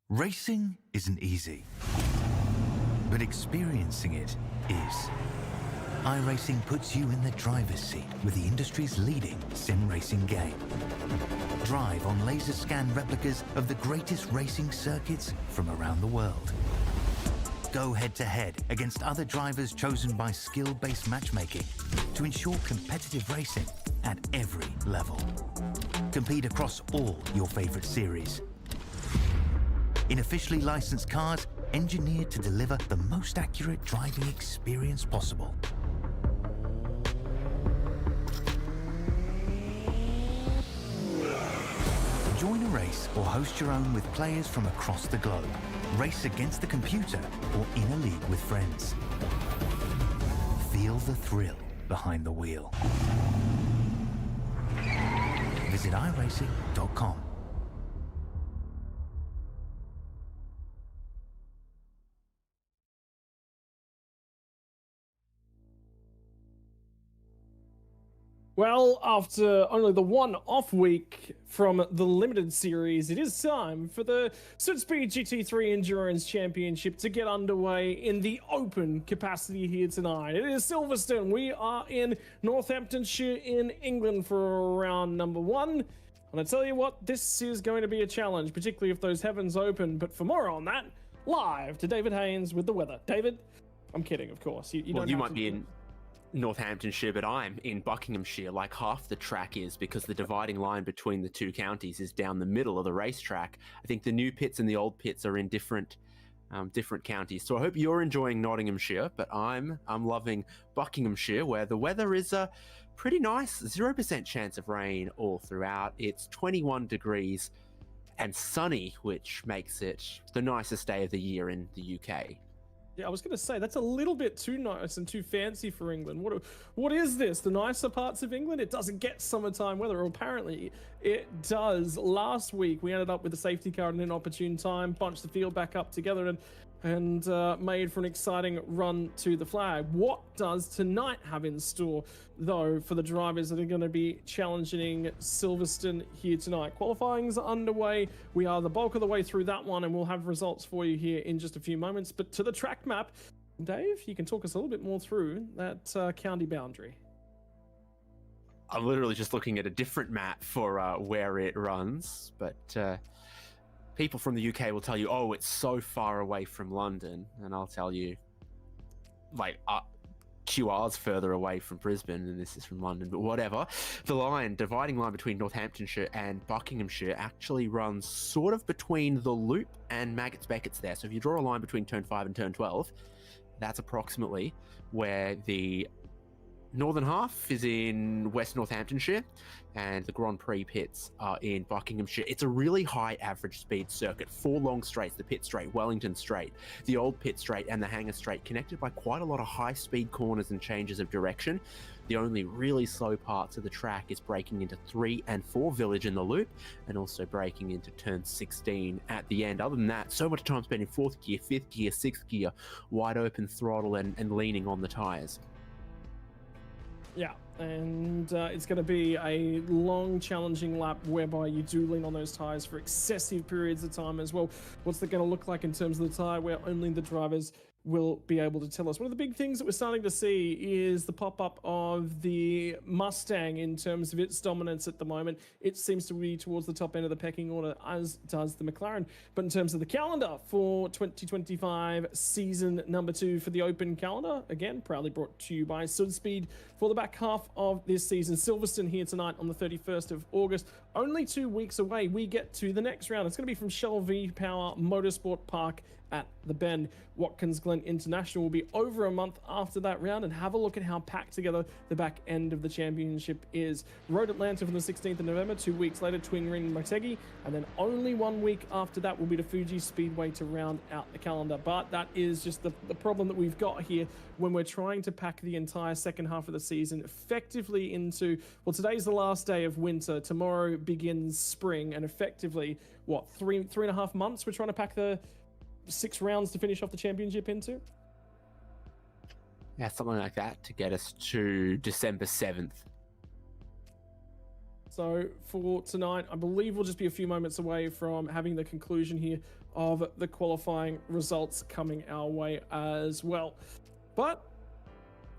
Racing isn't easy, but experiencing it is. iRacing puts you in the driver's seat with the industry's leading sim racing game. Drive on laser scan replicas of the greatest racing circuits from around the world. Go head-to-head against other drivers chosen by skill-based matchmaking to ensure competitive racing at every level. Compete across all your favorite series. In officially licensed cars, engineered to deliver the most accurate driving experience possible. Join a race or host your own with players from across the globe. Race against the computer or in a league with friends. Feel the thrill behind the wheel. Visit iRacing.com. Well, after only the one off week from the limited series, it is time for the SUDSPEED GT3 Endurance Championship to get underway in the open capacity here tonight. It is Silverstone. We are in Northamptonshire in England for round number 1. And I tell you what, this is going to be a challenge, particularly if those heavens open. But for more on that, live to David Haynes with the weather. David, I'm kidding, of course. You might be in Northamptonshire, but I'm in Buckinghamshire, like half the track is, because the dividing line between the two counties is down the middle of the racetrack. I think the new pits and the old pits are in different counties. So I hope you're enjoying Nottinghamshire, but I'm loving Buckinghamshire, where the weather is pretty nice. 0% chance of rain all throughout. It's 21 degrees and sunny, which makes it the nicest day of the year in the UK. Yeah, I was going to say, that's a little bit too nice and too fancy for England. What is this? The nicer parts of England? It doesn't get summertime weather. Or apparently, it does. Last week, we ended up with a safety car at an inopportune time, bunched the field back up together, and made for an exciting run to the flag. What does tonight have in store, though, for the drivers that are going to be challenging Silverstone here tonight? Qualifying's underway. We are the bulk of the way through that one, and we'll have results for you here in just a few moments. But to the track map, Dave, you can talk us a little bit more through that county boundary. I'm literally just looking at a different map for where it runs, but people from the UK will tell you, oh, it's so far away from London. And I'll tell you, like, QR's further away from Brisbane and this is from London, but whatever. The dividing line between Northamptonshire and Buckinghamshire actually runs sort of between the Loop and Maggots Beckett's there. So if you draw a line between turn 5 and turn 12, that's approximately where the northern half is in West Northamptonshire, and the Grand Prix pits are in Buckinghamshire. It's a really high average speed circuit. 4 long straights, the Pit Straight, Wellington Straight, the Old Pit Straight, and the Hangar Straight, connected by quite a lot of high speed corners and changes of direction. The only really slow parts of the track is breaking into 3 and 4 Village in the Loop, and also breaking into turn 16 at the end. Other than that, so much time spent in 4th gear, 5th gear, 6th gear, wide open throttle and leaning on the tyres. Yeah, and it's going to be a long, challenging lap whereby you do lean on those tyres for excessive periods of time as well. What's that going to look like in terms of the tyre where only the drivers will be able to tell us? One of the big things that we're starting to see is the pop-up of the Mustang in terms of its dominance at the moment. It seems to be towards the top end of the pecking order, as does the McLaren. But in terms of the calendar for 2025 season number 2 for the Open calendar, again, proudly brought to you by SUDSPEED for the back half of this season. Silverstone here tonight on the 31st of August. Only 2 weeks away, we get to the next round. It's going to be from Shell V-Power Motorsport Park at the Bend. Watkins Glen International will be over a month after that round, and have a look at how packed together the back end of the championship is. Road Atlanta from the 16th of November, 2 weeks later, Twingring Motegi, and then only 1 week after that will be the Fuji Speedway to round out the calendar. But that is just the problem that we've got here when we're trying to pack the entire second half of the season effectively into, well, today's the last day of winter, tomorrow begins spring, and effectively, what, three and a half months we're trying to pack the 6 rounds to finish off the championship into? Yeah, something like that to get us to December 7th. So for tonight, I believe we'll just be a few moments away from having the conclusion here of the qualifying results coming our way as well. But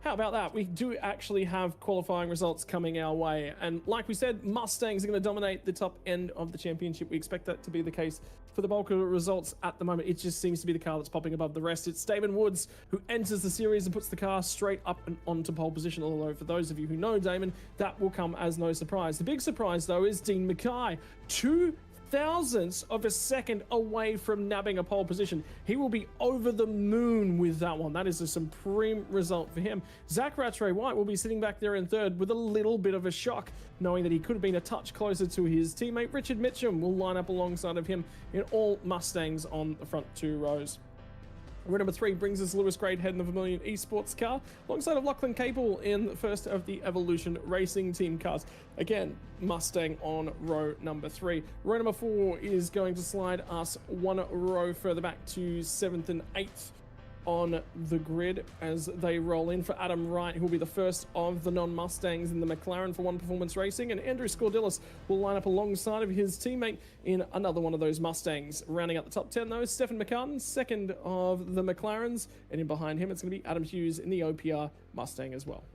how about that? We do actually have qualifying results coming our way. And like we said, Mustangs are going to dominate the top end of the championship. We expect that to be the case for the bulk of the results at the moment. It just seems to be the car that's popping above the rest. It's Damon Woods who enters the series and puts the car straight up and onto pole position. Although for those of you who know Damon, that will come as no surprise. The big surprise though is Dean Mackay. 2/1000ths of a second away from nabbing a pole position. He will be over the moon with that one. That is a supreme result for him. Zach Rattray White will be sitting back there in third with a little bit of a shock, knowing that he could have been a touch closer to his teammate. Richard Mitchum will line up alongside of him in all Mustangs on the front two rows. Row number 3 brings us Lewis Gradehead in the Vermilion Esports car, alongside of Lachlan Capel in the first of the Evolution Racing Team cars. Again, Mustang on row number 3. Row number 4 is going to slide us one row further back to 7th and 8th on the grid as they roll in. For Adam Wright, who will be the first of the non-Mustangs in the McLaren for One Performance Racing, and Andrew Scordilis will line up alongside of his teammate in another one of those Mustangs. Rounding out the top 10 though, Stefan McCartan, second of the McLarens, and in behind him it's going to be Adam Hughes in the OPR Mustang as well.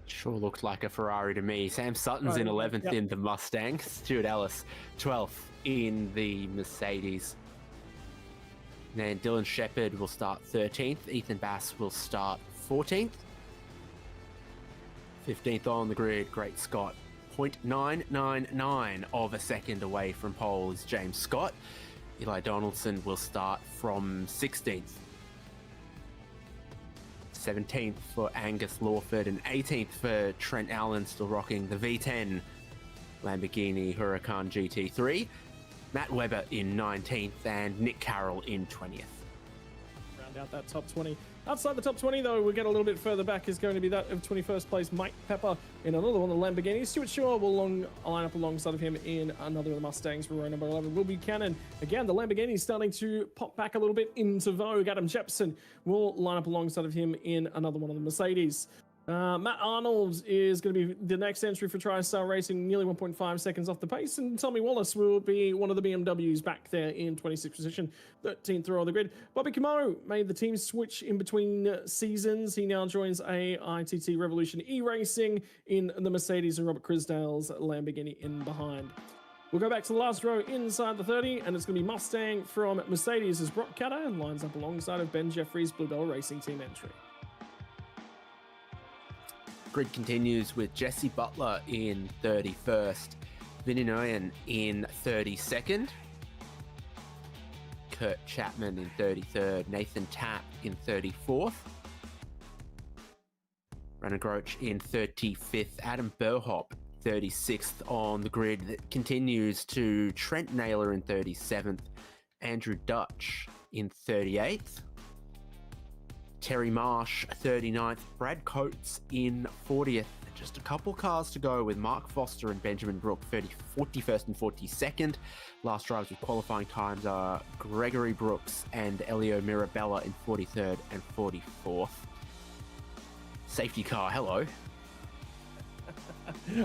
Sure looked like a Ferrari to me. Sam Sutton's in 11th in the Mustang. Stuart Ellis 12th in the Mercedes. Then Dylan Shepherd will start 13th. Ethan Bass will start 14th. 15th on the grid, Great Scott. 0.999 of a second away from pole is James Scott. Eli Donaldson will start from 16th. 17th for Angus Lawford and 18th for Trent Allen, still rocking the V10 Lamborghini Huracan GT3. Matt Webber in 19th and Nick Carroll in 20th. Round out that top 20. Outside the top 20 though, we get a little bit further back, is going to be that of 21st place Mike Pepper in another one, the Lamborghini. Stuart Shaw will line up alongside of him in another of the Mustangs for row number 11. Will Buchanan, again, the Lamborghini is starting to pop back a little bit into vogue. Adam Jepson will line up alongside of him in another one of the Mercedes. Matt Arnold is going to be the next entry for TriStar Racing, nearly 1.5 seconds off the pace, and Tommy Wallace will be one of the BMWs back there in 26th position, 13th row on the grid. Bobby Camo made the team switch in between seasons. He now joins ITT Revolution E-Racing in the Mercedes and Robert Crisdale's Lamborghini in behind. We'll go back to the last row inside the 30, and it's going to be Mustang from Mercedes as Brock Catter lines up alongside of Ben Jeffries' Bluebell Racing Team entry. Grid continues with Jesse Butler in 31st, Vinny Nguyen in 32nd, Kurt Chapman in 33rd, Nathan Tapp in 34th, Brennan Groach in 35th, Adam Burhop 36th on the grid. That continues to Trent Naylor in 37th, Andrew Dutch in 38th, Terry Marsh 39th, Brad Coates in 40th. Just a couple cars to go with Mark Foster and Benjamin Brook 41st and 42nd. Last drivers with qualifying times are Gregory Brooks and Elio Mirabella in 43rd and 44th. Safety car, hello.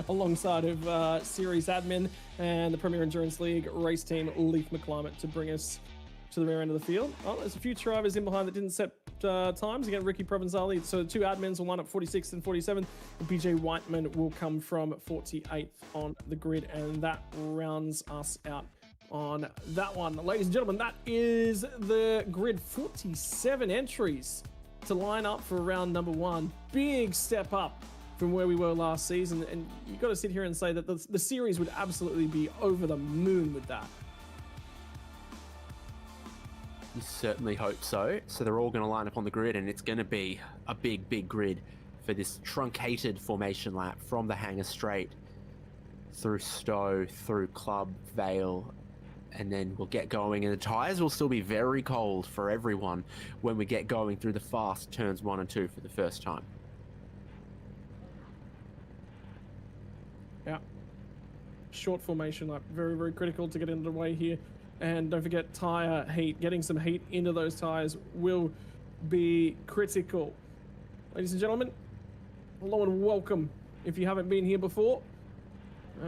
Alongside of series admin and the Premier Endurance League race team Leaf McClimate to bring us to the rear end of the field. Oh, there's a few drivers in behind that didn't set times. Again, Ricky Provenzali. So two admins will line up 46th and 47th. And BJ Whiteman will come from 48th on the grid, and that rounds us out on that one. Ladies and gentlemen, that is the grid. 47 entries to line up for round number 1. Big step up from where we were last season, and you've got to sit here and say that the series would absolutely be over the moon with that. You certainly hope so. So they're all going to line up on the grid, and it's going to be a big, big grid for this truncated formation lap from the Hangar Straight through Stowe, through Club, Vale, and then we'll get going. And the tyres will still be very cold for everyone when we get going through the fast turns 1 and 2 for the first time. Yeah. Short formation lap. Very, very critical to get underway here. And don't forget tyre heat. Getting some heat into those tyres will be critical. Ladies and gentlemen, hello and welcome. If you haven't been here before,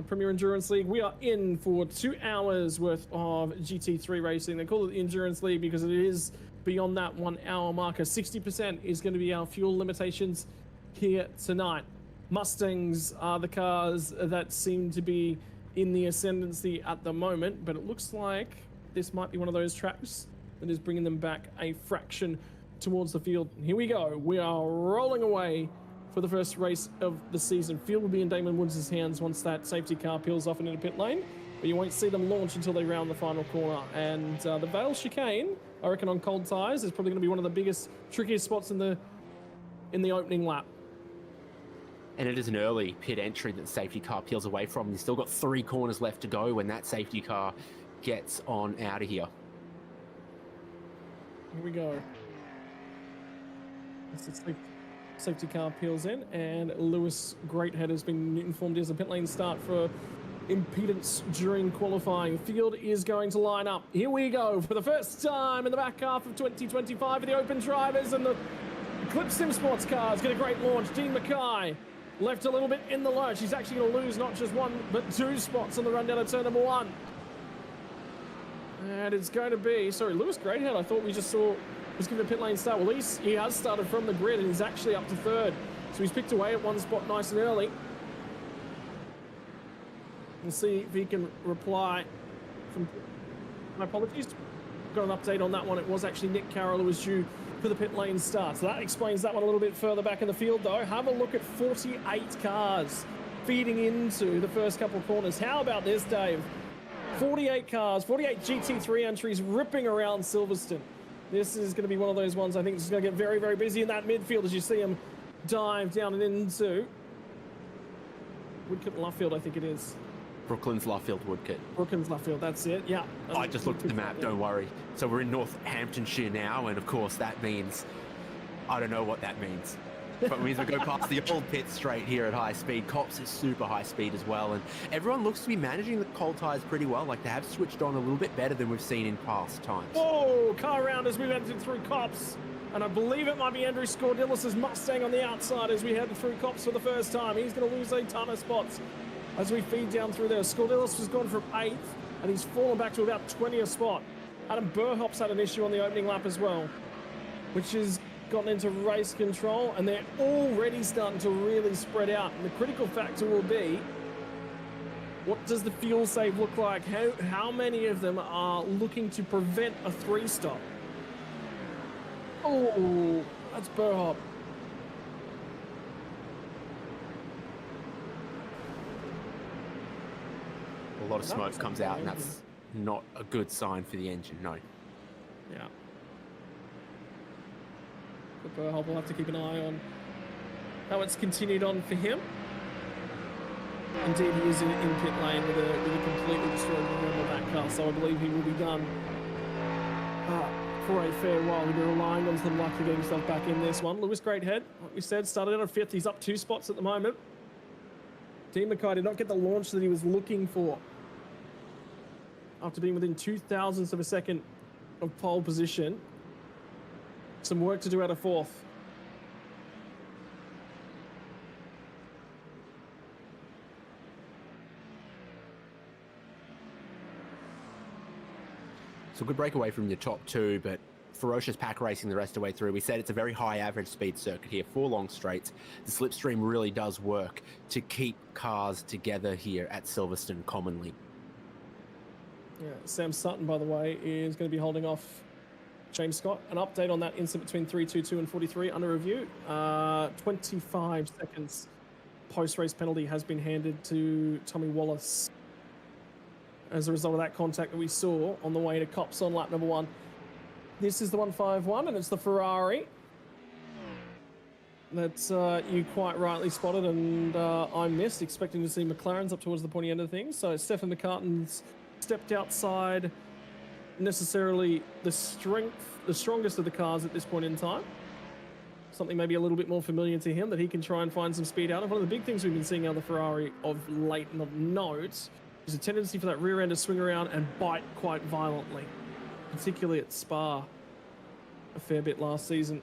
Premier Endurance League. We are in for 2 hours worth of GT3 racing. They call it the Endurance League because it is beyond that 1 hour marker. 60% is going to be our fuel limitations here tonight. Mustangs are the cars that seem to be in the ascendancy at the moment, but it looks like this might be one of those tracks that is bringing them back a fraction towards the field. Here we go. We are rolling away for the first race of the season. Field will be in Damon Woods' hands once that safety car peels off and into pit lane, but you won't see them launch until they round the final corner. And the Vale chicane, I reckon on cold tyres, is probably going to be one of the biggest, trickiest spots in the opening lap. And it is an early pit entry that the safety car peels away from. You've still got 3 corners left to go when that safety car gets on out of here. Here we go. Safety car peels in, and Lewis Greathead has been informed as a pit lane start for impedance during qualifying. Field is going to line up. Here we go for the first time in the back half of 2025 for the Open drivers, and the Eclipse Sim Sports cars get a great launch. Dean Mackay left a little bit in the lurch. He's actually going to lose not just 1 but 2 spots on the run down to turn number 1. And it's going to be, sorry, Lewis Greathead, I thought we just saw was given a pit lane start. Well, he has started from the grid and he's actually up to 3rd. So he's picked away at 1 spot nice and early. We'll see if he can reply from... My apologies. Got an update on that one. It was actually Nick Carroll who was due for the pit lane start. So that explains that one a little bit further back in the field, though. Have a look at 48 cars feeding into the first couple of corners. How about this, Dave? 48 cars, 48 GT3 entries ripping around Silverstone. This is going to be one of those ones I think is going to get very, very busy in that midfield as you see him dive down and into Woodcote and Luffield, I think it is. Brooklands, Luffield, Woodcote. Brooklands, Luffield, that's it, yeah. I just looked at the map, don't worry. So we're in Northamptonshire now, and of course that means, I don't know what that means. But it means we go past the old pit straight here at high speed. Cops is super high speed as well, and everyone looks to be managing the cold tyres pretty well. Like, they have switched on a little bit better than we've seen in past times. Whoa, car round as we've entered through Cops. And I believe it might be Andrew Scordillis' Mustang on the outside as we head through Cops for the first time. He's going to lose a ton of spots as we feed down through there. Scordillis has gone from 8th, and he's fallen back to about 20th spot. Adam Burhop's had an issue on the opening lap as well, which is gotten into race control, and they're already starting to really spread out. And the critical factor will be, what does the fuel save look like? How many of them are looking to prevent a 3-stop? Oh, that's Burhop. A lot of smoke comes out, and that's not a good sign for the engine, no. Yeah. But Burhop will have to keep an eye on how it's continued on for him. Indeed, he is in pit lane with a completely destroyed rim on that car, so I believe he will be done for a fair while. He'll be relying on some luck to get himself back in this one. Lewis Greathead, like we said, started out on 5th. He's up 2 spots at the moment. Dean Mackay did not get the launch that he was looking for after being within 0.02 of a second of pole position. Some work to do out of 4th. So good break away from your top 2, but ferocious pack racing the rest of the way through. We said it's a very high average speed circuit here, 4 long straights. The slipstream really does work to keep cars together here at Silverstone commonly. Yeah, Sam Sutton, by the way, is going to be holding off James Scott. An update on that incident between 322 and 43 under review. 25 seconds post-race penalty has been handed to Tommy Wallace as a result of that contact that we saw on the way to Cops on lap number 1. This is the 151, and it's the Ferrari that you quite rightly spotted, and I missed, expecting to see McLaren's up towards the pointy end of things. So Stefan McCartan's stepped outside necessarily the strongest of the cars at this point in time. Something maybe a little bit more familiar to him that he can try and find some speed out of. One of the big things we've been seeing out of the Ferrari of late and of note is a tendency for that rear end to swing around and bite quite violently, particularly at Spa a fair bit last season.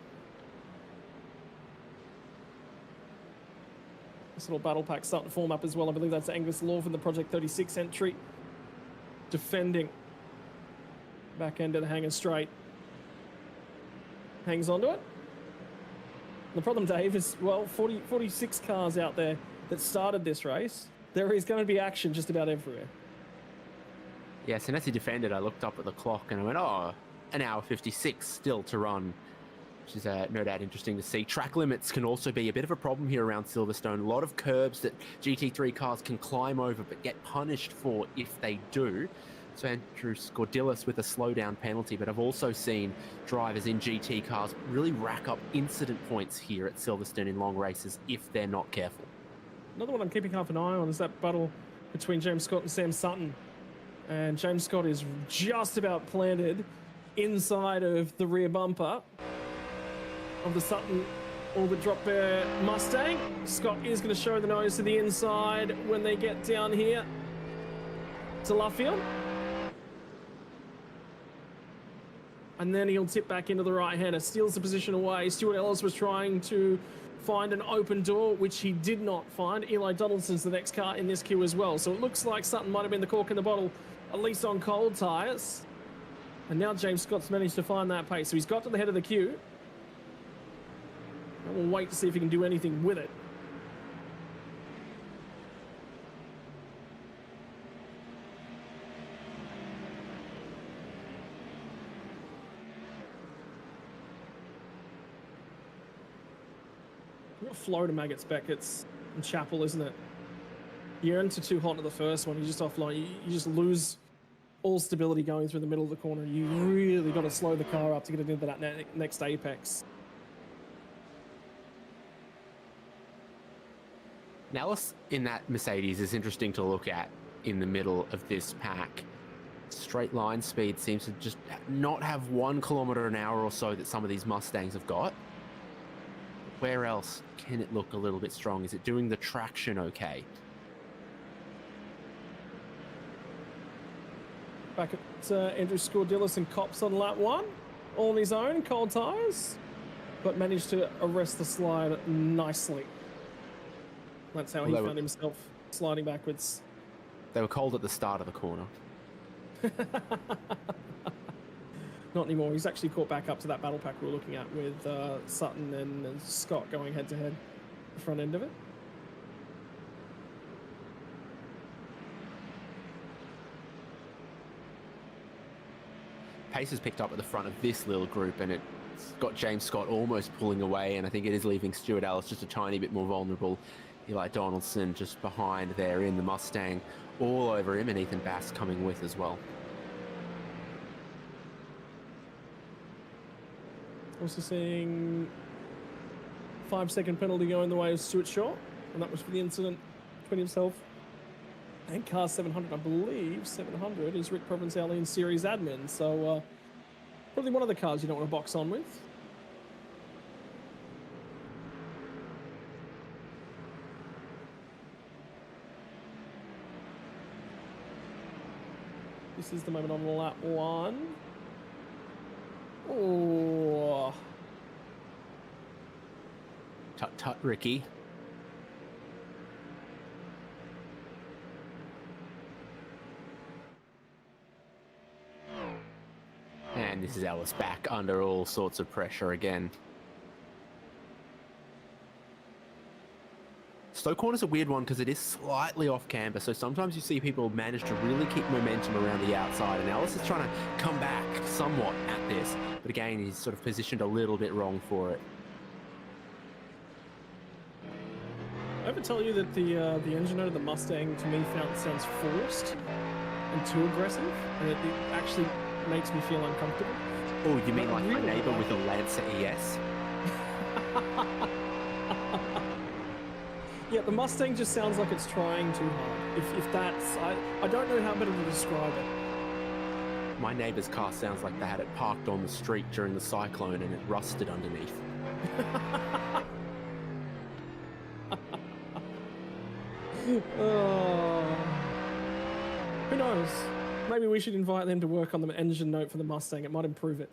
This little battle pack starting to form up as well. I believe that's Angus Law from the Project 36 entry. Defending. Back end of the hangar straight. Hangs onto it. The problem, Dave, is, well, 46 cars out there that started this race. There is going to be action just about everywhere. Yes, and as he defended, I looked up at the clock and I went, oh, an hour 56 still to run, which is no doubt interesting to see. Track limits can also be a bit of a problem here around Silverstone. A lot of curbs that GT3 cars can climb over but get punished for if they do. So Andrew Scordilis with a slowdown penalty, but I've also seen drivers in GT cars really rack up incident points here at Silverstone in long races if they're not careful. Another one I'm keeping half an eye on is that battle between James Scott and Sam Sutton. And James Scott is just about planted inside of the rear bumper of the Sutton Orbit Drop Bear Mustang. Scott is going to show the nose to the inside when they get down here to Luffield. And then he'll tip back into the right-hander, steals the position away. Stuart Ellis was trying to find an open door, which he did not find. Eli Donaldson's the next car in this queue as well. So it looks like Sutton might have been the cork in the bottle, at least on cold tyres. And now James Scott's managed to find that pace. So he's got to the head of the queue. And we'll wait to see if he can do anything with it. What Florida maggots, Beckett's and Chapel, isn't it? You enter too hot into the first one, you just offline, you just lose all stability going through the middle of the corner. You really got to slow the car up to get it into that next apex. Nellis in that Mercedes is interesting to look at in the middle of this pack. Straight line speed seems to just not have 1 kilometer an hour or so that some of these Mustangs have got. Where else can it look a little bit strong? Is it doing the traction okay? Back at Andrew Scordilis and Cops on lap 1, all on his own, cold tyres, but managed to arrest the slide nicely. That's how he found himself sliding backwards. They were cold at the start of the corner. Not anymore. He's actually caught back up to that battle pack we were looking at with Sutton and Scott going head to head, the front end of it. Pace has picked up at the front of this little group, and it's got James Scott almost pulling away, and I think it is leaving Stuart Ellis just a tiny bit more vulnerable. Eli Donaldson just behind there in the Mustang, all over him, and Ethan Bass coming with as well. Also seeing 5-second penalty going the way of Stuart Shaw, and that was for the incident between himself and car 700. I believe 700 is Rick Provenzelli in series admin, so probably one of the cars you don't want to box on with. This is the moment on lap 1. Oh. Tut tut, Ricky. And this is Ellis back under all sorts of pressure again. Stoke Corner's a weird one because it is slightly off camber, so sometimes you see people manage to really keep momentum around the outside, and Ellis is trying to come back somewhat at this, but again, he's sort of positioned a little bit wrong for it. I ever tell you that the engine note of the Mustang to me sounds forced and too aggressive, and it actually makes me feel uncomfortable. Oh, you mean like my neighbor with the Lancer ES? Yeah, the Mustang just sounds like it's trying too hard. If that's, I don't know how better to describe it. My neighbor's car sounds like they had it parked on the street during the cyclone and it rusted underneath. Oh. Who knows? Maybe we should invite them to work on the engine note for the Mustang. It might improve it.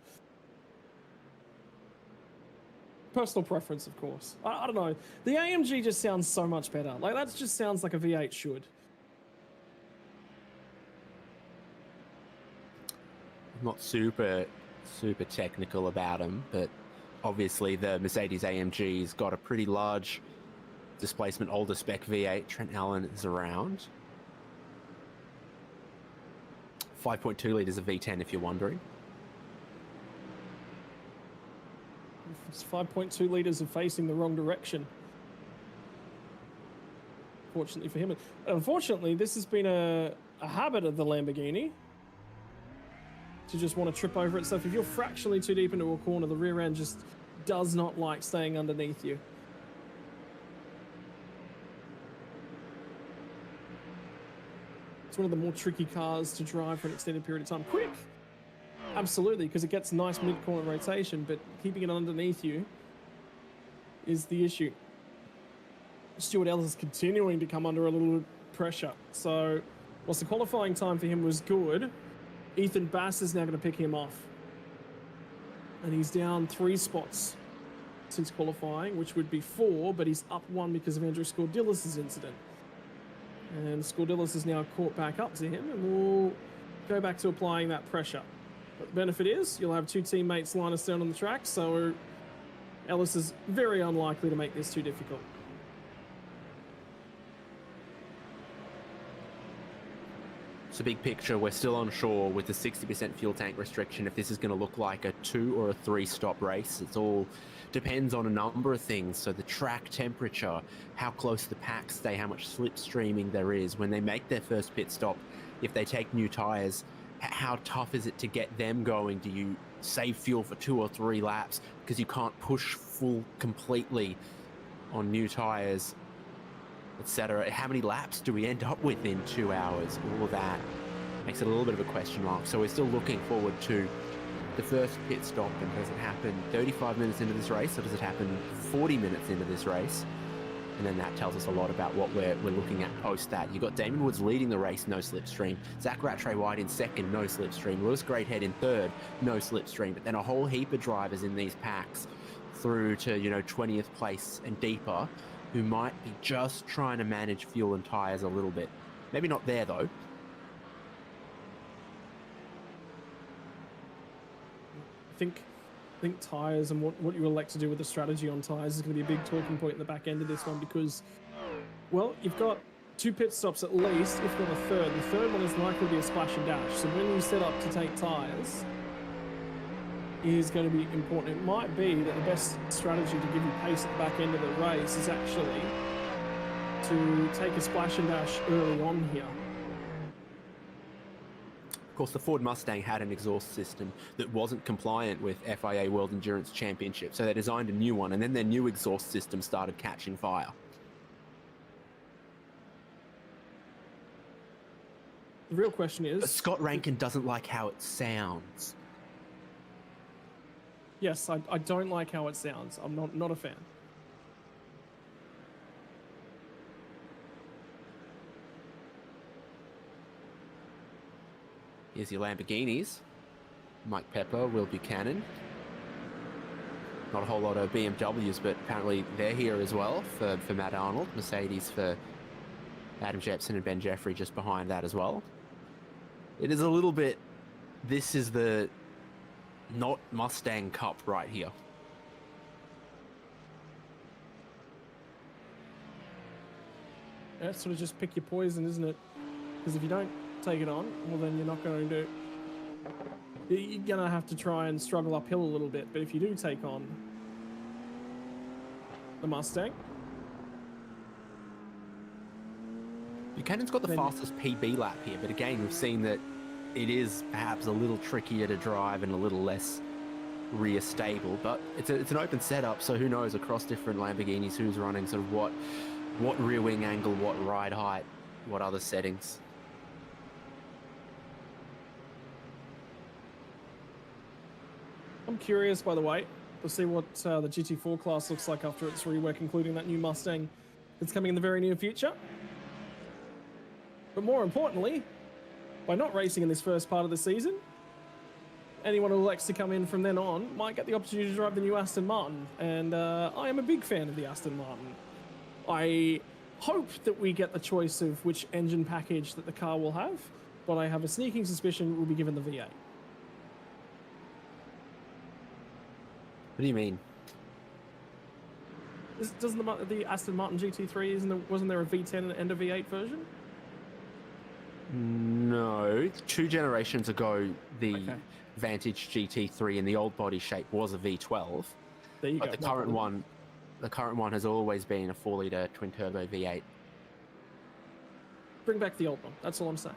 Personal preference, of course. I don't know. The AMG just sounds so much better. Like, that just sounds like a V8 should. I'm not super technical about them, but obviously the Mercedes AMG's got a pretty large displacement, older spec V8. Trent Allen is around. 5.2 litres of V10, if you're wondering. It's 5.2 litres of facing the wrong direction. Fortunately for him. Unfortunately, this has been a habit of the Lamborghini to just want to trip over itself. If you're fractionally too deep into a corner, the rear end just does not like staying underneath you. It's one of the more tricky cars to drive for an extended period of time. Quick! Absolutely, because it gets nice mid-corner rotation, but keeping it underneath you is the issue. Stuart Ellis is continuing to come under a little pressure. So, whilst the qualifying time for him was good, Ethan Bass is now going to pick him off. And he's down 3 spots since qualifying, which would be 4, but he's up 1 because of Andrew Scordilis' incident. And Scordilis is now caught back up to him, and we'll go back to applying that pressure. But the benefit is you'll have 2 teammates line us down on the track, so Ellis is very unlikely to make this too difficult. So big picture, we're still unsure with the 60% fuel tank restriction if this is going to look like a 2 or a 3 stop race. It's all depends on a number of things. So the track temperature, how close the packs stay, how much slipstreaming there is. When they make their first pit stop, if they take new tires, how tough is it to get them going? Do you save fuel for 2 or 3 laps because you can't push full completely on new tires, etc.? How many laps do we end up with in 2 hours? All of that makes it a little bit of a question mark. So we're still looking forward to the first pit stop. And does it happen 35 minutes into this race, or does it happen 40 minutes into this race? And then that tells us a lot about what we're looking at post that. You've got Damon Woods leading the race, no slipstream. Zach Rattray White in second, no slipstream. Lewis Greathead in third, no slipstream. But then a whole heap of drivers in these packs through to, 20th place and deeper, who might be just trying to manage fuel and tires a little bit. Maybe not there, though. I think tires and what you elect to do with the strategy on tires is going to be a big talking point in the back end of this one, because, well, you've got 2 pit stops at least, if not a third. The third one is likely to be a splash and dash. So when you set up to take tires, is going to be important. It might be that the best strategy to give you pace at the back end of the race is actually to take a splash and dash early on here. Of course, the Ford Mustang had an exhaust system that wasn't compliant with FIA World Endurance Championship, so they designed a new one, and then their new exhaust system started catching fire. The real question is... But Scott Rankin doesn't like how it sounds. Yes, I don't like how it sounds. I'm not a fan. Here's your Lamborghinis. Mike Pepper, Will Buchanan. Not a whole lot of BMWs, but apparently they're here as well for Matt Arnold. Mercedes for Adam Jepson and Ben Jeffrey just behind that as well. It is a little bit... This is the not Mustang Cup right here. Yeah, it's sort of just pick your poison, isn't it? Because if you don't take it on, well, then you're not going to... You're going to have to try and struggle uphill a little bit. But if you do take on the Mustang... Buchanan's got the fastest PB lap here, but again, we've seen that it is perhaps a little trickier to drive and a little less rear stable, but it's an open setup, so who knows across different Lamborghinis who's running sort of what rear wing angle, what ride height, what other settings. I'm curious, by the way, to see what the GT4 class looks like after its rework, including that new Mustang that's coming in the very near future. But more importantly, by not racing in this first part of the season, anyone who elects to come in from then on might get the opportunity to drive the new Aston Martin. And I am a big fan of the Aston Martin. I hope that we get the choice of which engine package that the car will have, but I have a sneaking suspicion we'll be given the V8. What do you mean? Doesn't the Aston Martin GT3, wasn't there a V10 and a V8 version? No, 2 generations ago, the Vantage GT3 in the old body shape was a V12. There you but go. The current one has always been a 4-litre twin-turbo V8. Bring back the old one. That's all I'm saying.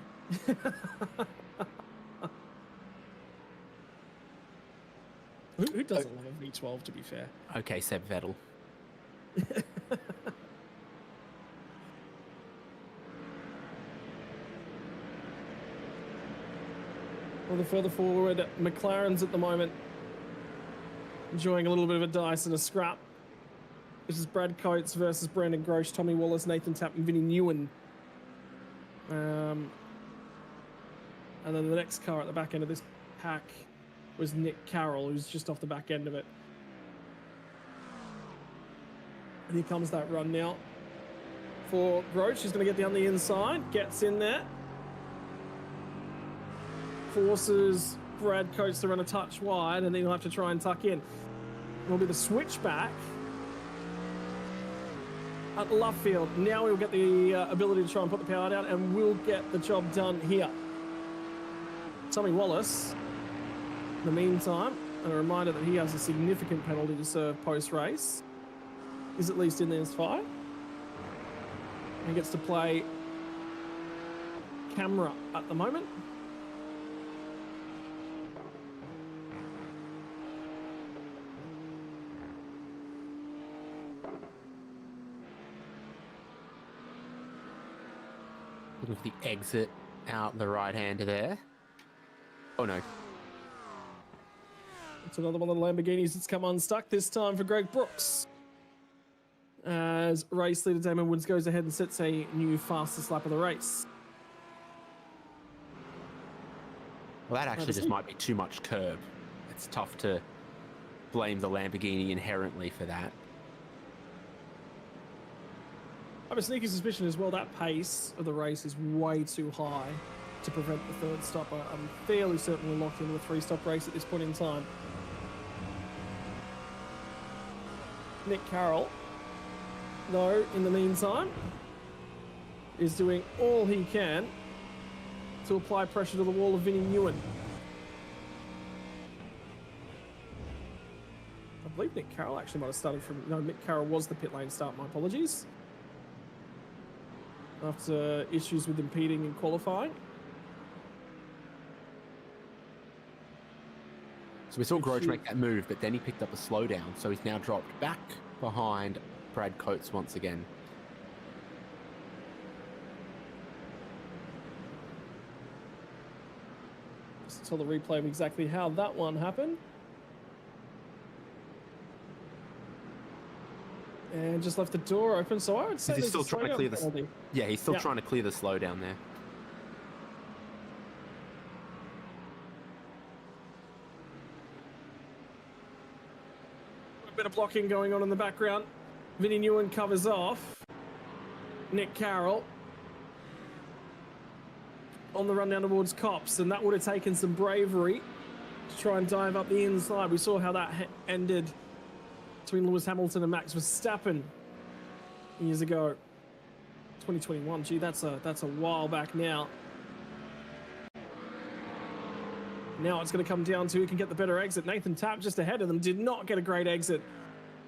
Who doesn't love a V12, to be fair? Okay, Seb Vettel. Well, the further forward, McLaren's at the moment enjoying a little bit of a dice and a scrap. This is Brad Coates versus Brandon Grosh, Tommy Wallace, Nathan Tapp, and Vinnie Nguyen. And then the next car at the back end of this pack was Nick Carroll, who's just off the back end of it. And here comes that run now for Groach. He's going to get down the inside, gets in there. Forces Brad Coates to run a touch wide, and then he'll have to try and tuck in. It'll be the switchback at Luffield. Now he'll get the ability to try and put the power down, and we'll get the job done here. Tommy Wallace, in the meantime, and a reminder that he has a significant penalty to serve post-race, is at least in this fight. He gets to play camera at the moment. Looking for the exit out the right-hander there. Oh no. It's another one of the Lamborghinis that's come unstuck, this time for Greg Brooks. As race leader Damon Woods goes ahead and sets a new fastest lap of the race. Well, that actually just might be too much curb. It's tough to blame the Lamborghini inherently for that. I have a sneaky suspicion as well that pace of the race is way too high to prevent the third stop. I'm fairly certain we're locked into a 3-stop race at this point in time. Nick Carroll, though, in the meantime, is doing all he can to apply pressure to the wall of Vinnie Nguyen. I believe Nick Carroll actually might have started from... No, Nick Carroll was the pit lane start, my apologies. After issues with impeding in qualifying. So we saw Groach make that move, but then he picked up a slowdown, so he's now dropped back behind Brad Coates once again. Just tell the replay of exactly how that one happened. And just left the door open, so I would say he's still trying to clear this. Yeah, he's still Yeah. trying to clear the slowdown there. A bit of blocking going on in the background. Vinnie Nguyen covers off Nick Carroll on the run down towards Cops, and that would have taken some bravery to try and dive up the inside. We saw how that ended between Lewis Hamilton and Max Verstappen years ago. 2021, gee, that's a while back now. Now it's going to come down to who can get the better exit. Nathan Tapp just ahead of them did not get a great exit.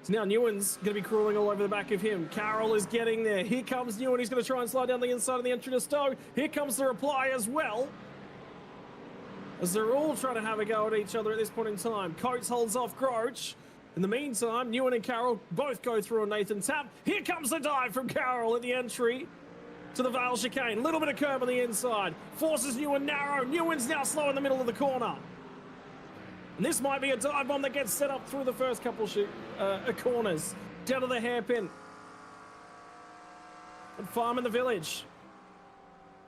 So now Nguyen's going to be crawling all over the back of him. Carroll is getting there. Here comes Nguyen. He's going to try and slide down the inside of the entry to Stowe. Here comes the reply as well, as they're all trying to have a go at each other at this point in time. Coates holds off Groach. In the meantime, Nguyen and Carroll both go through on Nathan Tapp. Here comes the dive from Carroll at the entry to the Vale chicane. Little bit of curb on the inside. Forces Nguyen narrow. Nguyen's now slow in the middle of the corner. And this might be a dive bomb that gets set up through the first couple corners. Down to the hairpin. And Farm in the Village.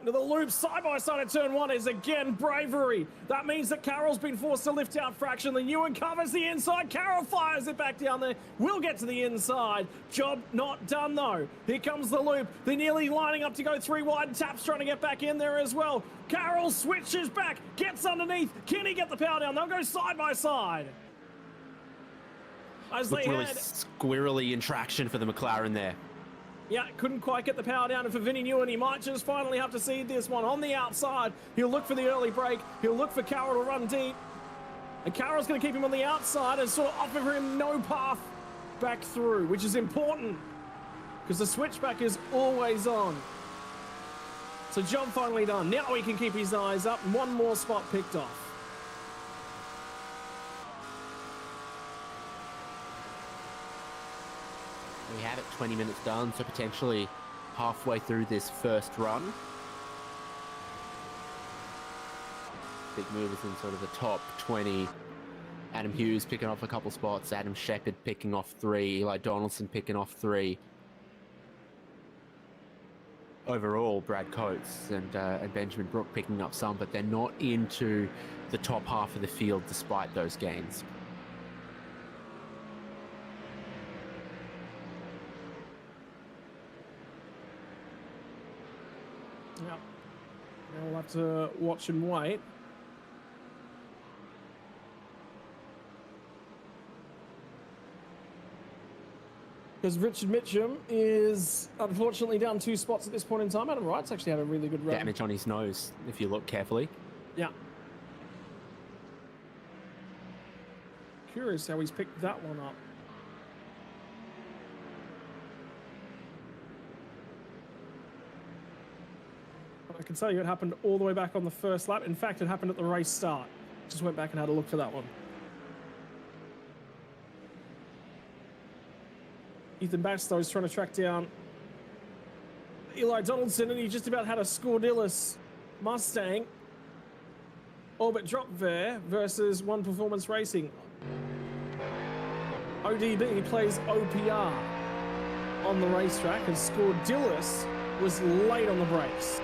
into the loop side by side at turn 1 is again bravery. That means that Carroll's been forced to lift out Fraction. The Ewan covers the inside. Carroll fires it back down there. Will get to the inside. Job not done though. Here comes the loop. They're nearly lining up to go 3 wide. Tap's trying to get back in there as well. Carroll switches back, gets underneath. Can he get the power down? They'll go side by side. As Looked they really head. squirrely in traction for the McLaren there. Yeah, couldn't quite get the power down, and for Vinny Newen, he might just finally have to see this one on the outside. He'll look for the early break. He'll look for Carroll to run deep. And Carroll's going to keep him on the outside and sort of offer him no path back through, which is important because the switchback is always on. So job finally done. Now he can keep his eyes up. One more spot picked off. We have it 20 minutes done, so potentially halfway through this first run. Big movers in sort of the top 20. Adam Hughes picking off a couple spots, Adam Shepherd picking off 3, Eli Donaldson picking off 3. Overall, Brad Coates and Benjamin Brook picking up some, but they're not into the top half of the field despite those gains. Yep. Now we'll have to watch and wait. Because Richard Mitchum is unfortunately down 2 spots at this point in time. Adam Wright's actually had a really good run. Damage on his nose, if you look carefully. Yeah. Curious how he's picked that one up. I can tell you it happened all the way back on the first lap. In fact, it happened at the race start. Just went back and had a look for that one. Ethan Bastow is trying to track down Eli Donaldson, and he just about had a Scordillis Mustang. Orbit drop there versus One Performance Racing. ODB plays OPR on the racetrack, and Scordillis was late on the brakes.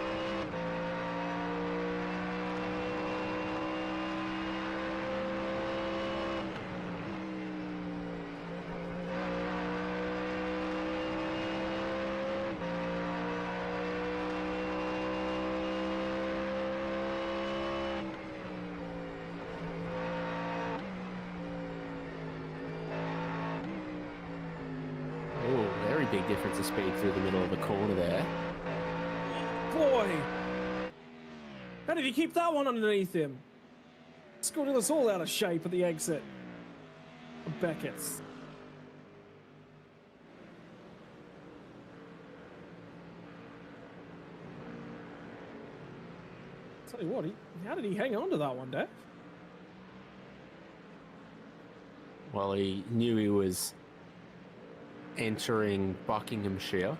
Big difference of speed through the middle of the corner there. Boy! How did he keep that one underneath him? Scordillis all out of shape at the exit of Beckett's. Tell you what, how did he hang on to that one, Dave? Well, he knew he was entering Buckinghamshire.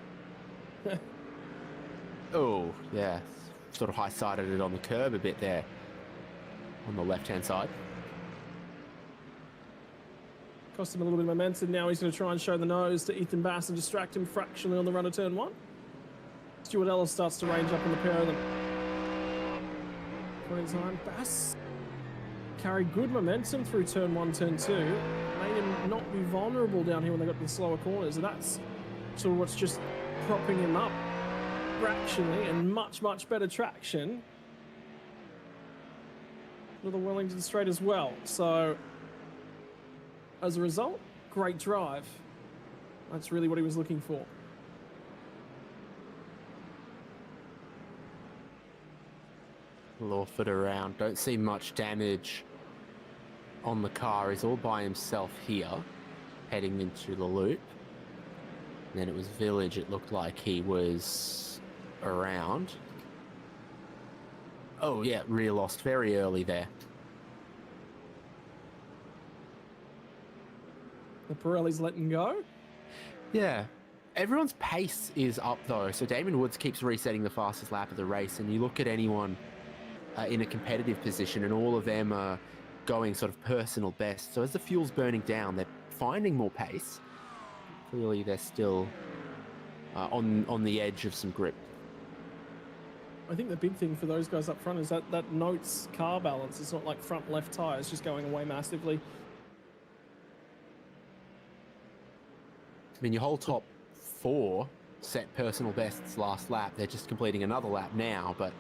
Oh, yeah. Sort of high-sided it on the curb a bit there on the left-hand side. Cost him a little bit of momentum. Now he's going to try and show the nose to Ethan Bass and distract him fractionally on the run of turn 1. Stuart Ellis starts to range up on the pair of them. Point in time, Bass carried good momentum through turn 1, turn 2. Made him not be vulnerable down here when they got to the slower corners, and that's sort of what's just propping him up fractionally and much, much better traction with the Wellington straight as well. So as a result, great drive. That's really what he was looking for. Lawford around. Don't see much damage on the car. He's all by himself here, heading into the loop. And then it was Village. It looked like he was around. Oh yeah, rear lost very early there. The Pirelli's letting go. Yeah. Everyone's pace is up though. So Damon Woods keeps resetting the fastest lap of the race, and you look at anyone in a competitive position and all of them are going sort of personal best. So as the fuel's burning down, they're finding more pace. Clearly they're still on the edge of some grip. I think the big thing for those guys up front is that notes car balance. It's not like front left tires just going away massively. I mean, your whole top 4 set personal bests last lap. They're just completing another lap now, but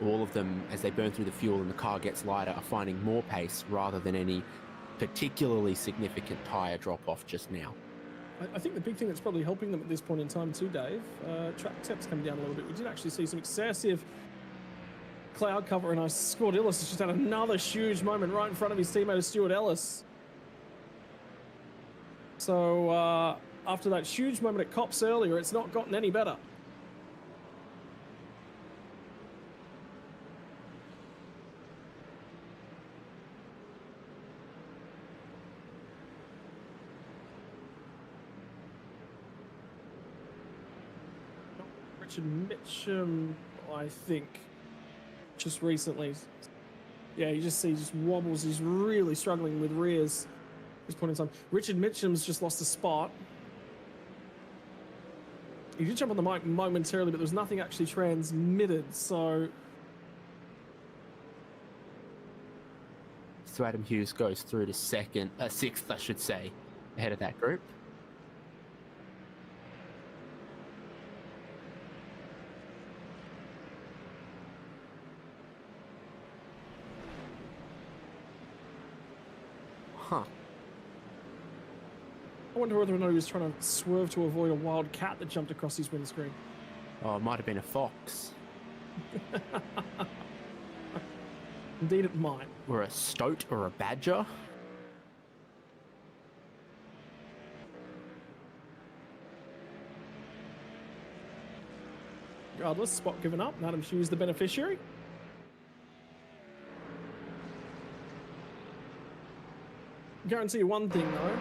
all of them, as they burn through the fuel and the car gets lighter, are finding more pace rather than any particularly significant tyre drop-off just now. I think the big thing that's probably helping them at this point in time too, Dave, track temps come down a little bit. We did actually see some excessive cloud cover, and Scott Ellis has just had another huge moment right in front of his teammate Stuart Ellis. So after that huge moment at Cops earlier, it's not gotten any better. Richard Mitchum, I think, just recently. Yeah, you just see just wobbles. He's really struggling with rears at this point in time. Richard Mitchum's just lost a spot. He did jump on the mic momentarily, but there was nothing actually transmitted, so... So Adam Hughes goes through to sixth, I should say, ahead of that group. Huh. I wonder whether or not he was trying to swerve to avoid a wild cat that jumped across his windscreen. Oh, it might have been a fox. Indeed it might. Or a stoat or a badger. Regardless, spot given up, and Adam Hughes the beneficiary. Guarantee you one thing though,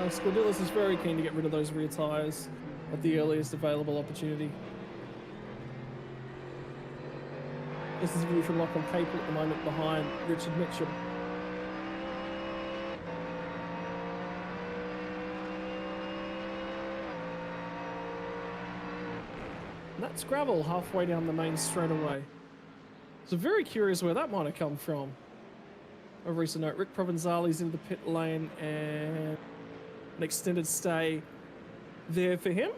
Scordilis is very keen to get rid of those rear tyres at the earliest available opportunity. This is a view from Lachlan Capel at the moment behind Richard Mitchell. And that's gravel halfway down the main straightaway. So very curious where that might have come from. Of recent note, Rick Provenzali's into the pit lane and an extended stay there for him.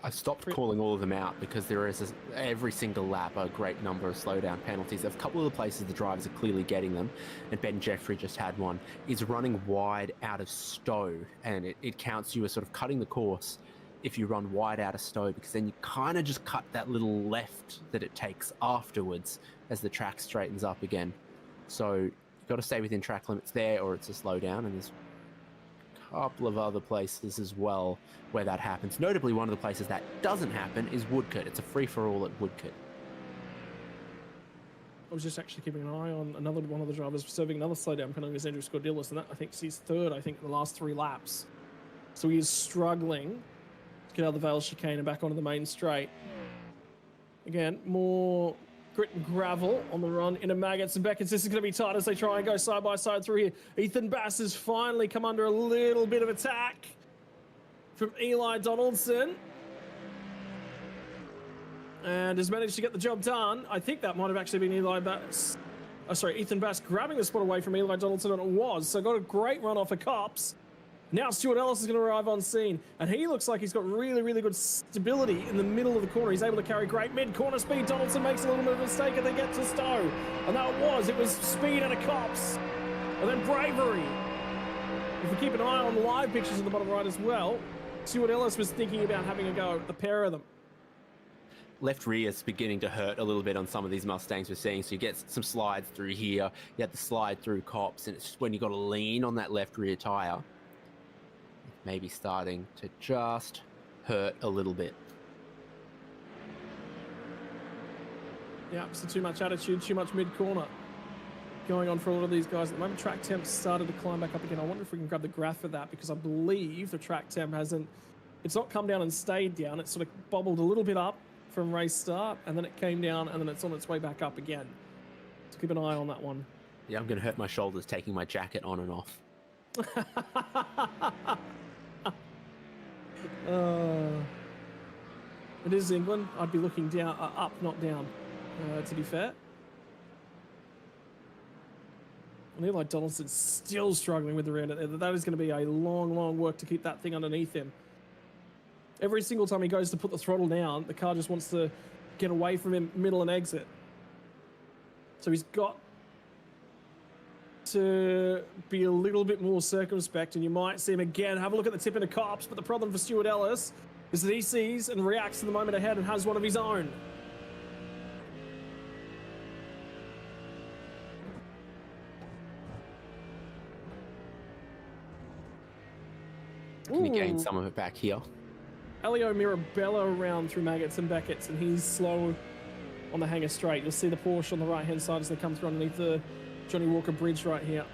I stopped calling all of them out because there is every single lap a great number of slowdown penalties. A couple of the places the drivers are clearly getting them, and Ben Jeffrey just had one, is running wide out of stow, and it counts you as sort of cutting the course if you run wide out of stow, because then you kind of just cut that little left that it takes afterwards as the track straightens up again. So you've got to stay within track limits there or it's a slowdown, and there's couple of other places as well where that happens. Notably, one of the places that doesn't happen is Woodcote. It's a free-for-all at Woodcote. I was just actually keeping an eye on another one of the drivers serving another slowdown penalty, is Andrew Scordilis, and that I think he's third, in the last 3 laps. So he is struggling to get out of the Vale chicane and back onto the main straight. Again, more grit and gravel on the run into Maggots and Beckett's. This is going to be tight as they try and go side by side through here. Ethan Bass has finally come under a little bit of attack from Eli Donaldson and has managed to get the job done. I think that might have actually been Ethan Bass grabbing the spot away from Eli Donaldson, and it was. So got a great run off of Cops. Now Stuart Ellis is going to arrive on scene, and he looks like he's got really, really good stability in the middle of the corner. He's able to carry great mid-corner speed. Donaldson makes a little bit of a mistake, and they get to Stowe. And that it was speed and a Cops. And then bravery. If we keep an eye on live pictures at the bottom right as well, Stuart Ellis was thinking about having a go at the pair of them. Left rear is beginning to hurt a little bit on some of these Mustangs we're seeing. So you get some slides through here. You have the slide through Cops, and it's just when you've got to lean on that left rear tyre, maybe starting to just hurt a little bit. Yeah, so too much attitude, too much mid-corner going on for a lot of these guys. At the moment, track temp started to climb back up again. I wonder if we can grab the graph for that, because I believe the track temp it's not come down and stayed down. It's sort of bobbled a little bit up from race start, and then it came down, and then it's on its way back up again. So keep an eye on that one. Yeah, I'm going to hurt my shoulders taking my jacket on and off. It is England. I'd be looking down, up, not down, to be fair. Eli Donaldson's still struggling with the rear. That is going to be a long, long work to keep that thing underneath him. Every single time he goes to put the throttle down, the car just wants to get away from him, middle and exit. So he's got to be a little bit more circumspect, and you might see him again have a look at the tip into cops. But the problem for Stuart Ellis is that he sees and reacts to the moment ahead and has one of his own. Can you gain some of it back here? Elio Mirabella around through Maggots and Beckett's, and he's slow on the hanger straight. You'll see the Porsche on the right-hand side as they come through underneath the Johnny Walker Bridge right here.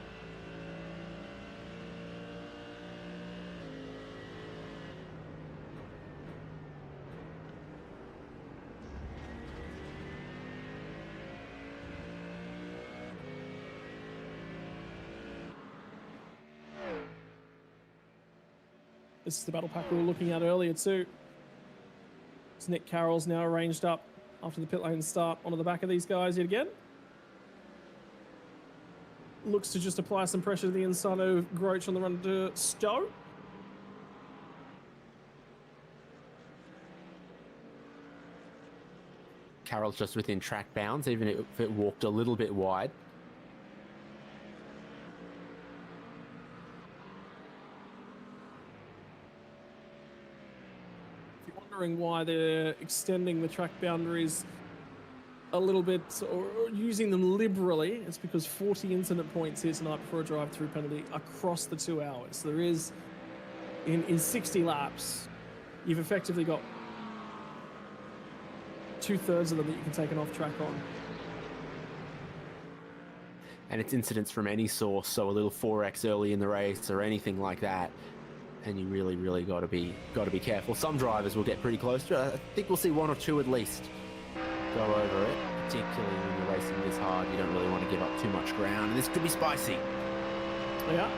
This is the battle pack we were looking at earlier too. It's Nick Carroll's now arranged up after the pit lane start onto the back of these guys yet again. Looks to just apply some pressure to the inside of Groach on the run to Stowe. Carroll's just within track bounds, even if it walked a little bit wide. If you're wondering why they're extending the track boundaries a little bit or using them liberally, it's because 40 incident points here tonight before a drive-through penalty across the 2 hours. There is, in 60 laps, you've effectively got 2/3 of them that you can take an off-track on. And it's incidents from any source, so a little 4X early in the race or anything like that. And you really, really got to be careful. Some drivers will get pretty close to it. I think we'll see 1 or 2 at least go over it, particularly when you're racing this hard. You don't really want to give up too much ground, and this could be spicy. Yeah,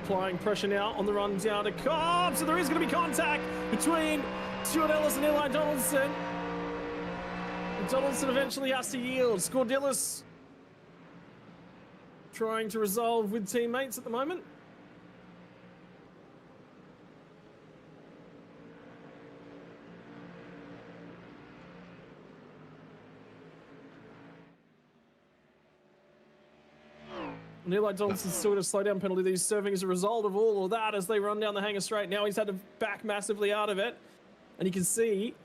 applying pressure now on the run down to Cobb, so there is going to be contact between Stuart Ellis and Eli Donaldson. And Donaldson eventually has to yield. Scordilis trying to resolve with teammates at the moment. And Eli Donaldson's still at a slowdown penalty that he's serving as a result of all of that as they run down the hanger straight. Now he's had to back massively out of it. And you can see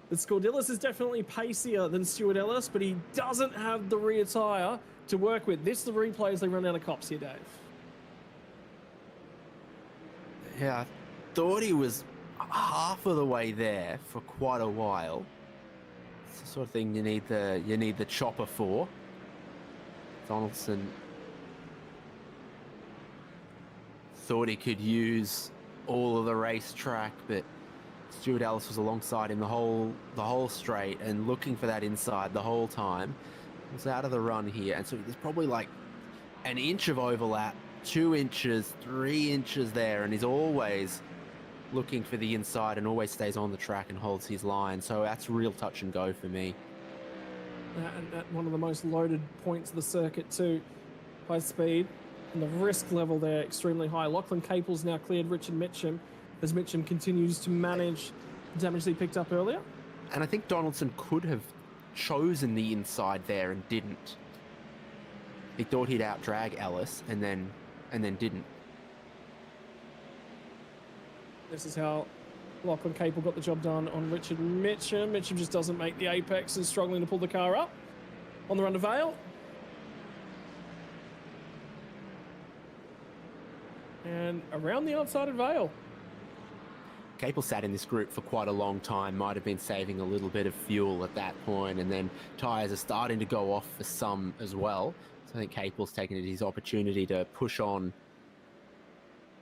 that Scordilis is definitely pacier than Stuart Ellis, but he doesn't have the rear tyre to work with. This is the replay as they run down the cops here, Dave. Yeah, I thought he was half of the way there for quite a while. It's the sort of thing you need the chopper for. Donaldson thought he could use all of the racetrack, but Stuart Ellis was alongside him the whole straight and looking for that inside the whole time. He was out of the run here, and so there's probably like an inch of overlap, 2 inches, 3 inches there, and he's always looking for the inside and always stays on the track and holds his line. So that's real touch and go for me. And at one of the most loaded points of the circuit too, high speed. And the risk level there extremely high. Lachlan Capel's now cleared Richard Mitchum as Mitchum continues to manage the damage that he picked up earlier. And I think Donaldson could have chosen the inside there and didn't. He thought he'd out-drag Ellis and then didn't. This is how Lachlan Capel got the job done on Richard Mitchum. Mitchum just doesn't make the apex and struggling to pull the car up on the run to Vale. And around the outside of Vale. Capel sat in this group for quite a long time, might have been saving a little bit of fuel at that point, and then tyres are starting to go off for some as well. So I think Capel's taken it his opportunity to push on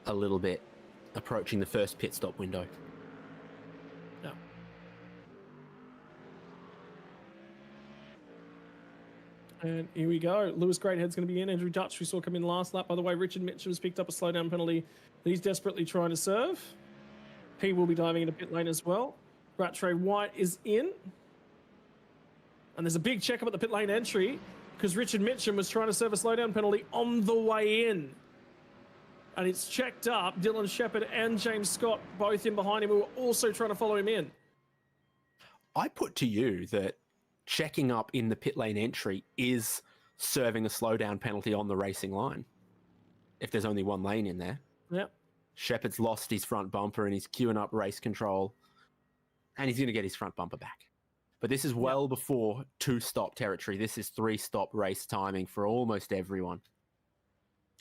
a little bit, approaching the first pit stop window. Yeah. And here we go. Lewis Greathead's going to be in. Andrew Dutch, we saw come in last lap. By the way, Richard Mitchum's picked up a slowdown penalty that he's desperately trying to serve. He will be diving into pit lane as well. Rattray White is in. And there's a big checkup at the pit lane entry because Richard Mitchum was trying to serve a slowdown penalty on the way in. And it's checked up. Dylan Shepherd and James Scott both in behind him who were also trying to follow him in. I put to you that checking up in the pit lane entry is serving a slowdown penalty on the racing line. If there's only one lane in there. Yep. Shepherd's lost his front bumper and he's queuing up race control. And he's going to get his front bumper back. But this is well before 2-stop territory. This is 3-stop race timing for almost everyone.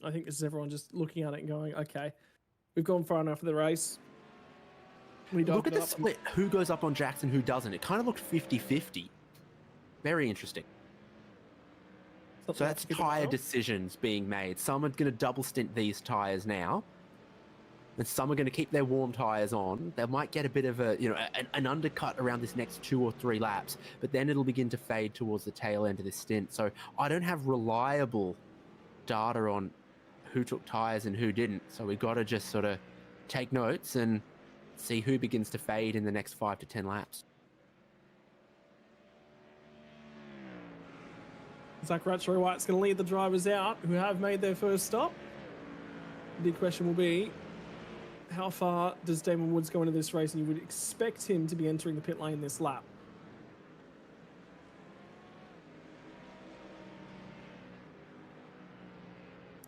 I think this is everyone just looking at it and going, okay, we've gone far enough for the race. Look at the split. Who goes up on Jackson, who doesn't? It kind of looked 50-50. Very interesting. So that's tyre decisions being made. Some are going to double stint these tyres now. And some are going to keep their warm tyres on. They might get a bit of a, an undercut around this next 2 or 3 laps, but then it'll begin to fade towards the tail end of this stint. So I don't have reliable data on who took tyres and who didn't. So we've got to just sort of take notes and see who begins to fade in the next 5 to 10 laps. Zach Rattray White's going to lead the drivers out who have made their first stop. The big question will be, how far does Damon Woods go into this race? And you would expect him to be entering the pit lane this lap.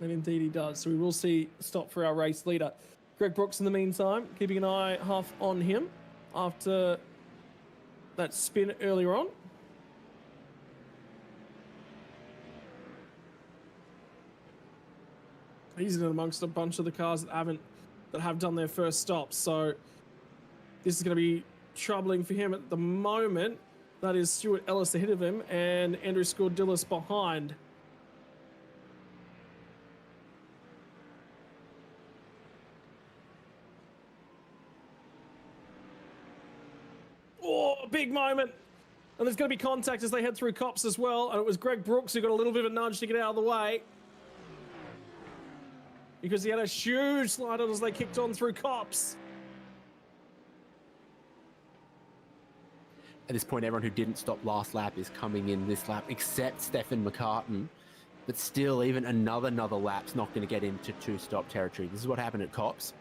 And indeed he does. So we will see a stop for our race leader. Greg Brooks, in the meantime, keeping an eye half on him after that spin earlier on. He's in amongst a bunch of the cars that have done their first stop. So this is going to be troubling for him at the moment. That is Stuart Ellis ahead of him and Andrew Scordilis behind. Oh, big moment. And there's going to be contact as they head through Cops as well. And it was Greg Brooks who got a little bit of a nudge to get out of the way, because he had a huge slide on as they kicked on through Cops. At this point, everyone who didn't stop last lap is coming in this lap, except Stefan McCartan. But still, even another lap's not going to get into 2-stop territory. This is what happened at Cops.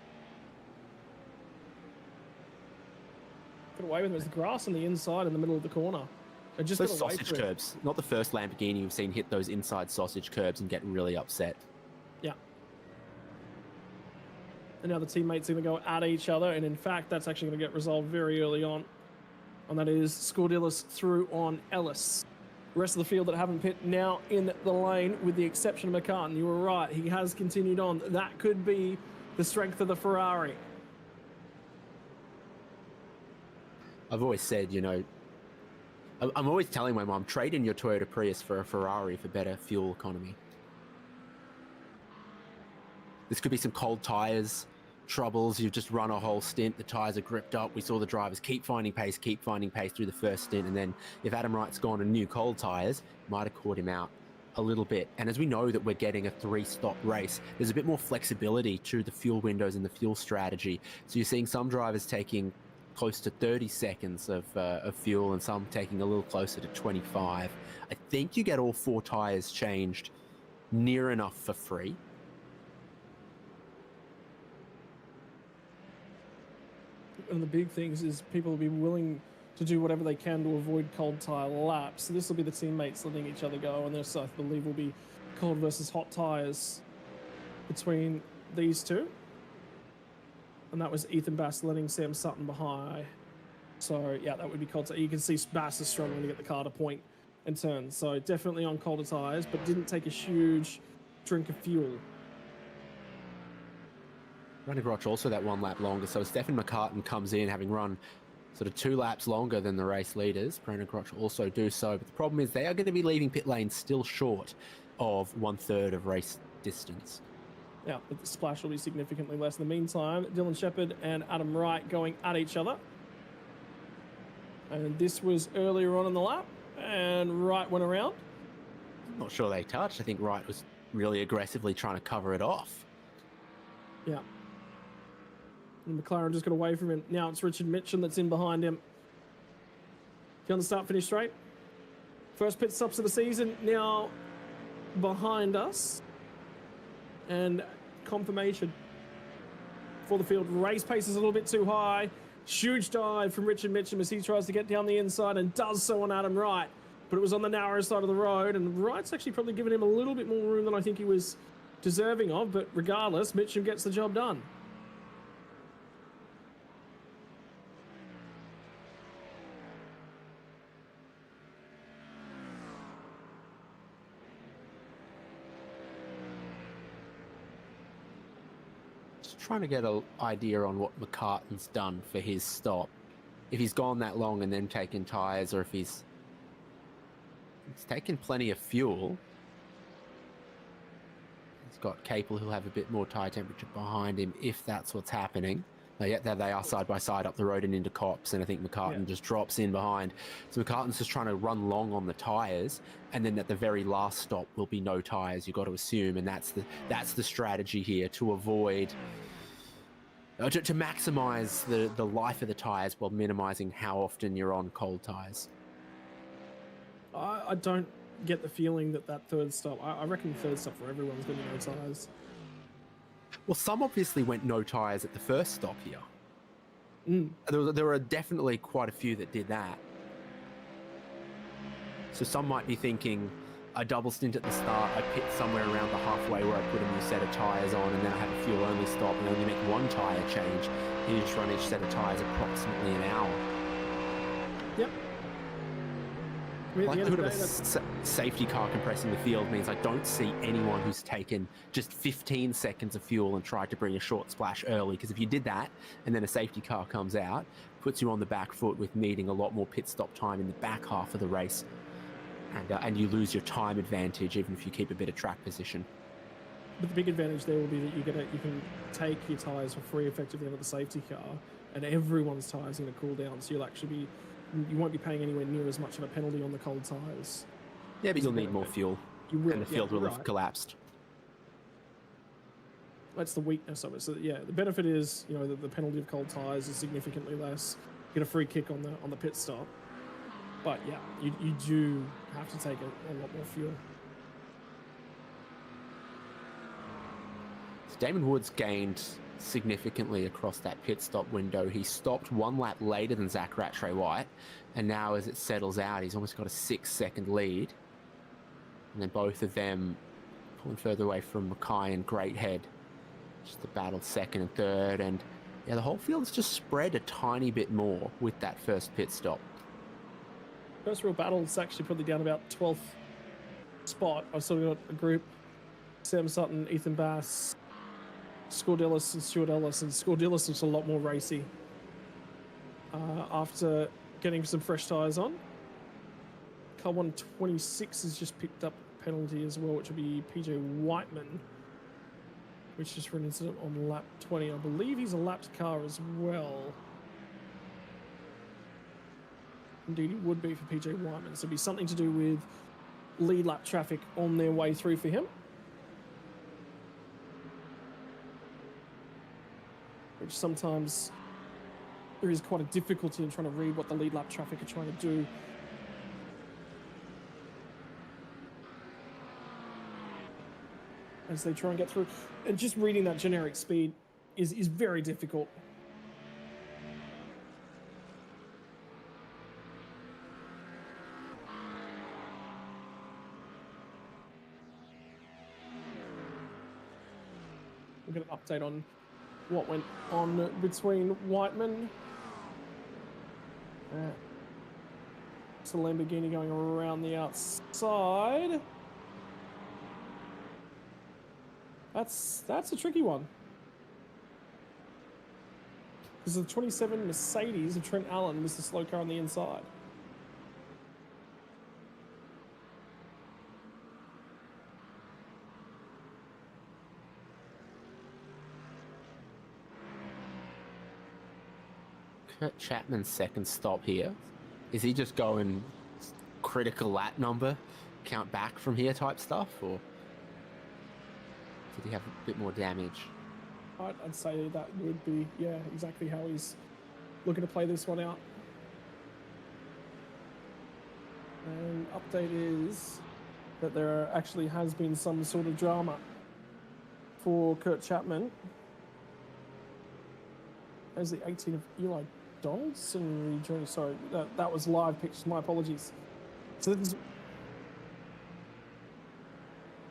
Got away with him. There's the grass on the inside in the middle of the corner. It just those sausage curbs. Not the first Lamborghini we've seen hit those inside sausage curbs and get really upset. Yeah. And now the teammates are going to go at each other, and in fact, that's actually going to get resolved very early on. And that is Scordilis through on Ellis. The rest of the field that haven't pit now in the lane, with the exception of McCartan. You were right, he has continued on. That could be the strength of the Ferrari. I've always said, I'm always telling my mom, trade in your Toyota Prius for a Ferrari for better fuel economy. This could be some cold tyres troubles. You've just run a whole stint. The tyres are gripped up. We saw the drivers keep finding pace through the first stint. And then if Adam Wright's gone on new cold tyres, might have caught him out a little bit. And as we know that we're getting a 3-stop race, there's a bit more flexibility to the fuel windows and the fuel strategy. So you're seeing some drivers taking close to 30 seconds of fuel and some taking a little closer to 25. I think you get all 4 tyres changed near enough for free. One of the big things is people will be willing to do whatever they can to avoid cold tyre laps. So this will be the teammates letting each other go, and this, I believe, will be cold versus hot tyres between these two. And that was Ethan Bass letting Sam Sutton behind. So yeah, that would be cold. You can see Bass is struggling to get the car to point and turn. So definitely on colder tyres, but didn't take a huge drink of fuel. Brandon Groch also that 1 lap longer. So Stefan McCartan comes in having run sort of 2 laps longer than the race leaders. Brandon Groch also do so. But the problem is they are going to be leaving pit lane still short of 1/3 of race distance. Yeah, but the splash will be significantly less. In the meantime, Dylan Shepherd and Adam Wright going at each other. And this was earlier on in the lap. And Wright went around. Not sure they touched. I think Wright was really aggressively trying to cover it off. Yeah. And McLaren just got away from him. Now it's Richard Mitchum that's in behind him. On the start finish straight. First pit stops of the season now behind us. And confirmation for the field. Race pace is a little bit too high. Huge dive from Richard Mitchum as he tries to get down the inside and does so on Adam Wright. But it was on the narrow side of the road, and Wright's actually probably given him a little bit more room than I think he was deserving of. But regardless, Mitchum gets the job done. Trying to get an idea on what McCartan's done for his stop. If he's gone that long and then taken tyres, or if he's taken plenty of fuel. He's got Capel, who'll have a bit more tyre temperature behind him if that's what's happening. Yet there they are side by side up the road and into Copse, and I think McCartan just drops in behind. So McCartan's just trying to run long on the tyres, and then at the very last stop will be no tyres, you've got to assume, and that's the strategy here, to avoid... to maximise the life of the tyres while minimising how often you're on cold tyres. I don't get the feeling that third stop... I reckon the third stop for everyone's going to be no tyres. Well, some obviously went no tyres at the first stop here. There were definitely quite a few that did that. So some might be thinking, I double stint at the start, I pit somewhere around the halfway where I put a new set of tyres on, and then I have a fuel-only stop and only make one tyre change, and you just run each set of tyres approximately an hour. Yep. I mean, Likelihood of a safety car compressing the field means I don't see anyone who's taken just 15 seconds of fuel and tried to bring a short splash early, because if you did that and then a safety car comes out, puts you on the back foot with needing a lot more pit stop time in the back half of the race, and you lose your time advantage even if you keep a bit of track position. But the big advantage there will be that you can take your tyres for free effectively out of the safety car, and everyone's tyres are going to cool down, so you won't be paying anywhere near as much of a penalty on the cold tyres. Yeah, but you'll need more fuel, and the field will have collapsed. That's the weakness of it. So yeah, the benefit is, the penalty of cold tyres is significantly less. You get a free kick on the pit stop. But yeah, you do have to take a lot more fuel. So Damon Woods gained significantly across that pit stop window. He stopped one lap later than Zach Rattray-White, and now as it settles out, he's almost got a 6-second lead. And then both of them pulling further away from Mackay and Greathead. Just the battle second and third, and yeah, the whole field's just spread a tiny bit more with that first pit stop. First real battle is actually probably down about 12th spot. I've sort of got a group: Sam Sutton, Ethan Bass, Scordellis and Stuart Ellis, and Scordellis looks a lot more racy after getting some fresh tyres on. Car 126 has just picked up a penalty as well, which will be PJ Whiteman, which is for an incident on lap 20. I believe he's a lapped car as well. Indeed, he would be for PJ Whiteman. So it'd be something to do with lead lap traffic on their way through for him. Which sometimes there is quite a difficulty in trying to read what the lead lap traffic are trying to do. As they try and get through. And just reading that generic speed is very difficult. We'll get an update on what went on between Whiteman. It's a Lamborghini going around the outside. That's a tricky one. Because the 27 Mercedes of Trent Allen was the slow car on the inside. Kurt Chapman's second stop here. Is he just going critical lap number count back from here type stuff, or did he have a bit more damage? I'd say that would be, yeah, exactly how he's looking to play this one out. And update is that there actually has been some sort of drama for Kurt Chapman as the 18 of Eli Donaldson rejoined. Sorry, that was live pictures. My apologies. So this is,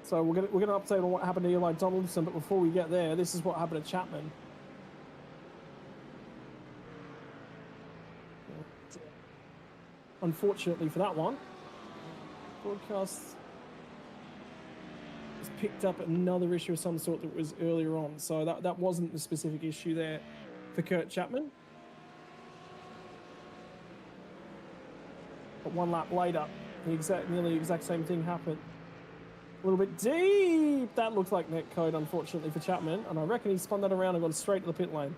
so we're gonna update on what happened to Eli Donaldson, but before we get there, this is what happened to Chapman. Unfortunately for that one, broadcast has picked up another issue of some sort that was earlier on. So that wasn't the specific issue there for Kurt Chapman. But one lap later, nearly the exact same thing happened. A little bit deep. That looks like net code, unfortunately, for Chapman. And I reckon he spun that around and gone straight to the pit lane.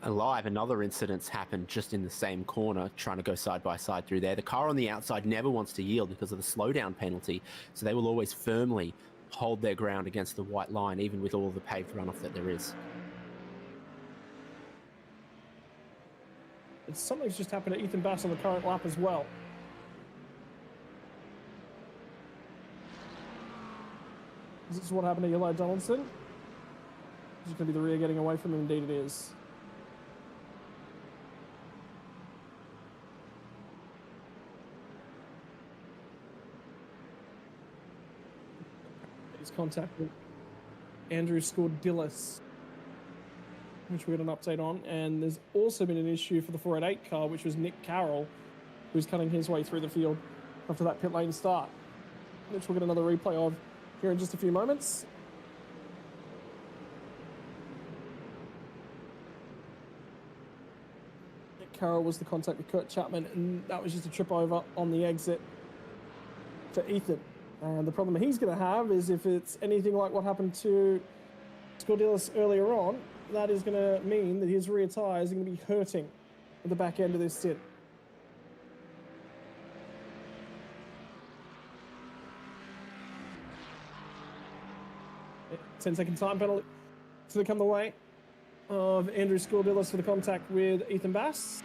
And live, another incident's happened just in the same corner, trying to go side by side through there. The car on the outside never wants to yield because of the slowdown penalty, so they will always firmly hold their ground against the white line, even with all the paved runoff that there is. Something's just happened to Ethan Bass on the current lap as well. Is this what happened to Eli Donaldson? Is it going to be the rear getting away from him? Indeed it is. He's contacted Andrew Scordillis, which we got an update on, and there's also been an issue for the 488 car, which was Nick Carroll, who's cutting his way through the field after that pit lane start, which we'll get another replay of here in just a few moments. Nick Carroll was the contact with Kurt Chapman, and that was just a trip over on the exit for Ethan. And the problem he's going to have is if it's anything like what happened to Scordillis earlier on, that is going to mean that his rear tyres are going to be hurting at the back end of this stint. 10-second time penalty to come the way of Andrew Scordillis for the contact with Ethan Bass.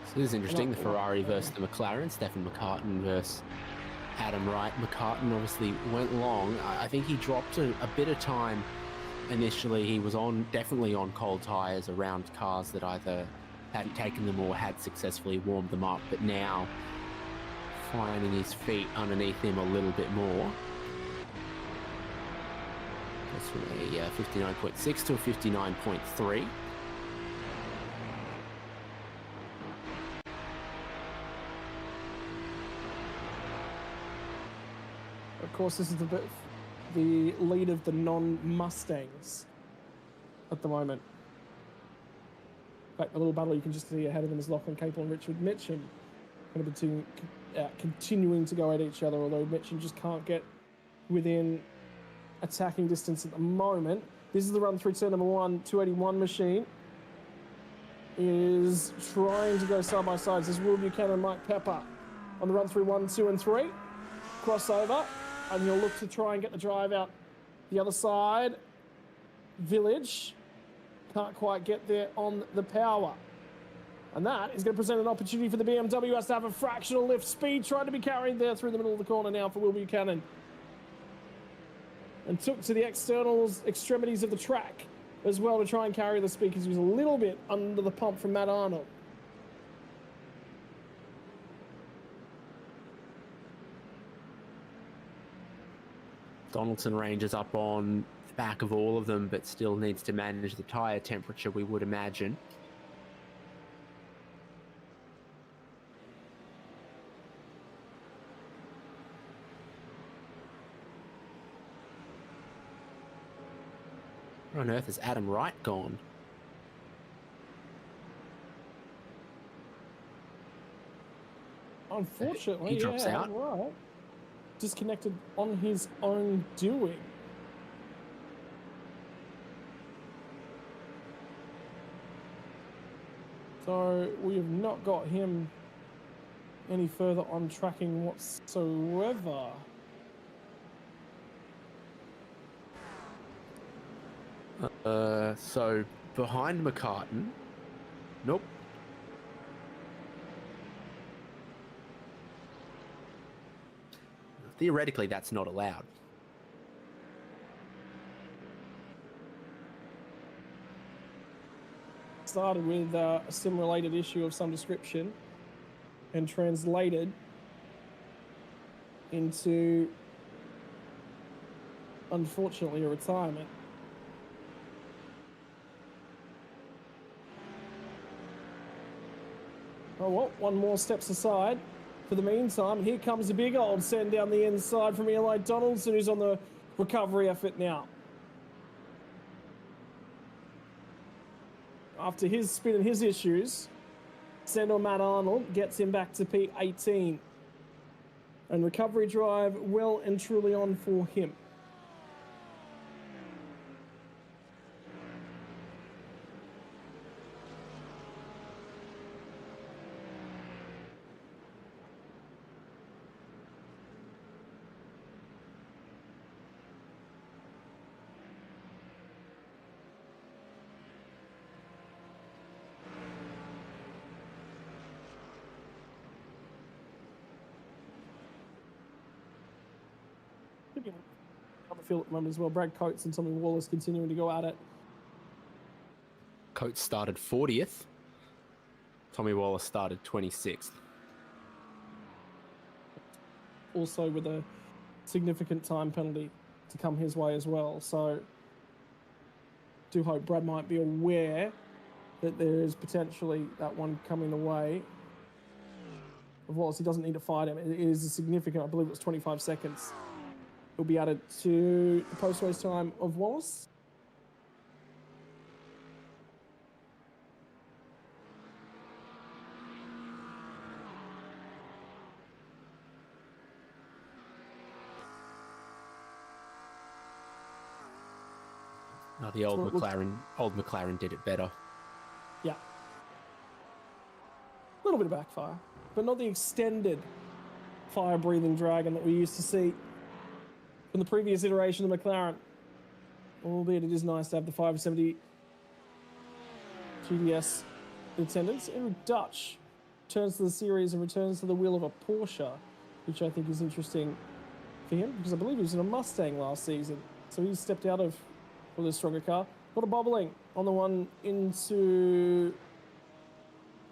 So this is interesting, the Ferrari versus the McLaren, Stefan McCartan versus Adam Wright. McCartan obviously went long. I think he dropped a bit of time initially. He was definitely on cold tyres around cars that either hadn't taken them or had successfully warmed them up, but now finding his feet underneath him a little bit more. Goes from a 59.6 to a 59.3. Of course, this is the lead of the non-Mustangs at the moment. In fact, the little battle you can just see ahead of them is Lachlan Capel and Richard Mitchum going to be continuing to go at each other, although Mitchum just can't get within attacking distance at the moment. This is the run through turn number 1, 281 machine is trying to go side by side. This is Will Buchanan and Mike Pepper on the run through 1, 2, and 3. Crossover, and he'll look to try and get the drive out the other side. Village can't quite get there on the power. And that is going to present an opportunity for the BMW. Has to have a fractional lift speed, trying to be carried there through the middle of the corner now for Will Buchanan. And took to the extremities of the track as well to try and carry the speed because he was a little bit under the pump from Matt Arnold. Donaldson ranges up on the back of all of them, but still needs to manage the tyre temperature, we would imagine. Where on earth has Adam Wright gone? Unfortunately, he drops out. Right. Disconnected on his own doing. So we have not got him any further on tracking whatsoever. So behind McCartan. Nope. Theoretically, that's not allowed. Started with a sim-related issue of some description and translated into, unfortunately, a retirement. Oh well, one more steps aside for the meantime. Here comes a big old send down the inside from Eli Donaldson, who's on the recovery effort now. After his spin and his issues, send on Matt Arnold gets him back to P18. And recovery drive well and truly on for him. On the field at the moment as well. Brad Coates and Tommy Wallace continuing to go at it. Coates started 40th. Tommy Wallace started 26th. Also with a significant time penalty to come his way as well. So do hope Brad might be aware that there is potentially that one coming the way of Wallace. He doesn't need to fight him. It is a significant, I believe it was 25 seconds. Will be added to the post-race time of Wallace. No, the old McLaren did it better. Yeah. A little bit of backfire, but not the extended fire-breathing dragon that we used to see from the previous iteration of McLaren. Albeit it is nice to have the 570 GDS in attendance. Eric Dutch turns to the series and returns to the wheel of a Porsche, which I think is interesting for him because I believe he was in a Mustang last season. So he's stepped out of with a stronger car. A lot of bobbling on the one into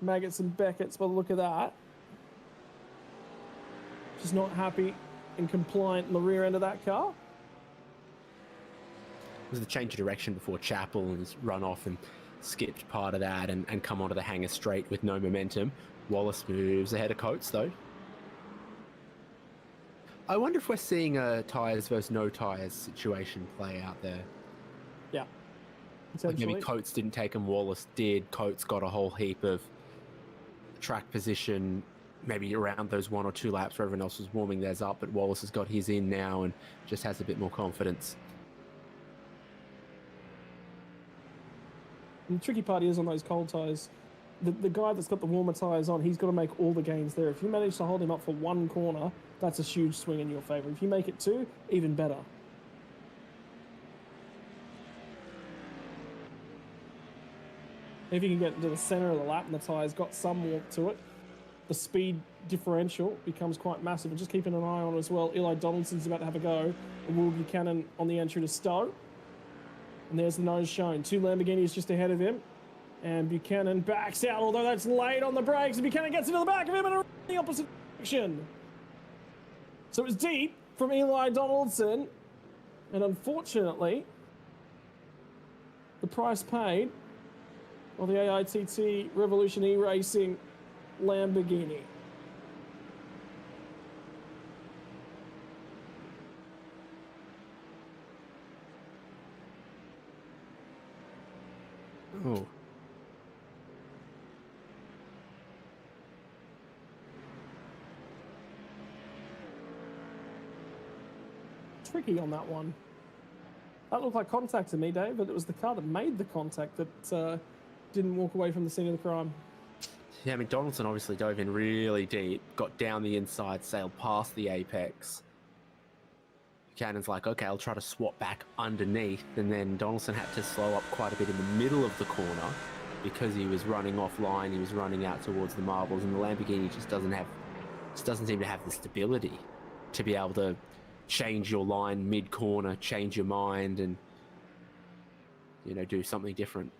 Maggots and Beckett's by the look of that. Just not happy and compliant in the rear end of that car. It was the change of direction before Chapel, and he's run off and skipped part of that and come onto the hanger straight with no momentum. Wallace moves ahead of Coates, though. I wonder if we're seeing a tyres versus no tyres situation play out there. Yeah. Like maybe Coates didn't take him, Wallace did. Coates got a whole heap of track position, maybe around those 1 or 2 laps where everyone else was warming theirs up, but Wallace has got his in now and just has a bit more confidence. And the tricky part is on those cold tyres, the guy that's got the warmer tyres on, he's got to make all the gains there. If you manage to hold him up for one corner, that's a huge swing in your favour. If you make it 2, even better. If you can get into the centre of the lap and the tyre's got some warmth to it, the speed differential becomes quite massive. And just keeping an eye on it as well, Eli Donaldson's about to have a go. And Will Buchanan on the entry to Stowe. And there's the nose shown. 2 Lamborghinis just ahead of him. And Buchanan backs out, although that's late on the brakes. And Buchanan gets into the back of him in the opposite direction. So it's deep from Eli Donaldson. And unfortunately, the price paid of the AITT Revolution E-Racing Lamborghini. Oh. Tricky on that one. That looked like contact to me, Dave, but it was the car that made the contact that didn't walk away from the scene of the crime. Yeah, I mean, Donaldson obviously dove in really deep, got down the inside, sailed past the apex. Buchanan's like, okay, I'll try to swap back underneath, and then Donaldson had to slow up quite a bit in the middle of the corner because he was running offline, he was running out towards the marbles, and the Lamborghini just doesn't seem to have the stability to be able to change your line mid-corner, change your mind, and, you know, do something different.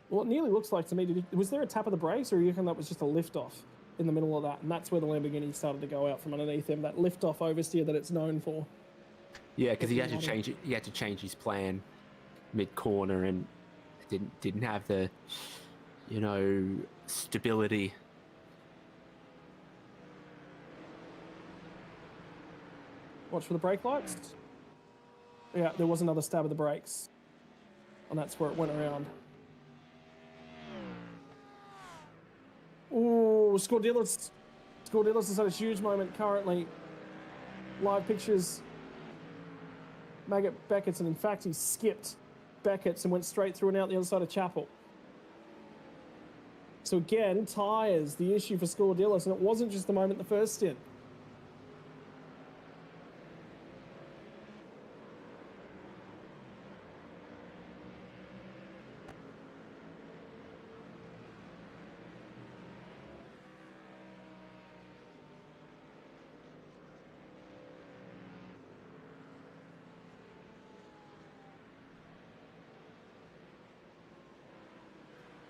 Well, it nearly looks like to me, was there a tap of the brakes, or you reckon that was just a lift-off in the middle of that, and that's where the Lamborghini started to go out from underneath him, that lift-off oversteer that it's known for? Yeah, because he had to change it. He had to change his plan mid-corner, and didn't have the, you know, stability. Watch for the brake lights. Yeah, there was another stab of the brakes, and that's where it went around. Ooh, Scordelis has had a huge moment currently. Live pictures. Maggot Beckett's, and in fact, he skipped Beckett's and went straight through and out the other side of Chapel. So again, tyres, the issue for Scordelis, and it wasn't just the moment the first stint.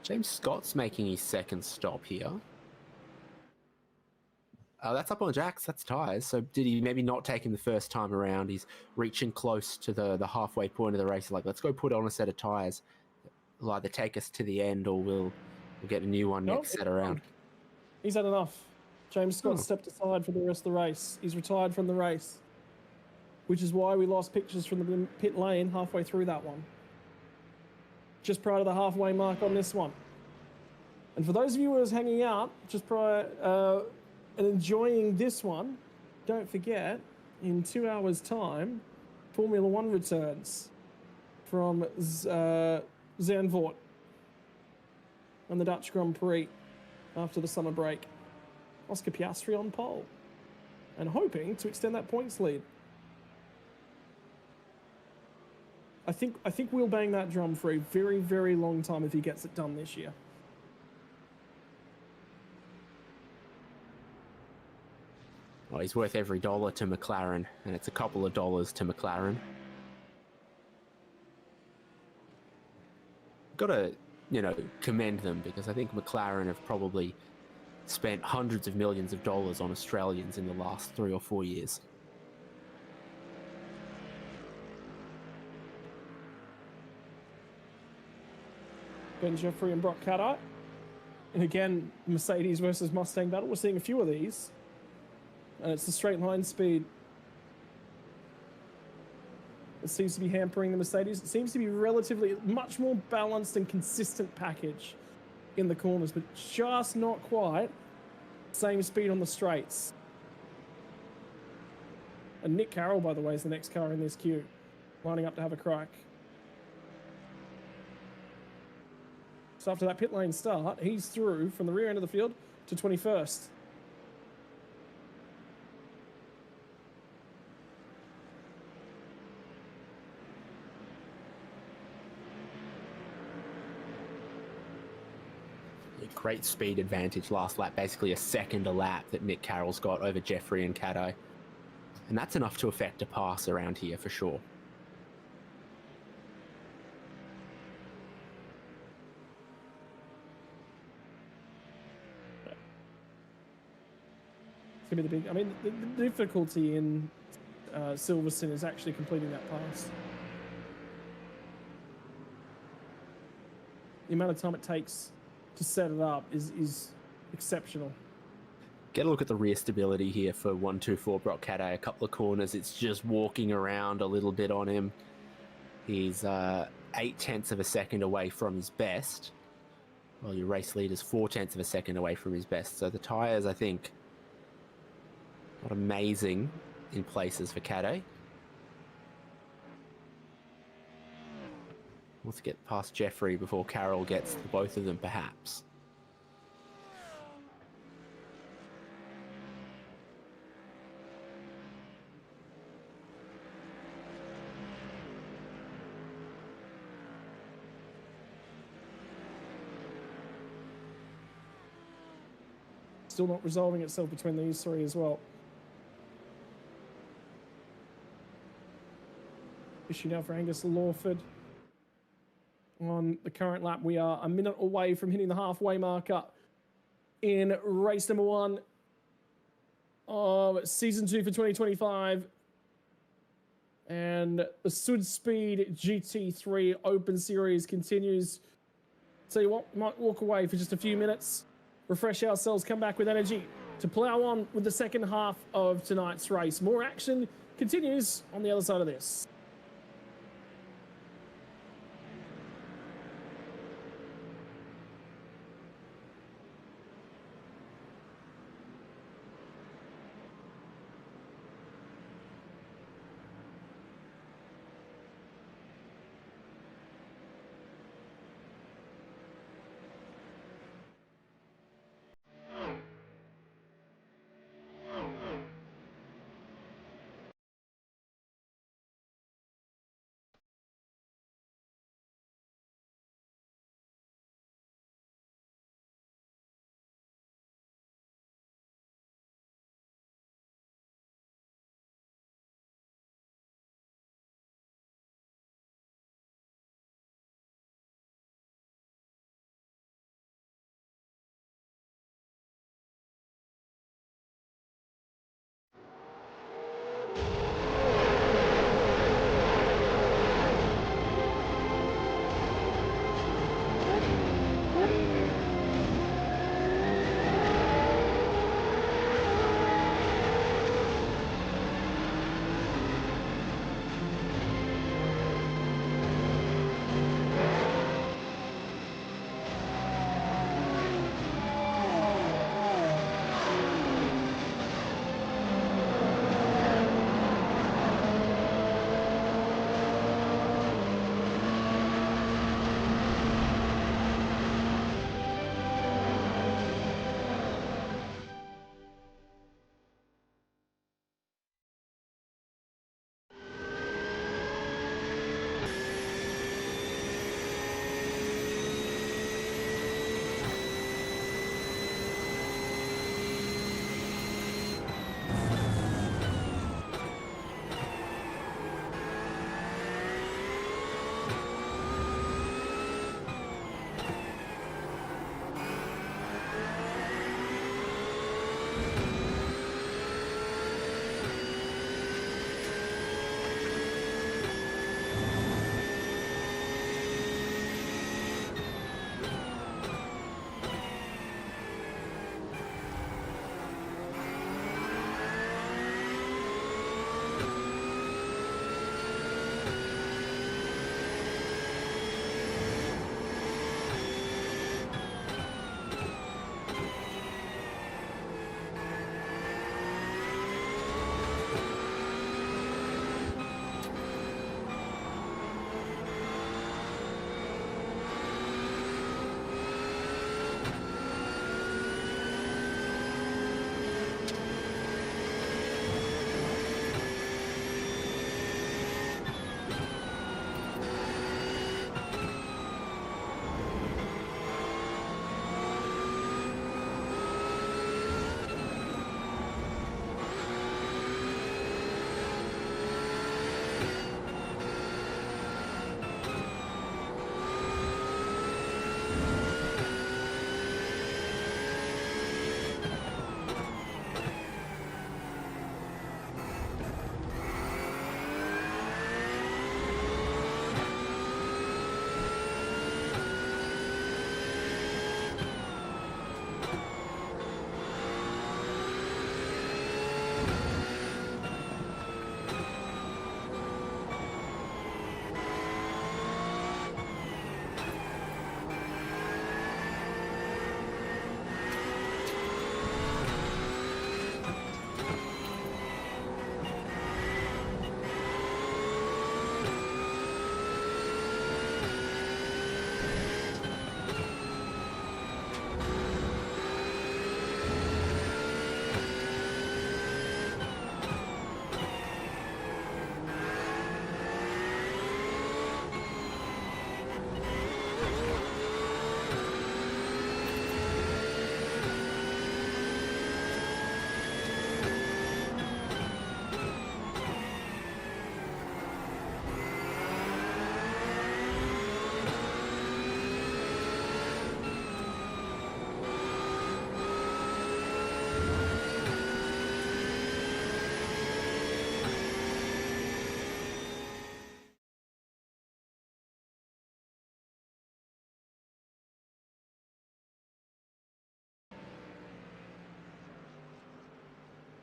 James Scott's making his second stop here. That's up on jacks, that's tyres. So did he maybe not take him the first time around? He's reaching close to the halfway point of the race. He's like, let's go put on a set of tyres. It'll either take us to the end, or we'll get a new one next set around. He's had enough. James Scott stepped aside for the rest of the race. He's retired from the race, which is why we lost pictures from the pit lane halfway through that one. Just prior to the halfway mark on this one. And for those of you who was hanging out just prior and enjoying this one, don't forget, in 2 hours' time, Formula One returns from Zandvoort and the Dutch Grand Prix after the summer break. Oscar Piastri on pole and hoping to extend that points lead. I think we'll bang that drum for a very, very long time if he gets it done this year. Well, he's worth every dollar to McLaren, and it's a couple of dollars to McLaren. Got to, you know, commend them, because I think McLaren have probably spent hundreds of millions of dollars on Australians in the last 3 or 4 years. Ben Jeffrey and Brock Caddight. And again, Mercedes versus Mustang battle. We're seeing a few of these. And it's the straight line speed. It seems to be hampering the Mercedes. It seems to be relatively much more balanced and consistent package in the corners, but just not quite same speed on the straights. And Nick Carroll, by the way, is the next car in this queue, lining up to have a crack. So after that pit lane start, he's through from the rear end of the field to 21st. Great speed advantage last lap, basically a second a lap that Nick Carroll's got over Jeffrey and Caddo. And that's enough to affect a pass around here for sure. It's going to be the big... I mean, the difficulty in Silverstone is actually completing that pass. The amount of time it takes to set it up is exceptional. Get a look at the rear stability here for 124 Brock Caddo. A couple of corners, it's just walking around a little bit on him. He's 0.8 of a second away from his best. Well, your race leader's 0.4 of a second away from his best. So the tyres, I think, not amazing in places for Caddo. Let's get past Jeffrey before Carroll gets both of them, perhaps. Still not resolving itself between these three as well. Issue now for Angus Lawford. On the current lap, we are a minute away from hitting the halfway marker in race number 1 of season 2 for 2025. And the SUDSPEED GT3 Open Series continues. Tell you what, might walk away for just a few minutes, refresh ourselves, come back with energy to plow on with the second half of tonight's race. More action continues on the other side of this.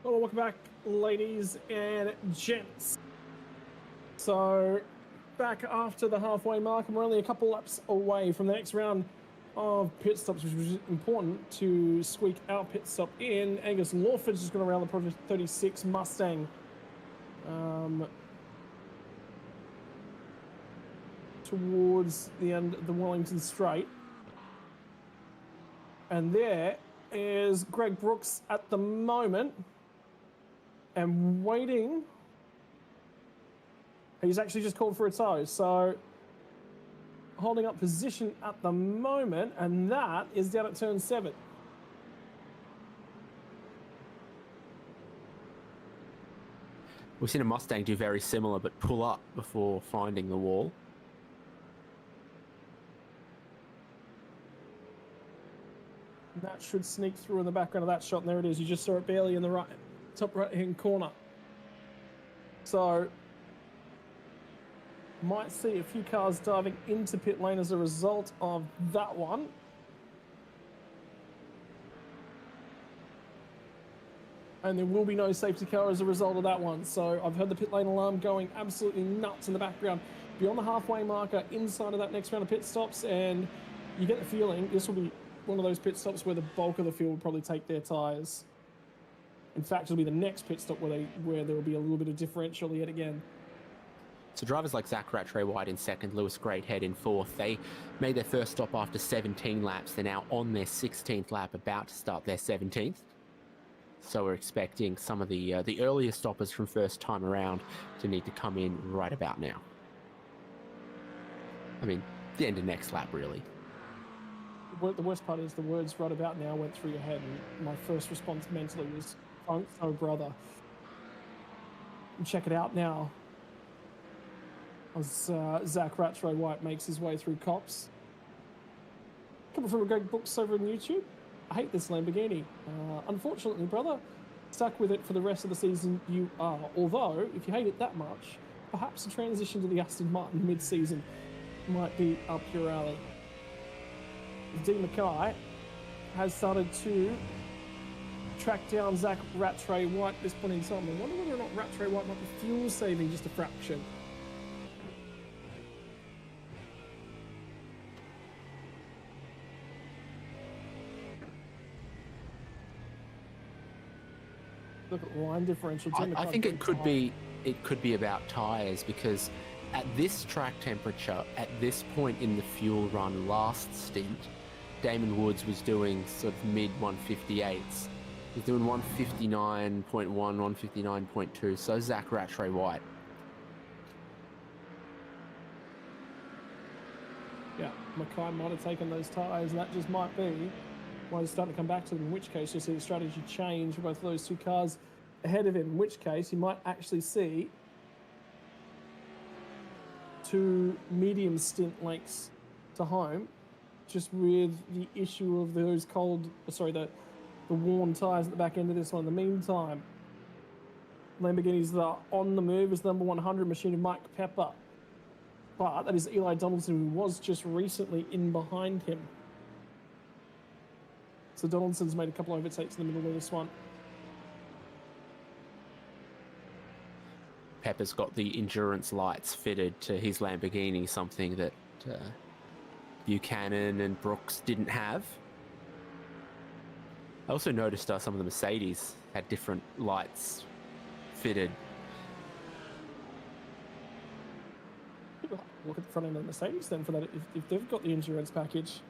Well, welcome back, ladies and gents. So, back after the halfway mark, and we're only a couple laps away from the next round of pit stops, which was important to squeak our pit stop in. Angus Lawford's just going around the Project 36 Mustang. Towards the end of the Wellington Straight. And there is Greg Brooks at the moment. And waiting. He's actually just called for a tow, so holding up position at the moment, and that is down at turn 7. We've seen a Mustang do very similar, but pull up before finding the wall. And that should sneak through in the background of that shot, and there it is. You just saw it barely in the top right-hand corner. So, might see a few cars diving into pit lane as a result of that one. And there will be no safety car as a result of that one. So I've heard the pit lane alarm going absolutely nuts in the background. Beyond the halfway marker, inside of that next round of pit stops, and you get the feeling this will be one of those pit stops where the bulk of the field will probably take their tyres. In fact, it'll be the next pit stop where there will be a little bit of differential yet again. So drivers like Zach Rattray-White in second, Lewis Greathead in fourth, they made their first stop after 17 laps. They're now on their 16th lap, about to start their 17th. So we're expecting some of the earlier stoppers from first time around to need to come in right about now. I mean, the end of next lap, really. The worst part is the words right about now went through your head, and my first response mentally was, oh brother. And check it out now. As Zach Rattray-White makes his way through cops. Coming from a Greg Brooks over on YouTube. I hate this Lamborghini. Unfortunately, brother, stuck with it for the rest of the season you are. Although, if you hate it that much, perhaps a transition to the Aston Martin mid-season might be up your alley. Dean Mackay has started to track down Zach Rattray-White at this point in time. I wonder whether or not Rattray-White might be fuel saving just a fraction. Look at line differential. I think it could be about tyres, because at this track temperature, at this point in the fuel run last stint, Damon Woods was doing sort of mid 158s. He's doing 159.1, 159.2. So Zach Rattray-White. Yeah, Mackay might have taken those tyres, and that just might be why he's starting to come back to them, in which case you'll see the strategy change for both of those two cars ahead of him, in which case you might actually see 2 medium stint lengths to home, just with the issue of those the worn tyres at the back end of this one. In the meantime, Lamborghinis that are on the move is number 100 machine of Mike Pepper. But that is Eli Donaldson, who was just recently in behind him. So Donaldson's made a couple of overtakes in the middle of this one. Pepper's got the endurance lights fitted to his Lamborghini, something that Buchanan and Brooks didn't have. I also noticed some of the Mercedes had different lights fitted. Look at the front end of the Mercedes then for that, if they've got the endurance package.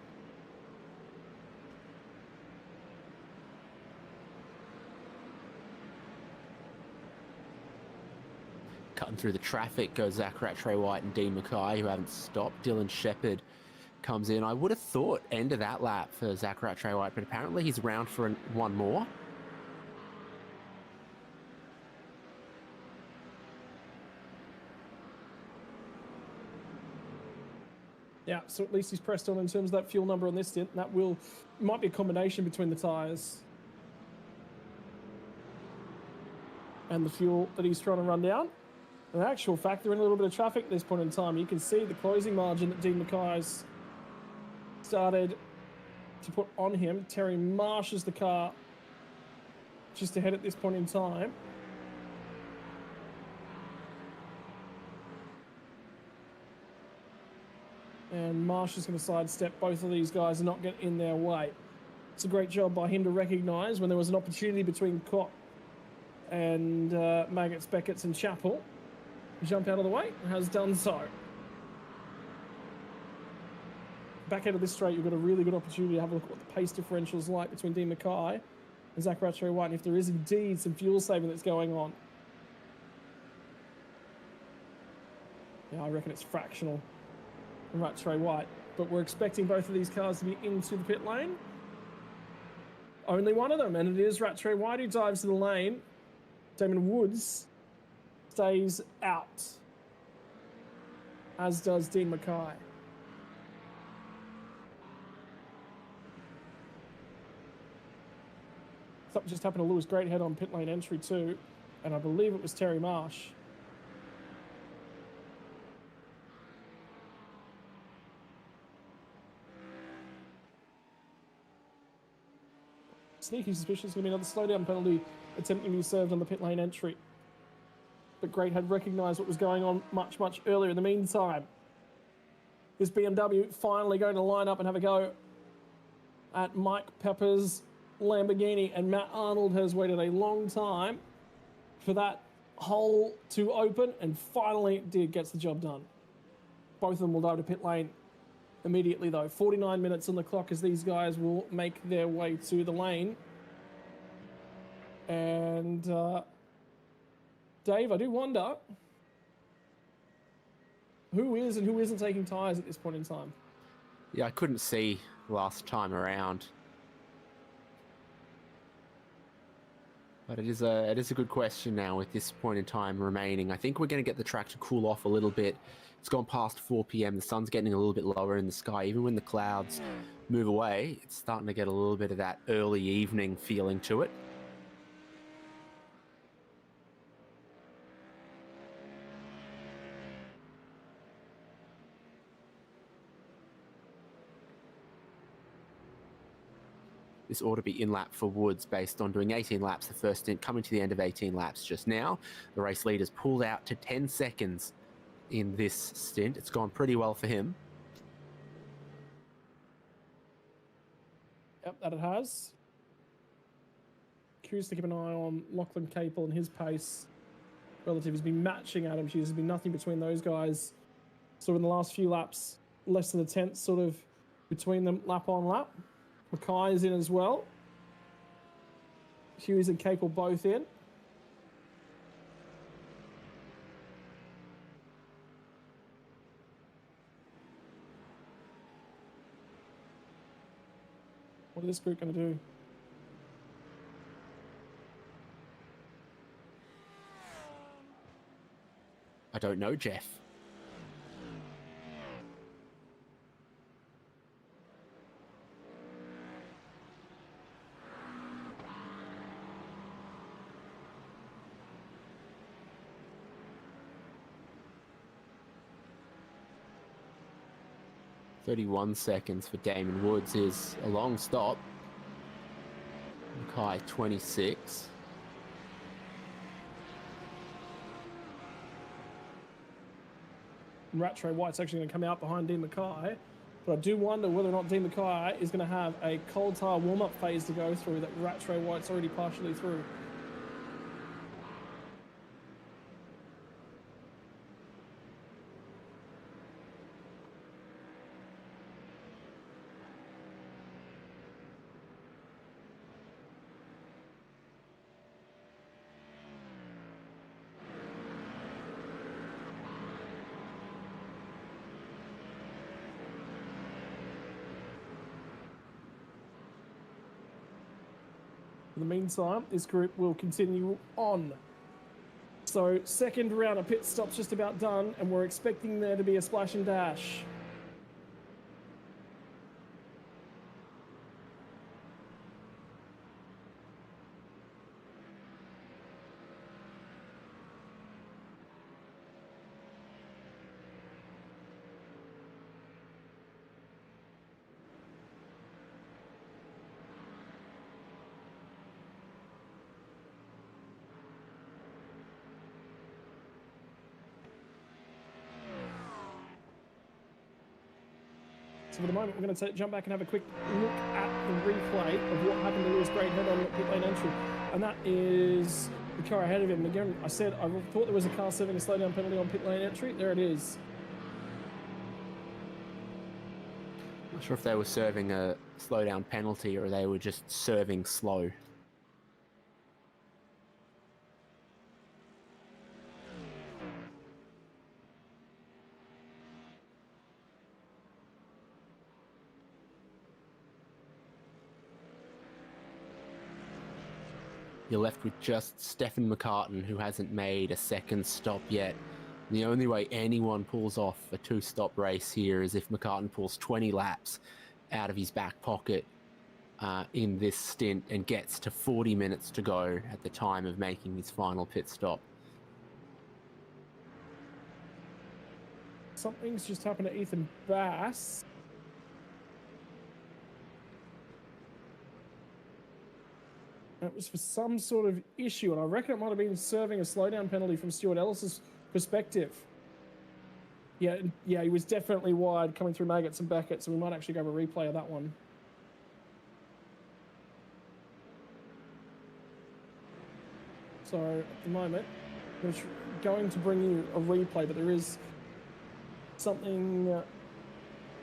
Cutting through the traffic goes Zach Rattray-White and Dean Mackay, who haven't stopped. Dylan Shepherd comes in. I would have thought end of that lap for Zach Rattray-White, but apparently he's around for one more. Yeah, so at least he's pressed on in terms of that fuel number on this stint. That might be a combination between the tyres and the fuel that he's trying to run down. In actual fact, they're in a little bit of traffic at this point in time. You can see the closing margin that Dean Mackay's started to put on him. Terry Marsh is the car just ahead at this point in time. And Marsh is going to sidestep both of these guys and not get in their way. It's a great job by him to recognise when there was an opportunity between Koch and Maggots, Beckett's and Chappell. Jump out of the way, has done so. Back out of this straight, you've got a really good opportunity to have a look at what the pace differential's like between Dean Mackay and Zach Rattray-White, and if there is indeed some fuel saving that's going on. Yeah, I reckon it's fractional from Rattray-White, but we're expecting both of these cars to be into the pit lane. Only one of them, and it is Rattray-White who dives to the lane. Damon Woods stays out, as does Dean Mackay. Something just happened to Lewis Greathead on pit lane entry too, and I believe it was Terry Marsh. Sneaky suspicion is going to be another slowdown penalty attempting to be served on the pit lane entry. But Greathead recognised what was going on much, much earlier. In the meantime, this BMW finally going to line up and have a go at Mike Pepper's Lamborghini, and Matt Arnold has waited a long time for that hole to open, and finally gets the job done. Both of them will dive to pit lane immediately though. 49 minutes on the clock as these guys will make their way to the lane. And Dave, I do wonder who is and who isn't taking tyres at this point in time. Yeah, I couldn't see last time around. But it is a good question now with this point in time remaining. I think we're going to get the track to cool off a little bit. It's gone past 4 p.m. The sun's getting a little bit lower in the sky. Even when the clouds move away, it's starting to get a little bit of that early evening feeling to it. This ought to be in lap for Woods based on doing 18 laps the first stint, coming to the end of 18 laps just now. The race leader's pulled out to 10 seconds in this stint. It's gone pretty well for him. Yep, that it has. Curious to keep an eye on Lachlan Capel and his pace relative. He's been matching Adam Hughes. There's been nothing between those guys. So in the last few laps, less than a tenth sort of between them lap on lap. Mackay is in as well. Hughes and Capel both in. What is this group going to do? I don't know, Jeff. .31 seconds for Damon Woods is a long stop. Mackay 26. Rattray-White's actually going to come out behind Dean Mackay, but I do wonder whether or not Dean Mackay is going to have a cold tire warm-up phase to go through that Rattray-White's already partially through. In the meantime, this group will continue on. So second round of pit stops just about done, and we're expecting there to be a splash and dash. So for the moment, we're going to jump back and have a quick look at the replay of what happened to Lewis Greathead on pit lane entry. And that is the car ahead of him. And again, I said I thought there was a car serving a slowdown penalty on pit lane entry. There it is. Not sure if they were serving a slowdown penalty or they were just serving slow. You're left with just Stefan McCartan, who hasn't made a second stop yet. And the only way anyone pulls off a two-stop race here is if McCartan pulls 20 laps out of his back pocket in this stint and gets to 40 minutes to go at the time of making his final pit stop. Something's just happened to Ethan Bass. It was for some sort of issue, and I reckon it might have been serving a slowdown penalty from Stuart Ellis's perspective. Yeah, he was definitely wide coming through Maggots and Beckett, so we might actually grab a replay of that one. So at the moment, we're going to bring you a replay, but there is something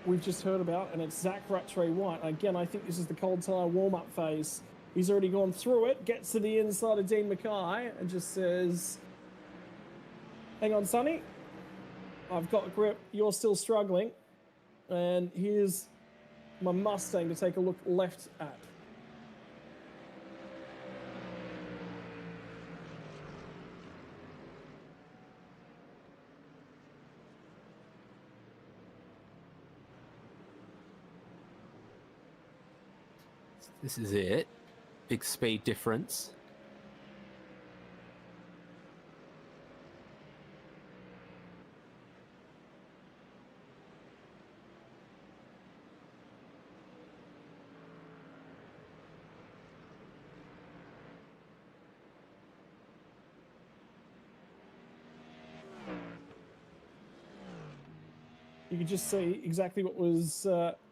we've just heard about, and it's Zach Rattray White. Again, I think this is the cold tyre warm-up phase. He's already gone through it, gets to the inside of Dean Mackay and just says, hang on, Sonny. I've got grip. You're still struggling. And here's my Mustang to take a look left at. This is it. Big speed difference. You could just see exactly what was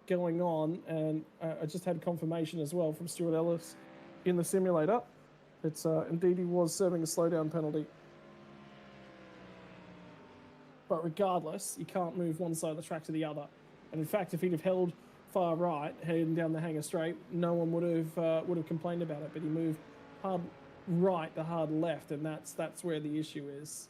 going on, and I just had confirmation as well from Stuart Ellis in the simulator. It's indeed he was serving a slowdown penalty. But regardless, you can't move one side of the track to the other. And in fact, if he'd have held far right, heading down the hanger straight, no one would have complained about it. But he moved hard right to hard left, and that's where the issue is.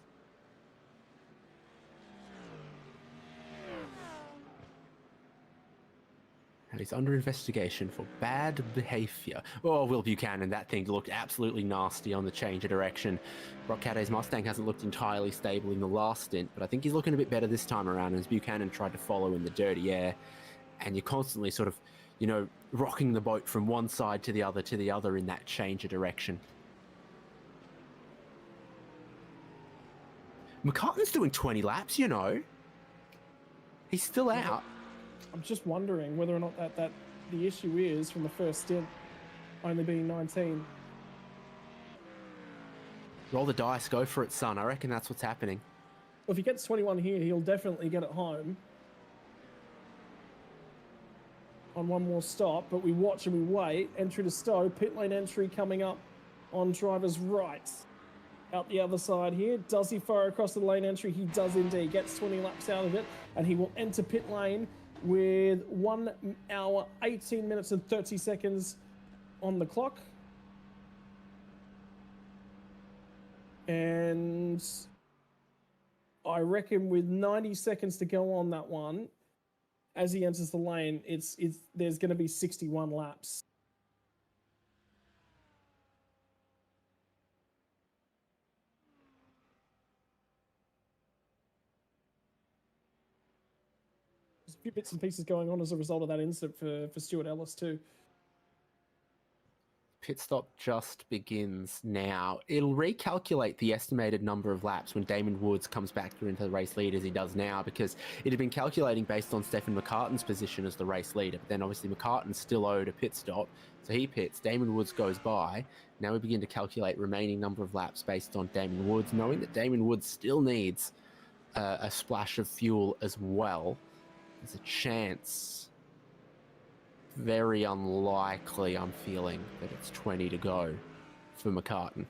And he's under investigation for bad behaviour. Oh, Will Buchanan, that thing looked absolutely nasty on the change of direction. Brock Caday's Mustang hasn't looked entirely stable in the last stint, but I think he's looking a bit better this time around as Buchanan tried to follow in the dirty air. And you're constantly sort of, you know, rocking the boat from one side to the other in that change of direction. McCartan's doing 20 laps, you know. He's still out. I'm just wondering whether or not that the issue is from the first stint only being 19. Roll the dice, go for it, son. I reckon that's what's happening. Well, if he gets 21 here, he'll definitely get it home on one more stop. But we watch and we wait. Entry to Stowe, pit lane entry coming up on driver's right. Out the other side here. Does he fire across the lane entry? He does indeed. Gets 20 laps out of it, and he will enter pit lane with 1 hour, 18 minutes and 30 seconds on the clock. And I reckon with 90 seconds to go on that one, as he enters the lane, there's going to be 61 laps. There's a few bits and pieces going on as a result of that incident for Stuart Ellis too. Pit stop just begins now. It'll recalculate the estimated number of laps when Damon Woods comes back through into the race lead as he does now, because it had been calculating based on Stefan McCartan's position as the race leader. But then obviously McCartan still owed a pit stop, so he pits. Damon Woods goes by. Now we begin to calculate remaining number of laps based on Damon Woods, knowing that Damon Woods still needs a splash of fuel as well. There's a chance very unlikely, I'm feeling, that it's 20 to go for McCartan.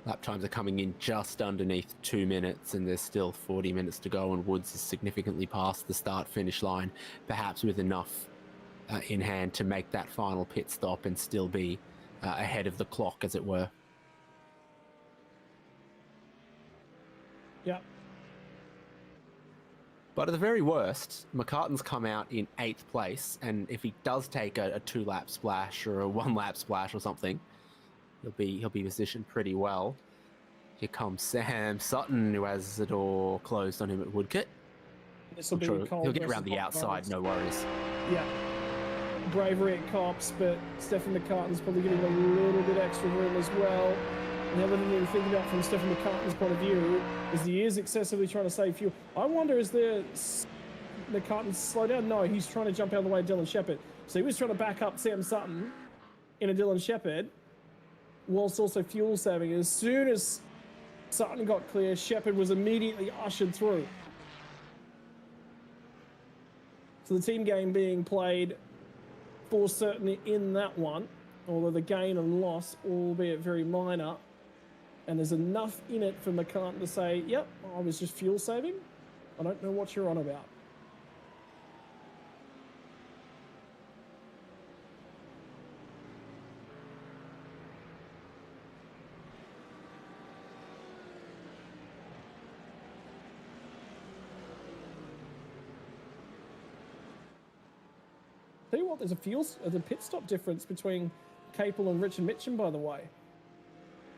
Lap times are coming in just underneath 2 minutes, and there's still 40 minutes to go, and Woods is significantly past the start-finish line, perhaps with enough in hand to make that final pit stop and still be ahead of the clock, as it were. Yeah. But at the very worst, McCartan's come out in 8th place, and if he does take a 2-lap splash or a 1-lap splash or something, he'll be positioned pretty well. Here comes Sam Sutton, who has the door closed on him at Woodcote. This will be He'll get around the outside, no worries. Yeah. Bravery at Cops, but Stefan McCartan's probably getting a little bit extra room as well. And the other thing you think about from Stefan McCartan's point of view is he is excessively trying to save fuel. I wonder, is there McCartan slow down? No, he's trying to jump out of the way of Dylan Shepherd. So he was trying to back up Sam Sutton in a Dylan Shepherd, whilst also fuel saving. As soon as Sutton got clear, Shepherd was immediately ushered through. So the team game being played for certain in that one, although the gain and loss, albeit very minor, and there's enough in it for McCartan to say, yep, I was just fuel saving. I don't know what you're on about. Tell you what, there's a pit stop difference between Capel and Richard Mitchum, by the way,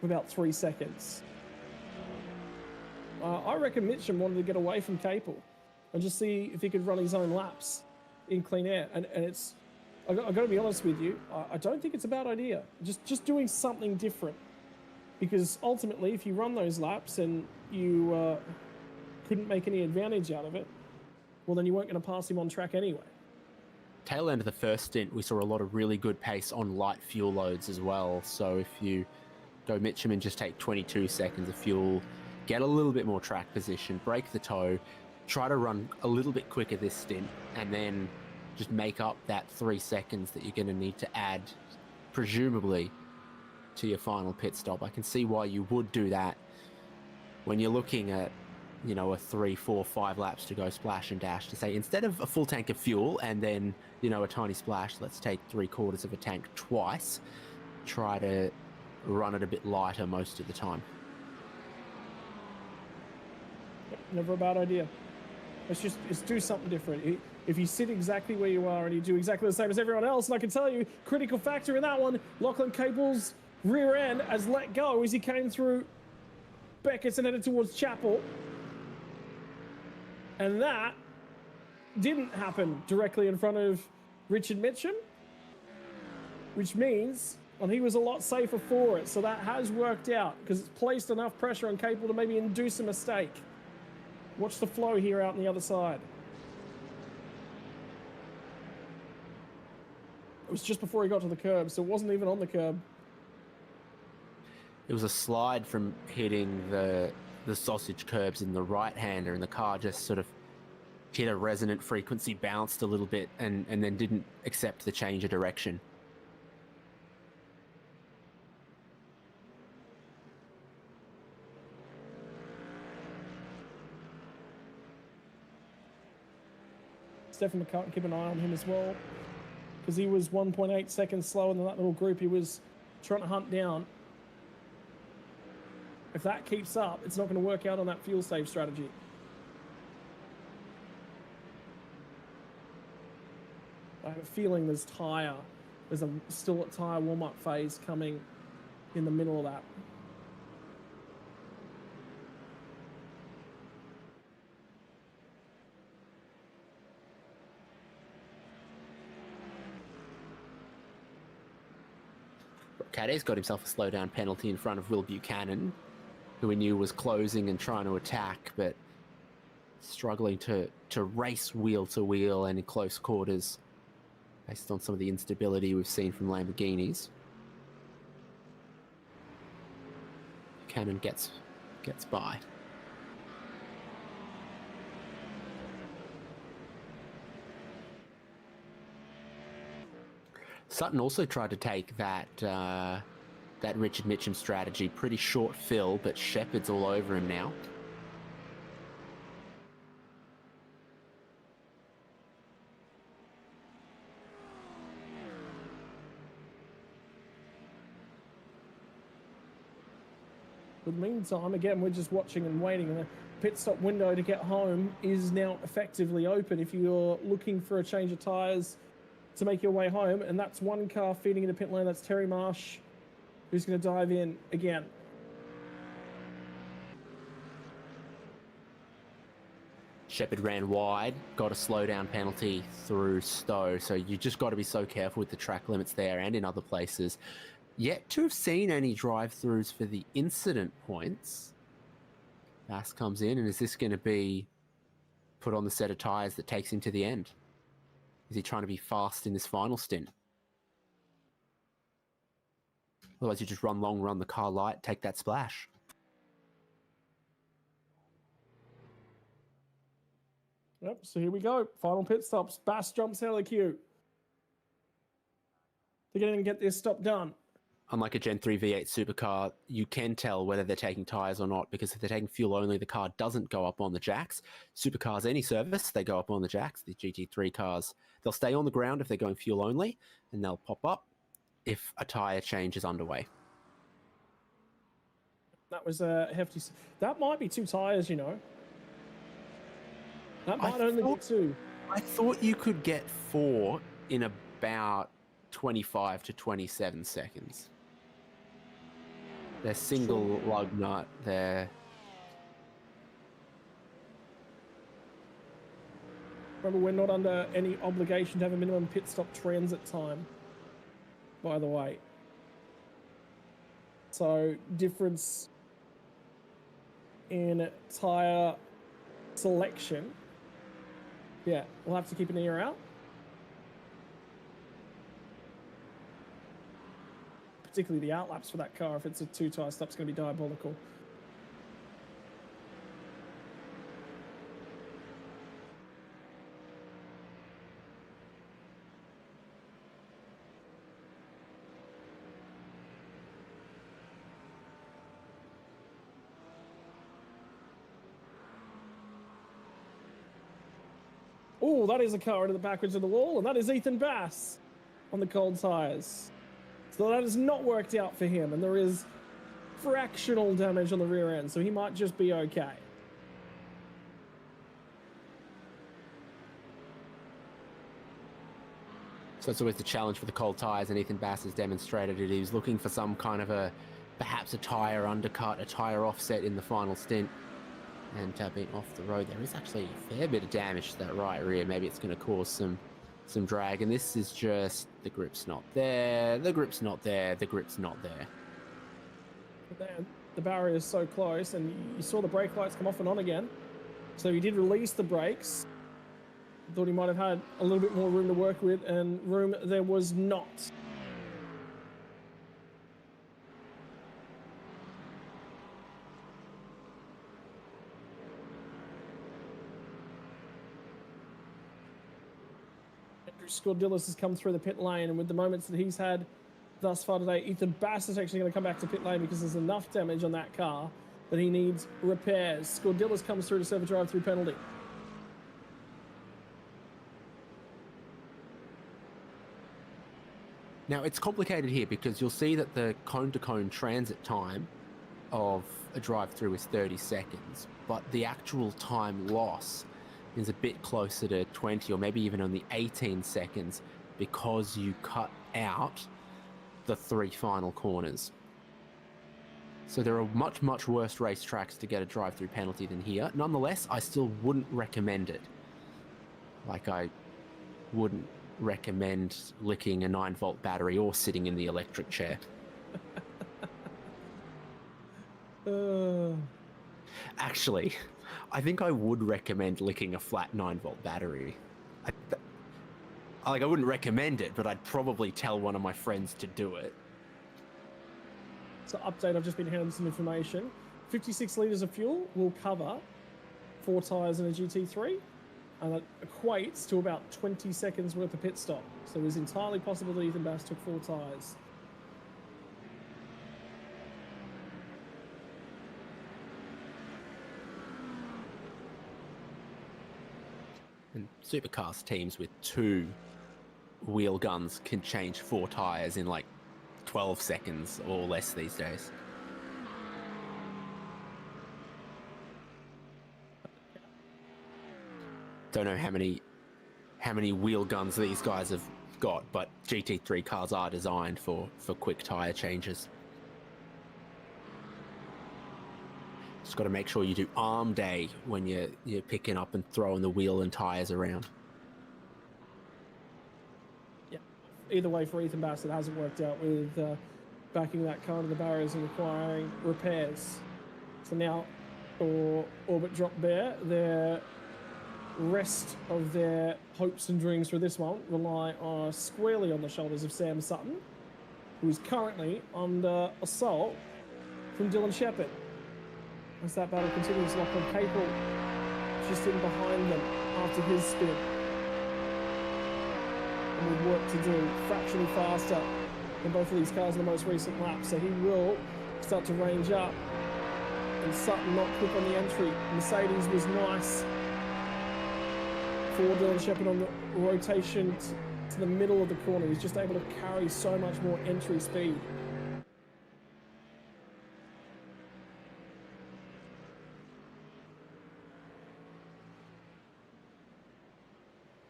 about 3 seconds. I reckon Mitchum wanted to get away from Capel and just see if he could run his own laps in clean air. And it's, I've got to be honest with you, I don't think it's a bad idea. Just doing something different, because ultimately, if you run those laps and you couldn't make any advantage out of it, well, then you weren't going to pass him on track anyway. Tail end of the first stint, we saw a lot of really good pace on light fuel loads as well. So if you go Mitchum and just take 22 seconds of fuel, get a little bit more track position, break the toe, try to run a little bit quicker this stint, and then just make up that 3 seconds that you're going to need to add, presumably, to your final pit stop. I can see why you would do that when you're looking at, you know, a 3, 4, 5 laps to go splash and dash, to say, instead of a full tank of fuel and then, you know, a tiny splash, let's take 3/4 of a tank twice. Try to run it a bit lighter most of the time. Never a bad idea. It's do something different. If you sit exactly where you are and you do exactly the same as everyone else, and I can tell you, critical factor in that one, Lachlan Capel's rear end has let go as he came through Beckett's and headed towards Chapel. And that didn't happen directly in front of Richard Mitchum, which means, well, he was a lot safer for it. So that has worked out because it's placed enough pressure on Capel to maybe induce a mistake. Watch the flow here out on the other side. It was just before he got to the curb, so it wasn't even on the curb. It was a slide from hitting the sausage curbs in the right-hander, and the car just sort of hit a resonant frequency, bounced a little bit, and then didn't accept the change of direction. Stefan McCartan, keep an eye on him as well, because he was 1.8 seconds slower than that little group he was trying to hunt down. If that keeps up, it's not going to work out on that fuel save strategy. I have a feeling there's still a tyre warm-up phase coming in the middle of that. Cadet's got himself a slowdown penalty in front of Will Buchanan, who we knew was closing and trying to attack, but struggling to race wheel to wheel and in close quarters based on some of the instability we've seen from Lamborghinis. Cannon gets by. Sutton also tried to take that Richard Mitchum strategy, pretty short fill, but Shepard's all over him now. In the meantime, again, we're just watching and waiting, and the pit stop window to get home is now effectively open if you're looking for a change of tyres to make your way home, and that's one car feeding into pit lane. That's Terry Marsh, who's going to dive in again. Shepard ran wide, got a slowdown penalty through Stowe, so you just got to be so careful with the track limits there and in other places. Yet to have seen any drive-throughs for the incident points. Bass comes in, and is this going to be put on the set of tyres that takes him to the end? Is he trying to be fast in this final stint? Otherwise, you just run long, run the car light, take that splash. Yep, so here we go. Final pit stops. Bass jumps out of the queue to get in and get this stop done. Unlike a Gen 3 V8 supercar, you can tell whether they're taking tyres or not, because if they're taking fuel only, the car doesn't go up on the jacks. Supercars, any service, they go up on the jacks. The GT3 cars, they'll stay on the ground if they're going fuel only, and they'll pop up if a tyre change is underway. That was a hefty... That might be 2 tyres, you know. That might only be 2. I thought you could get 4 in about 25 to 27 seconds. They're single lug nut. They're... Remember, we're not under any obligation to have a minimum pit stop transit time, by the way. So, difference in tyre selection. Yeah, we'll have to keep an ear out. Particularly the outlaps for that car. If it's a 2 tyre stop, it's going to be diabolical. Oh, that is a car into the backwards of the wall, and that is Ethan Bass on the cold tyres. So that has not worked out for him, and there is fractional damage on the rear end, so he might just be okay. So it's always the challenge for the cold tyres, and Ethan Bass has demonstrated it. He was looking for some kind of perhaps a tyre undercut, a tyre offset in the final stint, and being off the road. There is actually a fair bit of damage to that right rear. Maybe it's going to cause some drag, and this is just the grip's not there, the grip's not there, the grip's not there. But then the barrier is so close, and you saw the brake lights come off and on again. So he did release the brakes. Thought he might have had a little bit more room to work with, and room there was not. Scordilis has come through the pit lane, and with the moments that he's had thus far today, Ethan Bass is actually going to come back to pit lane because there's enough damage on that car that he needs repairs. Scordilis comes through to serve a drive-through penalty. Now, it's complicated here because you'll see that the cone-to-cone transit time of a drive-through is 30 seconds, but the actual time loss is a bit closer to 20 or maybe even only 18 seconds because you cut out the 3 final corners. So there are much, much worse racetracks to get a drive-through penalty than here. Nonetheless, I still wouldn't recommend it. Like, I wouldn't recommend licking a 9-volt battery or sitting in the electric chair. Actually, I think I would recommend licking a flat 9-volt battery. I wouldn't recommend it, but I'd probably tell one of my friends to do it. So update, I've just been handed some information. 56 litres of fuel will cover 4 tyres in a GT3, and that equates to about 20 seconds worth of pit stop. So it is entirely possible that Ethan Bass took 4 tyres. And supercars teams with 2 wheel guns can change 4 tyres in like 12 seconds or less these days. Don't know how many wheel guns these guys have got, but GT3 cars are designed for quick tyre changes. Just got to make sure you do arm day when you're picking up and throwing the wheel and tyres around. Yeah. Either way, for Ethan Bass, it hasn't worked out with backing that car to the barriers and requiring repairs. So now for Orbit Drop Bear, their rest of their hopes and dreams for this one rely squarely on the shoulders of Sam Sutton, who is currently under assault from Dylan Shepherd. As that battle continues, Lachlan Capel just in behind them after his spin. And with work to do, fractionally faster than both of these cars in the most recent lap, so he will start to range up. And Sutton not quick on the entry. Mercedes was nice for Dylan Shepherd on the rotation to the middle of the corner. He's just able to carry so much more entry speed.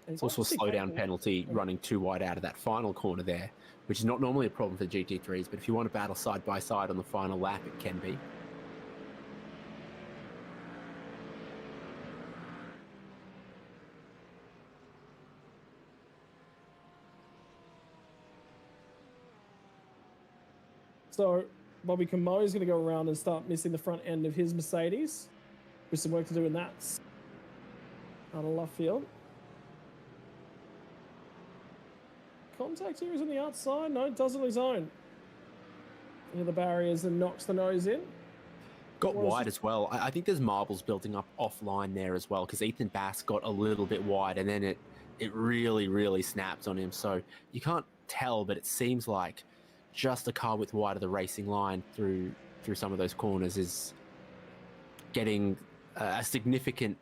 It's also a slowdown penalty running too wide out of that final corner there, which is not normally a problem for GT3s, but if you want to battle side by side on the final lap, it can be. So Bobby Camo is going to go around and start missing the front end of his Mercedes with some work to do in that. Out of left field. Contact here is on the outside. No, it does on his own. Into the barriers and knocks the nose in. Got wide as well. I think there's marbles building up offline there as well, because Ethan Bass got a little bit wide and then it really, really snapped on him. So you can't tell, but it seems like just a car width wide of the racing line through some of those corners is getting a significant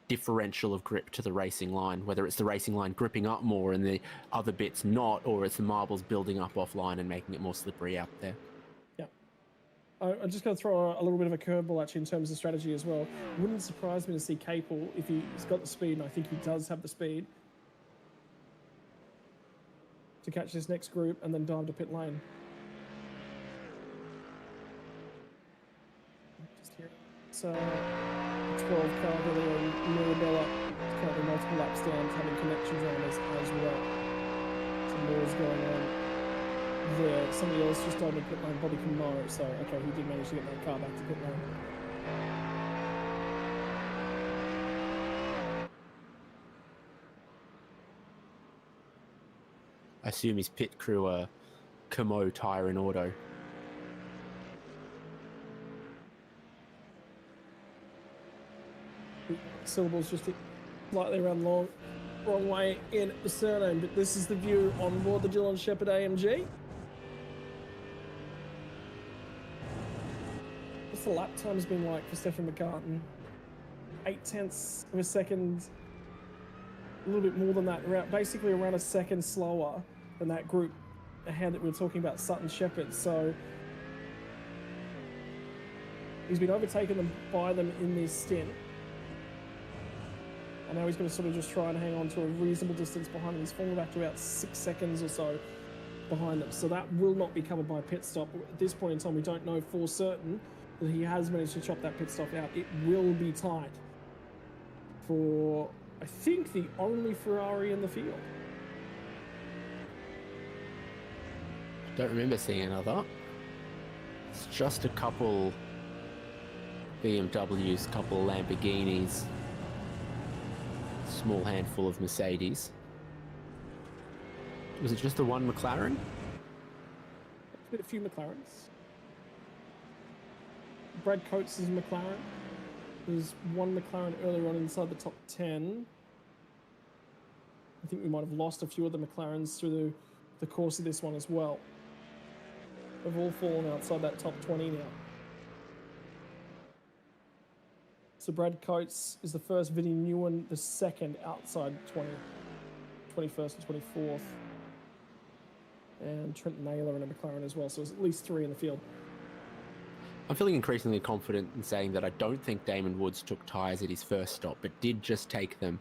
differential of grip to the racing line, whether it's the racing line gripping up more and the other bits not, or it's the marbles building up offline and making it more slippery out there. Yeah. I'm just going to throw a little bit of a curveball actually in terms of strategy as well. Wouldn't surprise me to see Capel, if he's got the speed, and I think he does have the speed, to catch this next group and then dive to pit lane. Just here. So 12 car video and Mirabella currently multiple laps down, having connection dramas as well. Some more is going on there. Somebody else just died in pit lane, Bobby Camo. So okay, he did manage to get that car back to pit lane. I assume his pit crew are Camo Tire and Auto. Syllables just slightly around the wrong way in the surname, but this is the view on board the Dylan Shepherd AMG. What's the lap times been like for Stephen McCartan? 0.8 of a second, a little bit more than that, basically around a second slower than that group ahead that we were talking about, Sutton Shepherd. So he's been overtaken by them in this stint. And now he's going to sort of just try and hang on to a reasonable distance behind them. He's fallen back to about 6 seconds or so behind them. So that will not be covered by a pit stop. At this point in time, we don't know for certain that he has managed to chop that pit stop out. It will be tight for, I think, the only Ferrari in the field. Don't remember seeing another. It's just a couple BMWs, a couple Lamborghinis, small handful of Mercedes. Was it just the one McLaren? There's been a few McLarens. Brad Coates is McLaren. There's one McLaren earlier on inside the top 10. I think we might have lost a few of the McLarens through the course of this one as well. They've all fallen outside that top 20 now. So Brad Coates is the first, Vinny Newen the second outside 21st and 24th. And Trent Naylor in a McLaren as well, so there's at least 3 in the field. I'm feeling increasingly confident in saying that I don't think Damon Woods took tyres at his first stop, but did just take them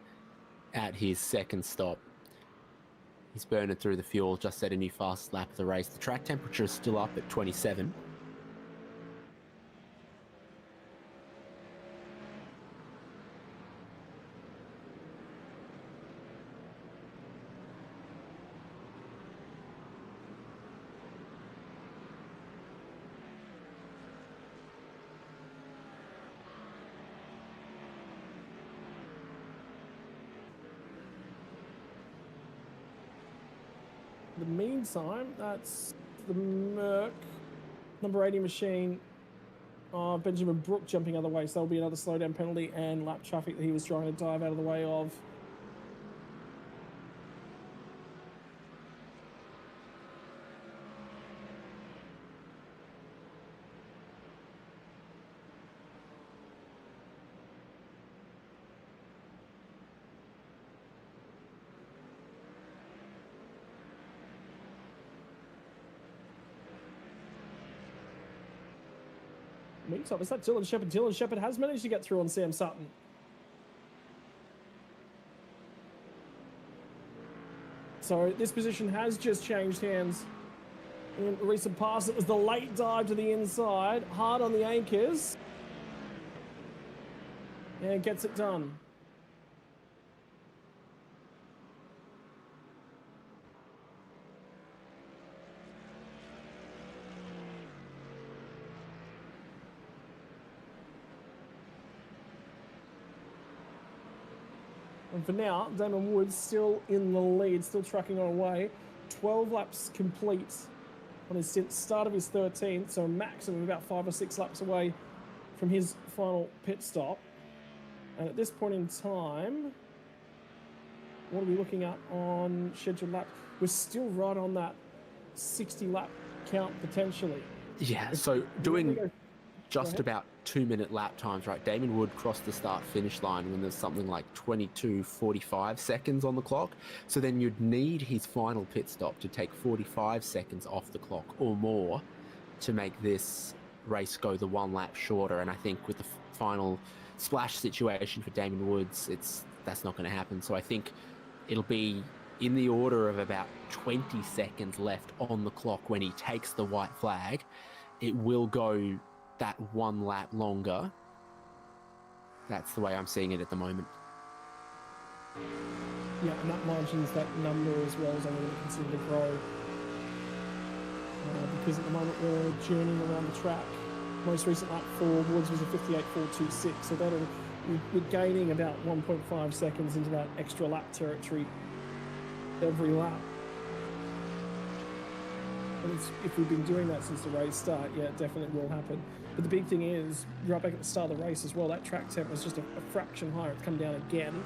at his second stop. He's burning through the fuel, just set a new fast lap of the race. The track temperature is still up at 27. In the meantime, that's the Merc number 80 machine. Benjamin Brook jumping other way, so there'll be another slowdown penalty and lap traffic that he was trying to dive out of the way of. Meantime, is that Dylan Shepherd? Dylan Shepherd has managed to get through on Sam Sutton. So this position has just changed hands. In a recent pass, it was the late dive to the inside, hard on the anchors. And gets it done. And for now, Damon Woods still in the lead, still trucking on away. 12 laps complete on his start of his 13th, so a maximum of about 5 or 6 laps away from his final pit stop. And at this point in time, what are we looking at on scheduled laps? We're still right on that 60 lap count potentially. Yeah, so doing just about 2-minute lap times, right? Damon Wood crossed the start-finish line when there's something like 22:45 seconds on the clock. So then you'd need his final pit stop to take 45 seconds off the clock or more to make this race go the 1 lap shorter. And I think with the final splash situation for Damon Woods, that's not going to happen. So I think it'll be in the order of about 20 seconds left on the clock when he takes the white flag. It will go that 1 lap longer. That's the way I'm seeing it at the moment. Yeah, and that margins that number as well as I'm going to consider to grow. Because at the moment we're journeying around the track. Most recent lap for Woods was a 58.426, so we're gaining about 1.5 seconds into that extra lap territory every lap. And if we've been doing that since the race start, yeah, it definitely will happen. But the big thing is, right back at the start of the race as well, that track temp was just a fraction higher. It's come down again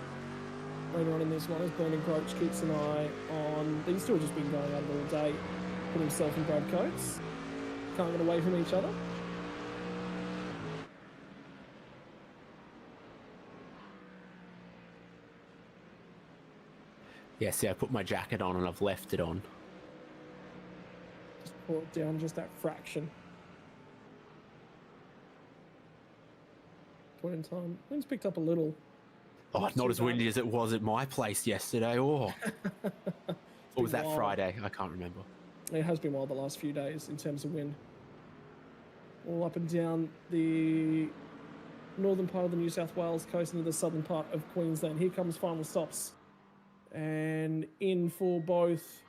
later on in this one as Brendan Groach keeps an eye on. These two have just been going at it all day. Put himself and Brad Coates. Can't get away from each other. Yeah, see, I put my jacket on and I've left it on. Just pull it down just that fraction. Point in time. Wind's picked up a little. Oh, not as windy as it was at my place yesterday. Oh, or was that Friday? I can't remember. It has been wild the last few days in terms of wind. All up and down the northern part of the New South Wales coast into the southern part of Queensland. Here comes final stops. And in for both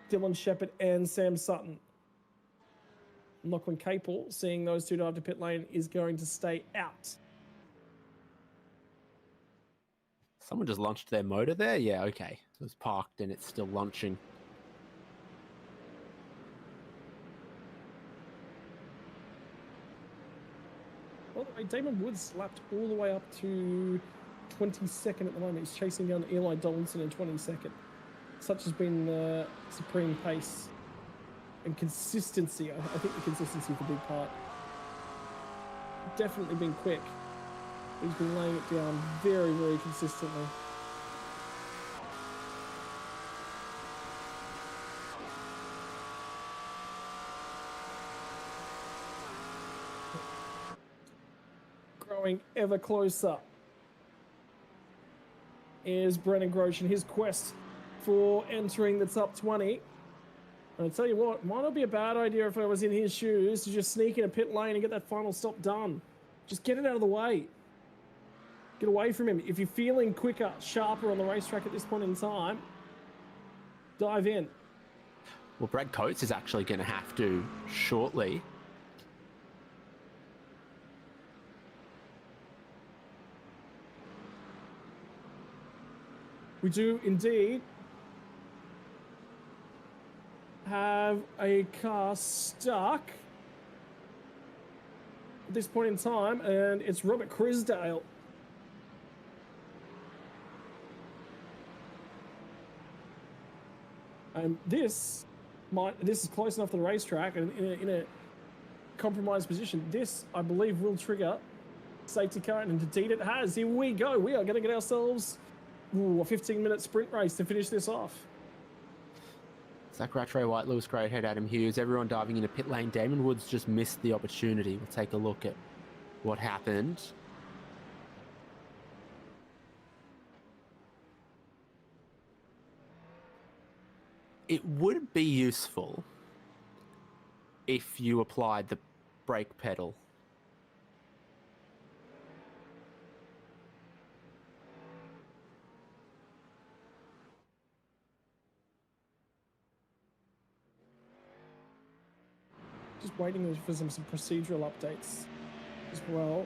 Dylan Shepherd and Sam Sutton. Lachlan Capel, seeing those two dive to pit lane, is going to stay out. Someone just launched their motor there? Yeah, okay. So it's parked and it's still launching. Damon Woods lapped all the way up to 22nd at the moment. He's chasing down Eli Donaldson in 22nd. Such has been the supreme pace and consistency. I think the consistency is the big part. Definitely been quick. He's been laying it down very, very consistently. Growing ever closer is Brennan Grosh and his quest for entering the top 20. And I tell you what, might not be a bad idea if I was in his shoes to just sneak in a pit lane and get that final stop done. Just get it out of the way. Get away from him. If you're feeling quicker, sharper on the racetrack at this point in time, dive in. Well, Brad Coates is actually going to have to shortly. We do indeed have a car stuck at this point in time, and it's Robert Crisdale. And this is close enough to the racetrack and in a compromised position. This, I believe, will trigger safety car, and indeed it has. Here we go. We are going to get ourselves a 15-minute sprint race to finish this off. Zach Rattray White, Lewis Greathead, Adam Hughes, everyone diving into pit lane. Damon Woods just missed the opportunity. We'll take a look at what happened. It would be useful if you applied the brake pedal. Just waiting for some procedural updates as well.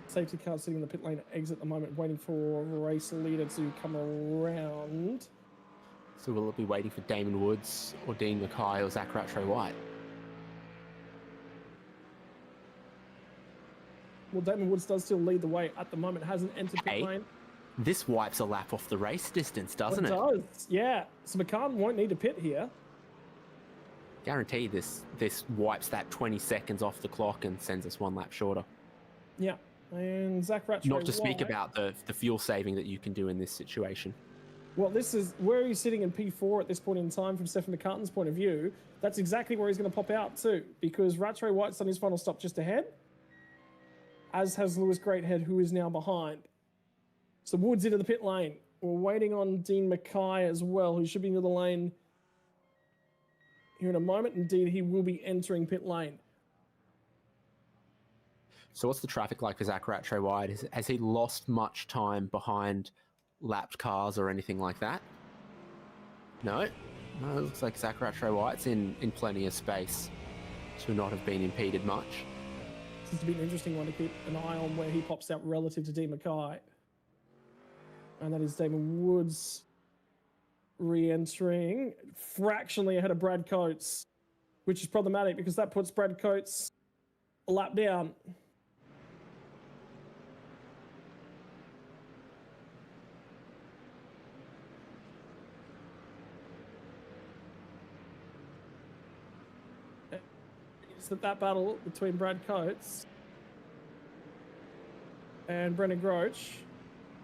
Safety car sitting in the pit lane exit at the moment, waiting for race leader to come around. So will it be waiting for Damon Woods or Dean Mackay or Zach Rattray White? Well, Damon Woods does still lead the way at the moment, hasn't entered pit lane. This wipes a lap off the race distance, doesn't it? It does, yeah. So McCann won't need to pit here. Guarantee this wipes that 20 seconds off the clock and sends us one lap shorter. Yeah, and Zach Rattray Not to speak about the fuel saving that you can do in this situation. Well, this is where he's sitting in P4 at this point in time from Stephen McCartan's point of view. That's exactly where he's going to pop out too, because Rattray White's done his final stop just ahead, as has Lewis Greathead, who is now behind. So Woods into the pit lane. We're waiting on Dean Mackay as well, who should be near the lane here in a moment. Indeed, he will be entering pit lane. So what's the traffic like for Zach Rattray White? Has he lost much time behind lapped cars or anything like that? No? No, it looks like Zach Rattray White's in plenty of space to not have been impeded much. This has been an interesting one to keep an eye on where he pops out relative to Dean Mackay. And that is Damon Woods re-entering fractionally ahead of Brad Coates, which is problematic because that puts Brad Coates a lap down. It's that battle between Brad Coates and Brendan Groach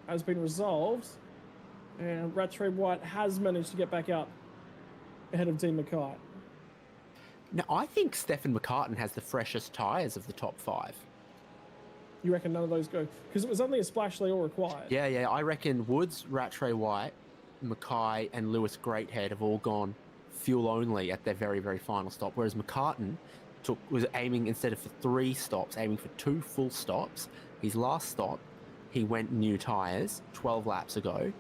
has been resolved, and Rattray White has managed to get back up ahead of Dean Mackay. Now, I think Stephen McCartan has the freshest tyres of the top five. You reckon none of those go? Because it was only a splash they all required. Yeah. I reckon Woods, Rattray White, Mackay, and Lewis Greathead have all gone fuel only at their very, very final stop, whereas McCartan was aiming, instead of for 3 stops, aiming for 2 full stops. His last stop, he went new tyres 12 laps ago,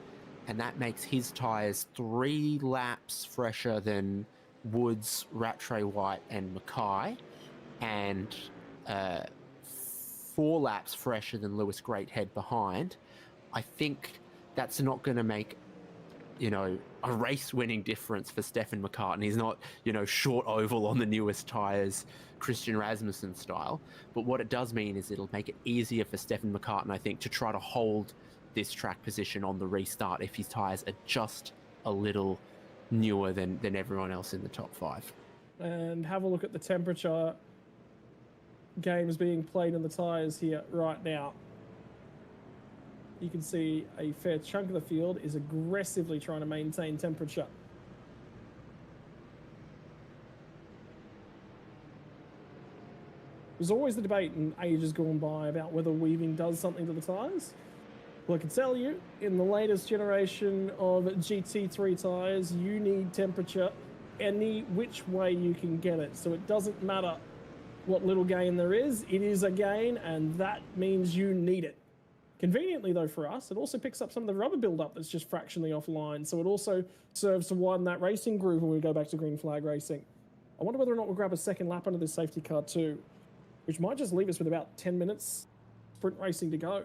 and that makes his tyres 3 laps fresher than Woods, Rattray White, and Mackay, and 4 laps fresher than Lewis Greathead behind. I think that's not going to make a race-winning difference for Stefan McCartan. He's not, short oval on the newest tyres, Christian Rasmussen style. But what it does mean is it'll make it easier for Stefan McCartan, I think, to try to hold this track position on the restart if his tyres are just a little newer than everyone else in the top 5. And have a look at the temperature games being played in the tyres here right now. You can see a fair chunk of the field is aggressively trying to maintain temperature. There's always the debate in ages gone by about whether weaving does something to the tyres. Well, I can tell you, in the latest generation of GT3 tyres, you need temperature any which way you can get it. So it doesn't matter what little gain there is, it is a gain, and that means you need it. Conveniently, though, for us, it also picks up some of the rubber buildup that's just fractionally offline. So it also serves to widen that racing groove when we go back to green flag racing. I wonder whether or not we'll grab a second lap under this safety car too, which might just leave us with about 10 minutes sprint racing to go.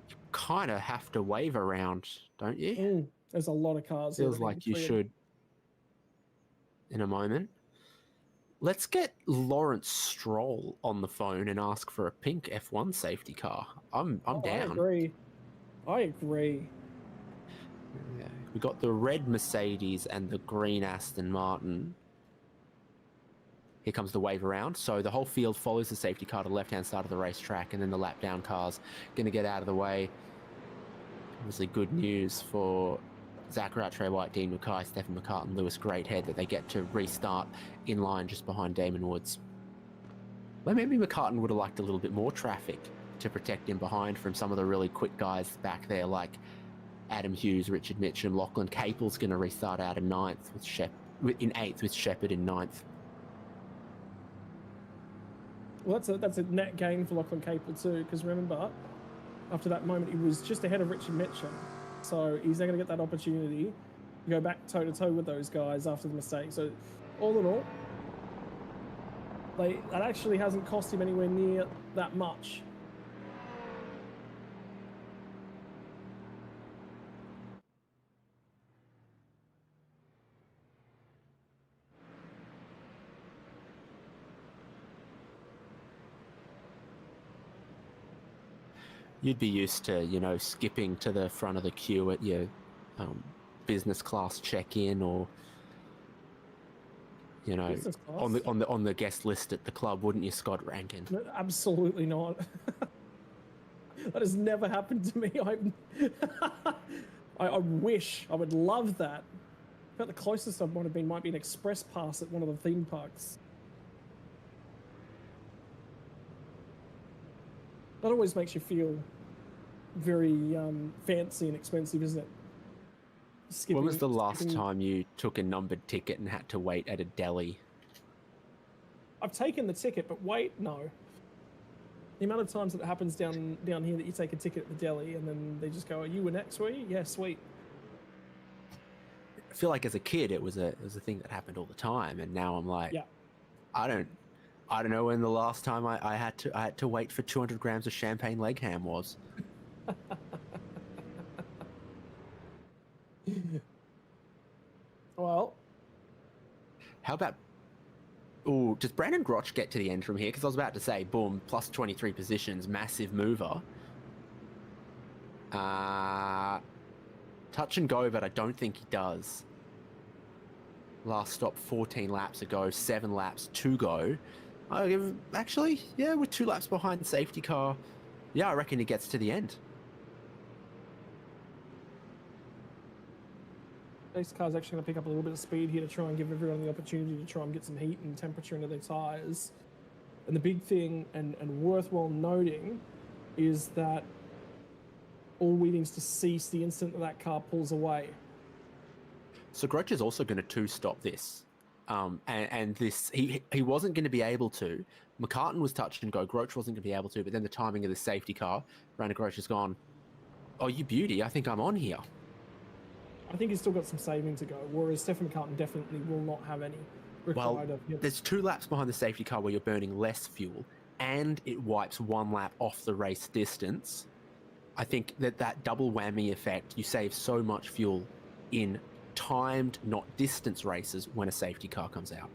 You kind of have to wave around, don't you? There's a lot of cars. Feels like you should in a moment. Let's get Lawrence Stroll on the phone and ask for a pink F1 safety car. I'm down. I agree. Yeah. We got the red Mercedes and the green Aston Martin. Here comes the wave around. So the whole field follows the safety car to the left-hand side of the racetrack, and then the lap down car's going to get out of the way. Obviously good news for Zachary Trey White, Dean Mackay, Stefan McCartan, Lewis Greathead that they get to restart in line just behind Damon Woods. Well, maybe McCartan would have liked a little bit more traffic to protect him behind from some of the really quick guys back there like Adam Hughes, Richard Mitchum, Lachlan Capel's going to restart out in 9th with in 8th with Shepherd in 9th. Well, that's a net gain for Lachlan Capel too, because remember, after that moment, he was just ahead of Richard Mitchum. So he's now going to get that opportunity to go back toe-to-toe with those guys after the mistake. So all in all, that actually hasn't cost him anywhere near that much. You'd be used to, skipping to the front of the queue at your business class check-in, or on the guest list at the club, wouldn't you, Scott Rankin? No, absolutely not. That has never happened to me. I wish, I would love that. About the closest I might be an express pass at one of the theme parks. That always makes you feel very fancy and expensive, isn't it? When was the last time you took a numbered ticket and had to wait at a deli? I've taken the ticket, but wait, no. The amount of times that it happens down here that you take a ticket at the deli and then they just go, "Are you were next, were you?" Yeah, sweet. I feel like as a kid it was a thing that happened all the time, and now I'm like, yeah. I don't know when the last time I had to wait for 200 grams of champagne leg ham was. Well, how about? Oh, does Brandon Grotch get to the end from here? Because I was about to say, boom, plus 23 positions, massive mover. Touch and go, but I don't think he does. Last stop 14 laps ago, 7 laps to go. Actually, yeah, with 2 laps behind the safety car, yeah, I reckon he gets to the end. This car's actually going to pick up a little bit of speed here to try and give everyone the opportunity to try and get some heat and temperature into their tyres. And the big thing, and worthwhile noting, is that all weaving's to cease the instant that car pulls away. So Groch is also going to 2-stop this. And this, he wasn't going to be able to. McCartan was touch and go. Groch wasn't going to be able to, but then the timing of the safety car, Brandon Groch has gone, "Oh, you beauty, I think I'm on here." I think he's still got some saving to go, whereas Stefan McCartan definitely will not have any required of him. There's 2 laps behind the safety car where you're burning less fuel, and it wipes 1 lap off the race distance. I think that double whammy effect, you save so much fuel in timed, not distance races when a safety car comes out.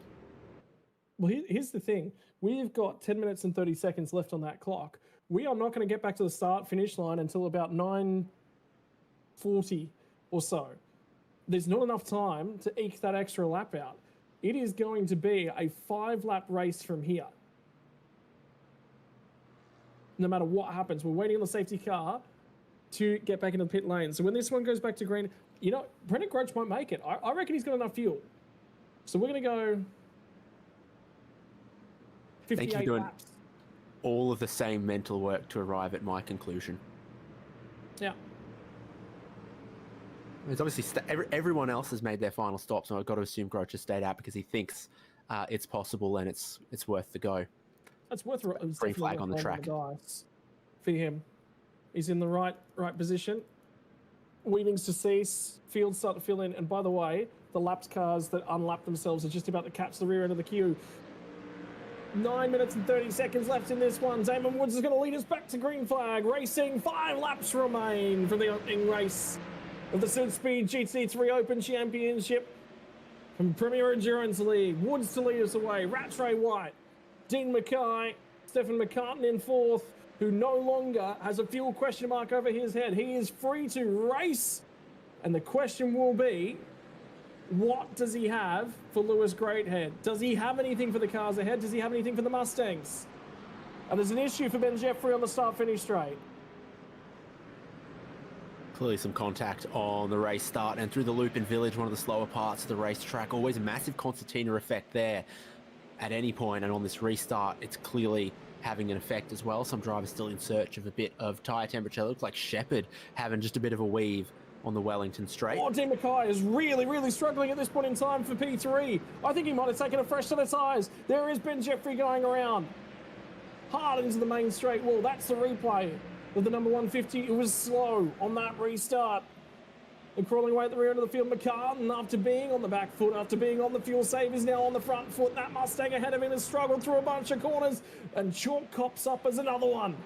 Well, here's the thing. We've got 10 minutes and 30 seconds left on that clock. We are not going to get back to the start-finish line until about 9:40 or so. There's not enough time to eke that extra lap out. It is going to be a 5-lap race from here. No matter what happens, we're waiting on the safety car to get back into the pit lane. So when this one goes back to green, you know, Brendan Groach won't make it. I reckon he's got enough fuel. So we're going to go 58 Thank you for doing laps. all of the same mental work to arrive at my conclusion. Yeah. It's obviously everyone else has made their final stop, so I've got to assume Groach has stayed out because he thinks it's possible and it's worth the go. That's worth Green flag on the track for him. He's in the right position. Weavings to cease. Fields start to fill in. And by the way, the lapped cars that unlap themselves are just about to catch the rear end of the queue. 9 minutes and 30 seconds left in this one. Damon Woods is going to lead us back to green flag. Racing, 5 laps remain from the opening race of the SUDSPEED GT3 Open Championship from Premier Endurance League. Woods to lead us away. Rattray White, Dean Mackay, Stefan McCartan in 4th, who no longer has a fuel question mark over his head. He is free to race. And the question will be, what does he have for Lewis Greathead? Does he have anything for the cars ahead? Does he have anything for the Mustangs? And there's an issue for Ben Jeffrey on the start-finish straight. Clearly some contact on the race start and through the loop in Village, one of the slower parts of the racetrack. Always a massive concertina effect there at any point, and on this restart, it's clearly having an effect as well. Some drivers still in search of a bit of tyre temperature. It looks like Shepherd having just a bit of a weave on the Wellington straight. Oh, Dean Mackay is really struggling at this point in time for P3. I think he might have taken a fresh set of tyres. There is Ben Jeffrey going around. Hard into the main straight wall. That's the replay of the number 150. It was slow on that restart. And crawling away at the rear end of the field, McCartan, after being on the back foot, after being on the fuel save, is now on the front foot. That Mustang ahead of him has struggled through a bunch of corners, and Chalk cops up as another one.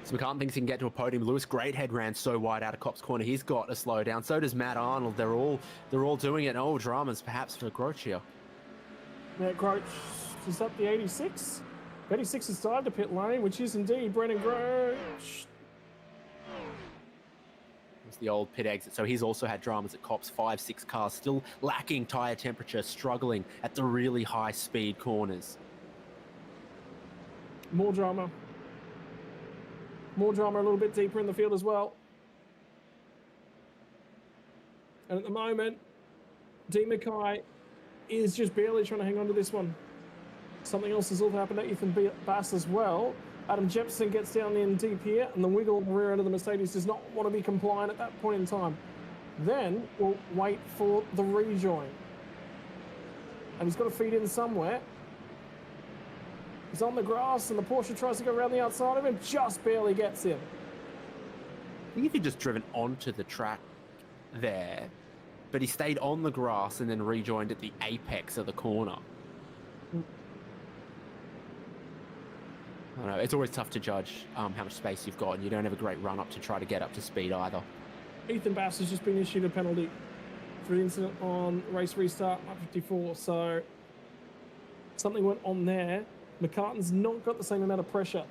So McCartan thinks he can get to a podium. Lewis Greathead ran so wide out of Cop's corner. He's got a slowdown. So does Matt Arnold. They're all doing it. Oh, dramas perhaps for Groach here. Yeah, Groach is up the 86. 86 has dived to pit lane, which is indeed Brendan Groach. It's the old pit exit. So he's also had dramas at Cop's. 5-6 cars still lacking tyre temperature, struggling at the really high speed corners. More drama. More drama a little bit deeper in the field as well. And at the moment, Dean Mackay is just barely trying to hang on to this one. Something else has also happened to Ethan Bass as well. Adam Jepson gets down in deep here, and the wiggle on the rear end of the Mercedes does not want to be compliant at that point in time. Then we'll wait for the rejoin. And he's got to feed in somewhere. He's on the grass, and the Porsche tries to go around the outside of him, just barely gets him. I think if he'd just driven onto the track there, but he stayed on the grass and then rejoined at the apex of the corner. I don't know, it's always tough to judge how much space you've got, and you don't have a great run up to try to get up to speed either. Ethan Bass has just been issued a penalty for the incident on race restart, lap 54, so something went on there. McCartan's not got the same amount of pressure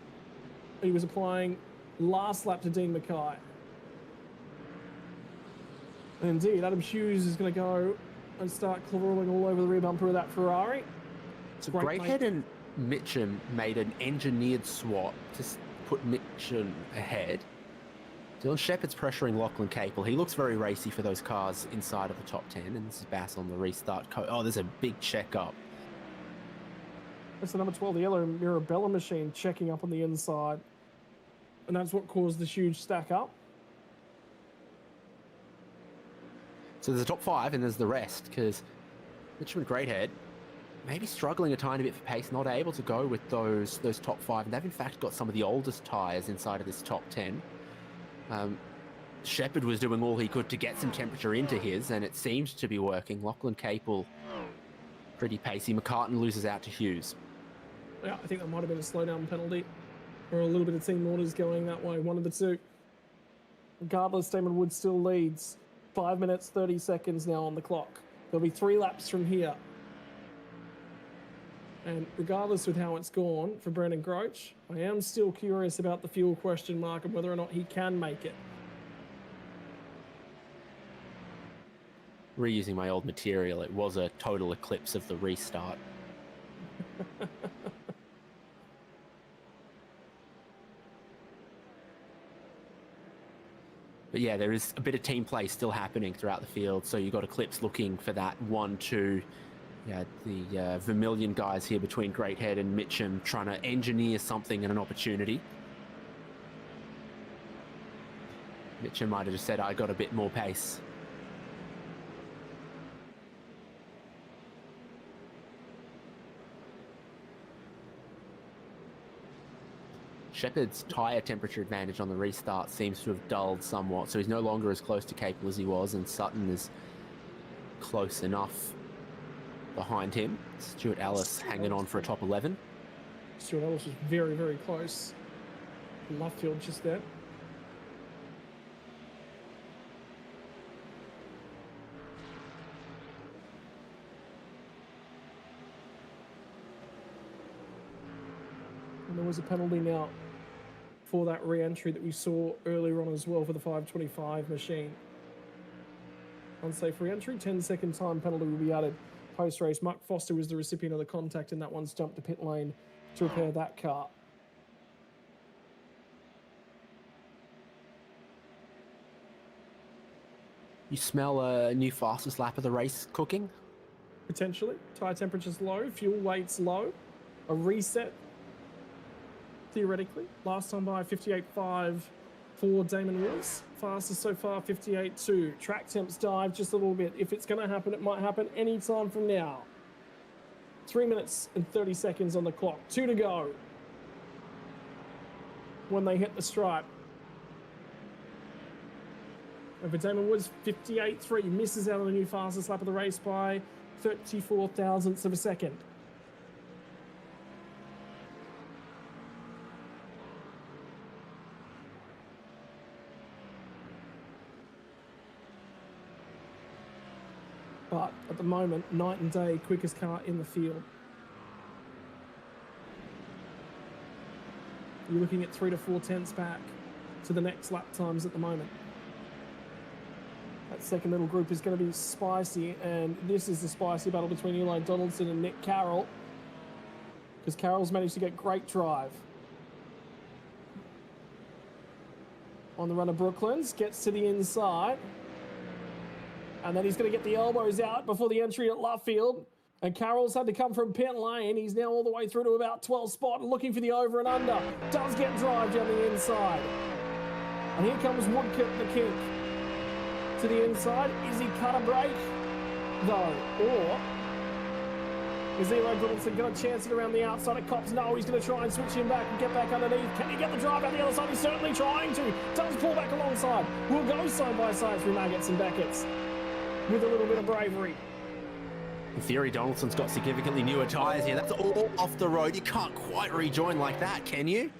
he was applying last lap to Dean Mackay. And indeed, Adam Hughes is going to go and start crawling all over the rear bumper of that Ferrari. So Greathead and Mitchum made an engineered swap to put Mitchum ahead. Dylan Shepherd's pressuring Lachlan Capel. He looks very racy for those cars inside of the top 10, and this is Bass on the restart. Oh, there's a big check-up. That's the number 12, the yellow Mirabella machine checking up on the inside. And that's what caused the huge stack up. So there's a top 5 and there's the rest, because Mitchum and Greathead maybe struggling a tiny bit for pace, not able to go with those top 5. And they've in fact got some of the oldest tyres inside of this top 10. Shepherd was doing all he could to get some temperature into his, and it seemed to be working. Lachlan Capel, pretty pacey. McCartan loses out to Hughes. Yeah, I think that might have been a slowdown penalty. or a little bit of team orders going that way, one of the two. Regardless, Damon Wood still leads. 5 minutes, 30 seconds now on the clock. There'll be 3 laps from here. And regardless with how it's gone for Brendan Groach, I am still curious about the fuel question mark and whether or not he can make it. Reusing my old material, it was a total eclipse of the restart. But yeah, there is a bit of team play still happening throughout the field, so you've got Eclipse looking for that 1-2. Yeah, the Vermilion guys here between Greathead and Mitchum trying to engineer something and an opportunity. Mitchum might have just said, I got a bit more pace. Shepard's tyre temperature advantage on the restart seems to have dulled somewhat, so he's no longer as close to Capel as he was, and Sutton is close enough behind him. Stuart Ellis hanging on for a top 11. Stuart Ellis was very, very close. Luffield just there. And there was a penalty now for that re-entry that we saw earlier on as well for the 525 machine. Unsafe re-entry, 10-second time penalty will be added post-race. Mark Foster was the recipient of the contact, and that one's jumped to pit lane to repair that car. You smell a new fastest lap of the race cooking? Potentially. Tyre temperature's low, fuel weight's low. A reset, theoretically. Last time by 58.5 for Damon Woods. Fastest so far, 58.2. Track temps dive just a little bit. If it's going to happen, it might happen any time from now. 3 minutes and 30 seconds on the clock. 2 to go when they hit the stripe. And for Damon Woods, 58.3. Misses out on the new fastest lap of the race by 34 thousandths of a second. But at the moment, night and day, quickest car in the field. You're looking at 3 to 4 tenths back to the next lap times at the moment. That second little group is going to be spicy, and this is the spicy battle between Eli Donaldson and Nick Carroll, because Carroll's managed to get great drive on the run of Brooklands, gets to the inside. And then he's going to get the elbows out before the entry at Luffield. And Carroll's had to come from pit lane. He's now all the way through to about 12th spot, looking for the over and under. Does get drive down the inside. And here comes Woodcock the kink to the inside. Is he cut a break, though? Or is Eli Donaldson got a chance to get around the outside at Cops? No, he's going to try and switch him back and get back underneath. Can he get the drive out the other side? He's certainly trying to. Does pull back alongside. We'll go side by side through Maggots and Beckett's with a little bit of bravery. In theory, Donaldson's got significantly newer tyres here. That's all off the road. You can't quite rejoin like that, can you?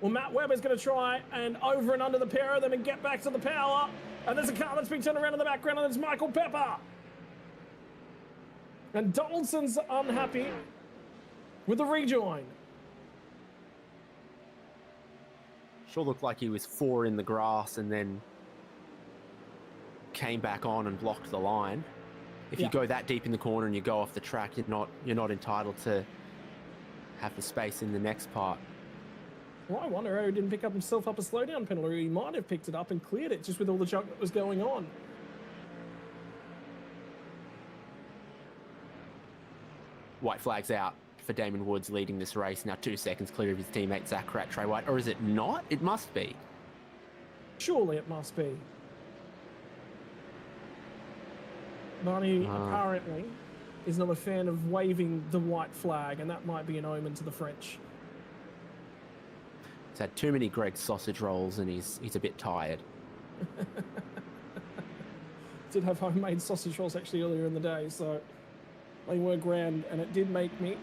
Well, Matt Webber's going to try and over and under the pair of them and get back to the power. And there's a car that's been turned around in the background, and it's Michael Pepper. And Donaldson's unhappy with the rejoin. Sure looked like he was 4 in the grass and then came back on and blocked the line. If you go that deep in the corner and you go off the track, you're not entitled to have the space in the next part. Well, I wonder how he didn't pick up himself up a slowdown penalty. He might have picked it up and cleared it just with all the junk that was going on. White flag's out for Damon Woods leading this race. Now 2 seconds clear of his teammate Zach Rattray White. Or is it not? It must be. Surely it must be. Barney apparently is not a fan of waving the white flag, and that might be an omen to the French. He's had too many Greg's sausage rolls and he's a bit tired. Did have homemade sausage rolls actually earlier in the day, so they were grand, and it did make me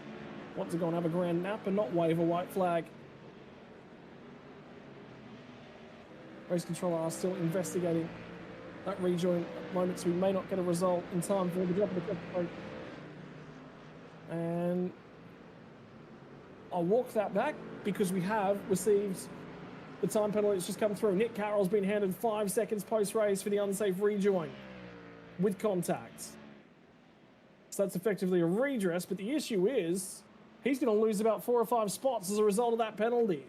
want to go and have a grand nap and not wave a white flag. Race controller are still investigating that rejoin moment, so we may not get a result in time for the drop of the checkpoint. And I'll walk that back because we have received the time penalty that's just come through. Nick Carroll's been handed 5 seconds post-race for the unsafe rejoin with contact. So that's effectively a redress, but the issue is he's going to lose about 4 or 5 spots as a result of that penalty.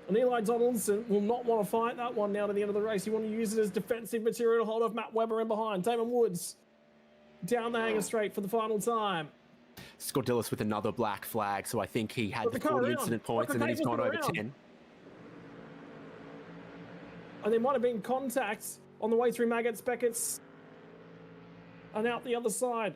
And Eli Donaldson will not want to fight that one now to the end of the race. He want to use it as defensive material to hold off Matt Webber in behind. Damon Woods down the hanger straight for the final time. Scordilis with another black flag, so I think he had the 40 incident points and then he's gone over 10. And there might have been contact on the way through Maggots, Beckett's, and out the other side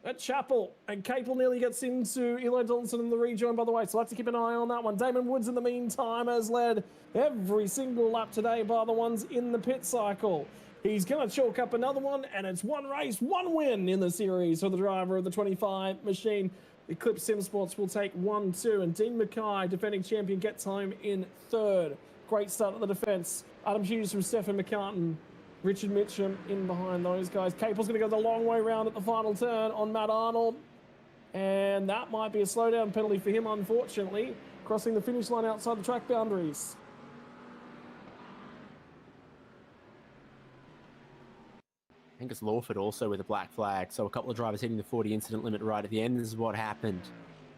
at Chapel. And Capel nearly gets into Eli Donaldson in the rejoin, by the way, so we'll have to keep an eye on that one. Damon Woods, in the meantime, has led every single lap today by the ones in the pit cycle. He's going to chalk up another one, and it's one race, one win in the series for the driver of the 25 machine. Eclipse Sim Sports will take 1-2, and Dean Mackay, defending champion, gets home in third. Great start at the defense. Adam Hughes from Stephen McCartan. Richard Mitchum in behind those guys. Capel's going to go the long way round at the final turn on Matt Arnold. And that might be a slowdown penalty for him, unfortunately, crossing the finish line outside the track boundaries. Angus Lawford also with a black flag, so a couple of drivers hitting the 40 incident limit right at the end. This is what happened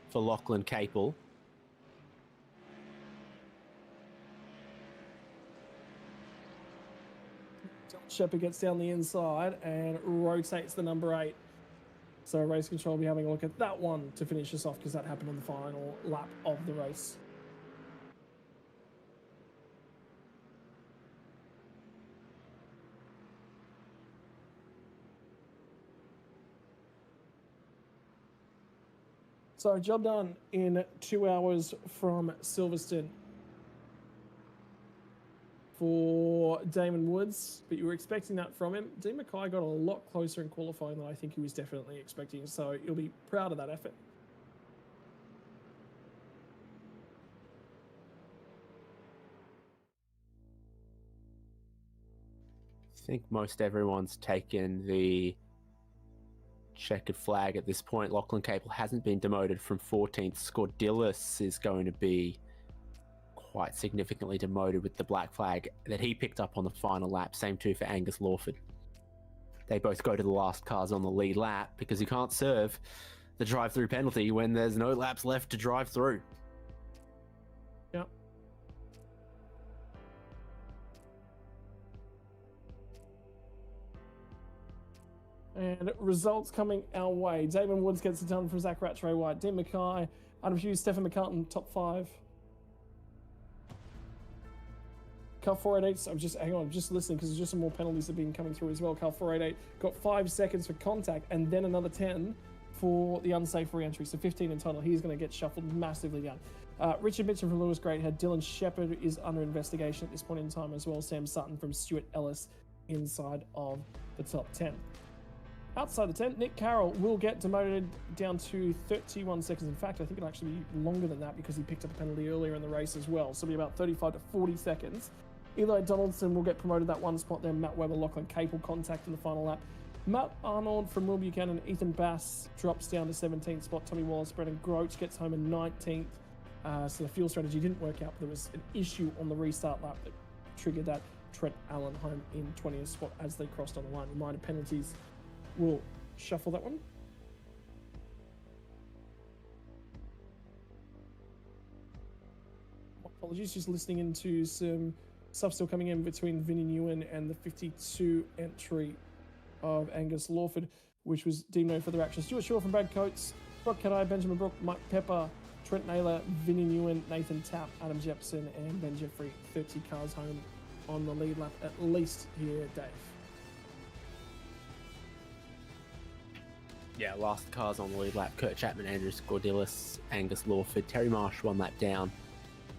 for Lachlan Capel. Shepard gets down the inside and rotates the number 8. So race control will be having a look at that one to finish us off, because that happened on the final lap of the race. So job done in 2 hours from Silverstone for Damon Woods, but you were expecting that from him. Dean Mackay got a lot closer in qualifying than I think he was definitely expecting, so you'll be proud of that effort. I think most everyone's taken the checkered flag at this point. Lachlan Capel hasn't been demoted from 14th. Scordilis is going to be quite significantly demoted with the black flag that he picked up on the final lap. Same too for Angus Lawford. They both go to the last cars on the lead lap because you can't serve the drive-through penalty when there's no laps left to drive through. Yep. And results coming our way. Damon Woods gets it done from Zach Rattray White. Dean Mackay, Adam Hughes, Stephen McCartan, top 5. Car 488, so I'm just listening because there's just some more penalties that have been coming through as well. Car 488 got 5 seconds for contact and then another 10 for the unsafe re-entry. So 15 in total. He's going to get shuffled massively down. Richard Mitchell from Lewis Greathead. Dylan Shepherd is under investigation at this point in time as well. Sam Sutton from Stuart Ellis inside of the top 10. Outside the 10, Nick Carroll will get demoted down to 31 seconds. In fact, I think it'll actually be longer than that because he picked up a penalty earlier in the race as well. So it'll be about 35 to 40 seconds. Eli Donaldson will get promoted that one spot there. Matt Webber, Lachlan Capel contact in the final lap. Matt Arnold from Will Buchanan, Ethan Bass drops down to 17th spot. Tommy Wallace, Brendan Groach gets home in 19th. So the fuel strategy didn't work out, but there was an issue on the restart lap that triggered that. Trent Allen home in 20th spot as they crossed on the line. Minor penalties will shuffle that one. Apologies, just listening into some stuff still coming in between Vinnie Nguyen and the 52 entry of Angus Lawford, which was deemed no further action. Stuart Shaw from Brad Coates, Brock Cadai, Benjamin Brook, Mike Pepper, Trent Naylor, Vinnie Nguyen, Nathan Tapp, Adam Jepson, and Ben Jeffrey. 30 cars home on the lead lap at least here, Dave. Yeah, last cars on the lead lap. Kurt Chapman, Andrew Scordilis, Angus Lawford, Terry Marsh 1 lap down,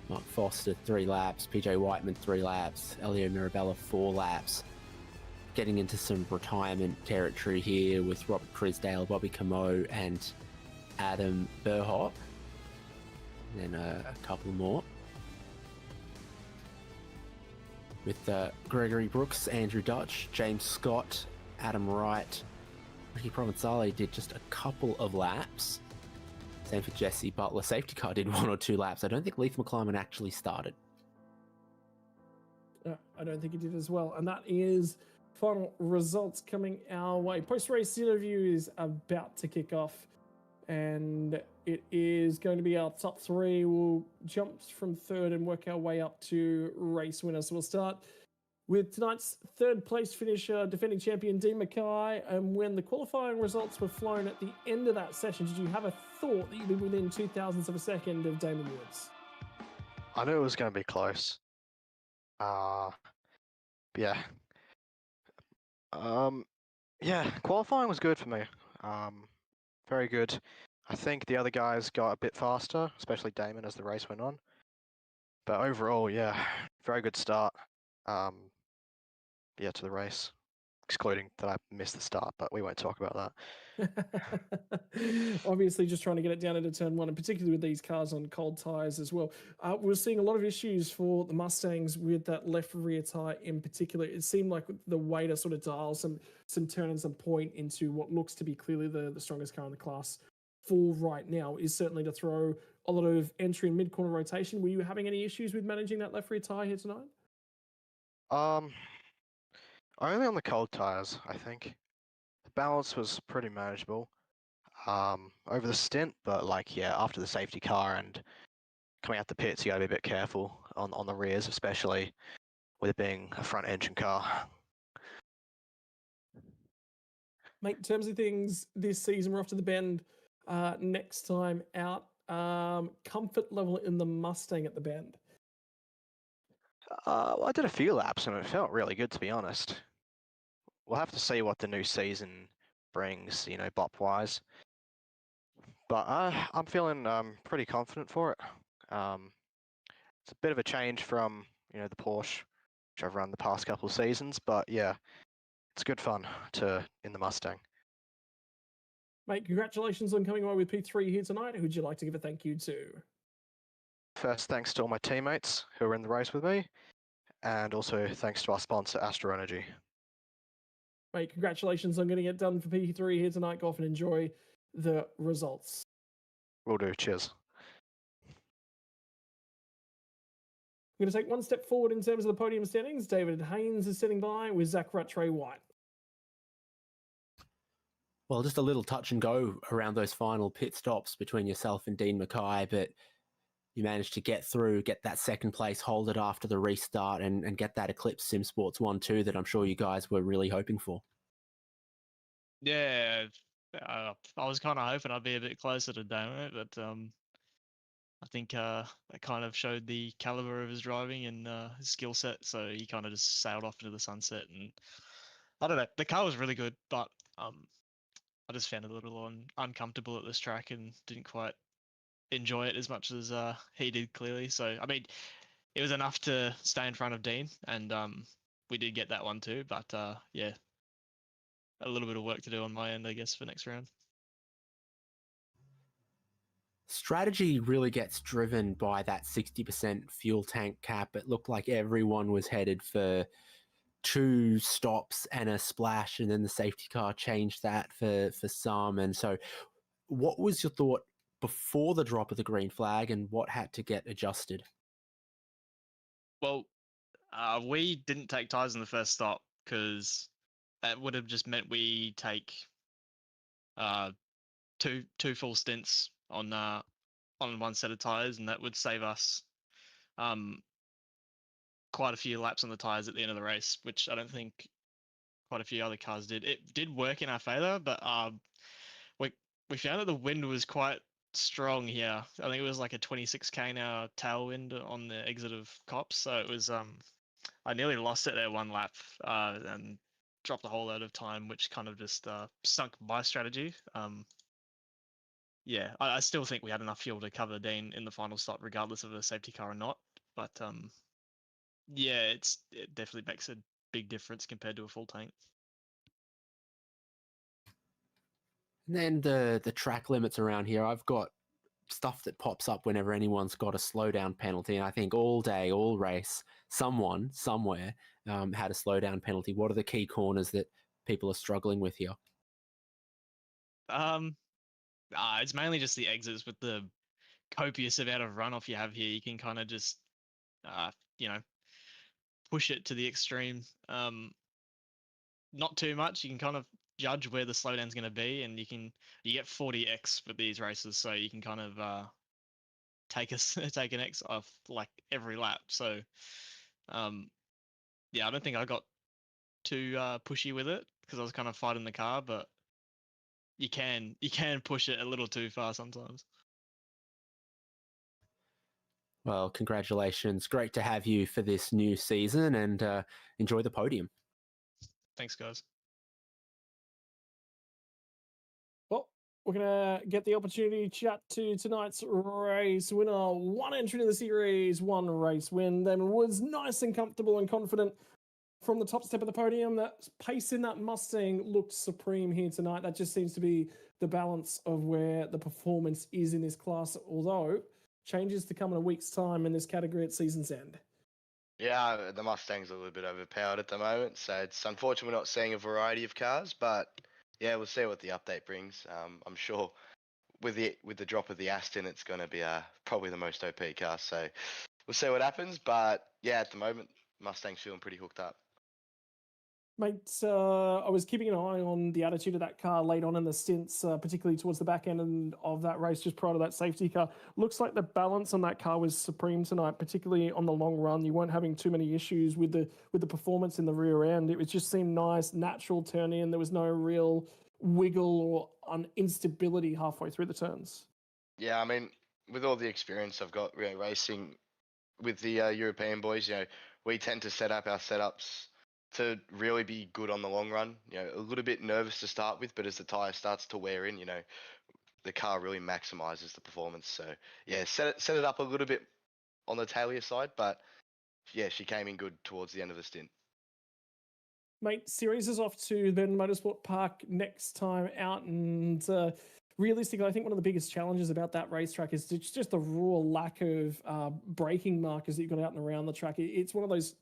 Mark Foster 3 laps, PJ Whiteman 3 laps, Elio Mirabella 4 laps. Getting into some retirement territory here with Robert Crisdale, Bobby Camo, and Adam Burhock. And then a couple more. with Gregory Brooks, Andrew Dutch, James Scott, Adam Wright. Ricky Provenzale did just a couple of laps. Same for Jesse Butler. Safety car did 1 or 2 laps. I don't think Leith McClyman actually started. I don't think he did as well. And that is final results coming our way. Post-race interview is about to kick off. And it is going to be our top 3. We'll jump from 3rd and work our way up to race winner. So we'll start with tonight's 3rd place finisher, defending champion Dean Mackay. And when the qualifying results were flown at the end of that session, did you have a thought that you'd be within 0.02 of a second of Damon Woods? I knew it was going to be close. Yeah. Yeah, qualifying was good for me. Very good. I think the other guys got a bit faster, especially Damon as the race went on. But overall, yeah, very good start. Yeah, to the race, excluding that I missed the start, but we won't talk about that. Obviously, just trying to get it down into turn 1, and particularly with these cars on cold tyres as well. We're seeing a lot of issues for the Mustangs with that left rear tyre in particular. It seemed like the way to sort of dial some turn and some point into what looks to be clearly the strongest car in the class for right now is certainly to throw a lot of entry and mid-corner rotation. Were you having any issues with managing that left rear tyre here tonight? Only on the cold tyres, I think. The balance was pretty manageable over the stint, but like, yeah, after the safety car and coming out the pits, you gotta be a bit careful on the rears, especially with it being a front engine car. Mate, in terms of things this season, we're off to the Bend next time out. Comfort level in the Mustang at the Bend? Well, I did a few laps and it felt really good, to be honest. We'll have to see what the new season brings, you know, bop-wise. But I'm feeling pretty confident for it. It's a bit of a change from, you know, the Porsche, which I've run the past couple of seasons. But yeah, it's good fun in the Mustang. Mate, congratulations on coming away with P3 here tonight. Who'd you like to give a thank you to? First, thanks to all my teammates who were in the race with me, and also thanks to our sponsor, Astro Energy. Mate, congratulations on getting it done for P3 here tonight. Go off and enjoy the results. Will do. Cheers. I'm going to take one step forward in terms of the podium standings. David Haynes is sitting by with Zach Rattray White. Well, just a little touch and go around those final pit stops between yourself and Dean Mackay, but you managed to get through, get that second place, hold it after the restart, and get that Eclipse Sim Sports 1-2 that I'm sure you guys were really hoping for. Yeah, I was kind of hoping I'd be a bit closer to Damon, but I think that kind of showed the caliber of his driving and his skill set, so he kind of just sailed off into the sunset. And I don't know, the car was really good, but I just found it a little uncomfortable at this track and didn't quite enjoy it as much as he did, clearly. So, I mean, it was enough to stay in front of Dean, and we did get that one too, but yeah, a little bit of work to do on my end, I guess, for next round. Strategy really gets driven by that 60% fuel tank cap. It looked like everyone was headed for 2 stops and a splash, and then the safety car changed that for some. And so what was your thought before the drop of the green flag, and what had to get adjusted? Well, we didn't take tyres in the first stop because that would have just meant we take two full stints on one set of tyres, and that would save us quite a few laps on the tyres at the end of the race, which I don't think quite a few other cars did. It did work in our favour, but we found that the wind was quite strong here. I think it was like a 26 km/h tailwind on the exit of Cops, so it was I nearly lost it there one lap and dropped a whole load of time, which kind of just sunk my strategy. Yeah, I still think we had enough fuel to cover Dean in the final stop, regardless of a safety car or not. But yeah, it definitely makes a big difference compared to a full tank. And then the track limits around here, I've got stuff that pops up whenever anyone's got a slowdown penalty. And I think all day, all race, someone somewhere had a slowdown penalty. What are the key corners that people are struggling with here? It's mainly just the exits with the copious amount of runoff you have here. You can kind of just, you know, push it to the extreme. Not too much. You can kind of judge where the slowdown's going to be, and you get 40x for these races, so you can kind of take an X off like every lap. So, yeah, I don't think I got too pushy with it because I was kind of fighting the car, but you can push it a little too far sometimes. Well, congratulations. Great to have you for this new season, and enjoy the podium. Thanks, guys. Well, we're going to get the opportunity to chat to tonight's race winner. One entry to the series, one race win. Damon Woods, nice and comfortable and confident from the top step of the podium. That pace in that Mustang looked supreme here tonight. That just seems to be the balance of where the performance is in this class, although changes to come in a week's time in this category at season's end. Yeah, the Mustang's a little bit overpowered at the moment, so it's unfortunate we're not seeing a variety of cars, but yeah, we'll see what the update brings. I'm sure with the drop of the Aston, it's going to be probably the most OP car, so we'll see what happens, but yeah, at the moment, Mustang's feeling pretty hooked up. Mate, I was keeping an eye on the attitude of that car late on in the stints, particularly towards the back end of that race, just prior to that safety car. Looks like the balance on that car was supreme tonight, particularly on the long run. You weren't having too many issues with the performance in the rear end. It just seemed nice, natural turn in. There was no real wiggle or instability halfway through the turns. Yeah, I mean, with all the experience I've got racing with the European boys, we tend to set up our setups to really be good on the long run. A little bit nervous to start with, but as the tyre starts to wear in, the car really maximizes the performance. So yeah, set it up a little bit on the tailier side, but yeah, she came in good towards the end of the stint. Mate, series is off to Ben Motorsport Park next time out, and realistically, I think one of the biggest challenges about that racetrack is just the raw lack of braking markers that you've got out and around the track. It's one of those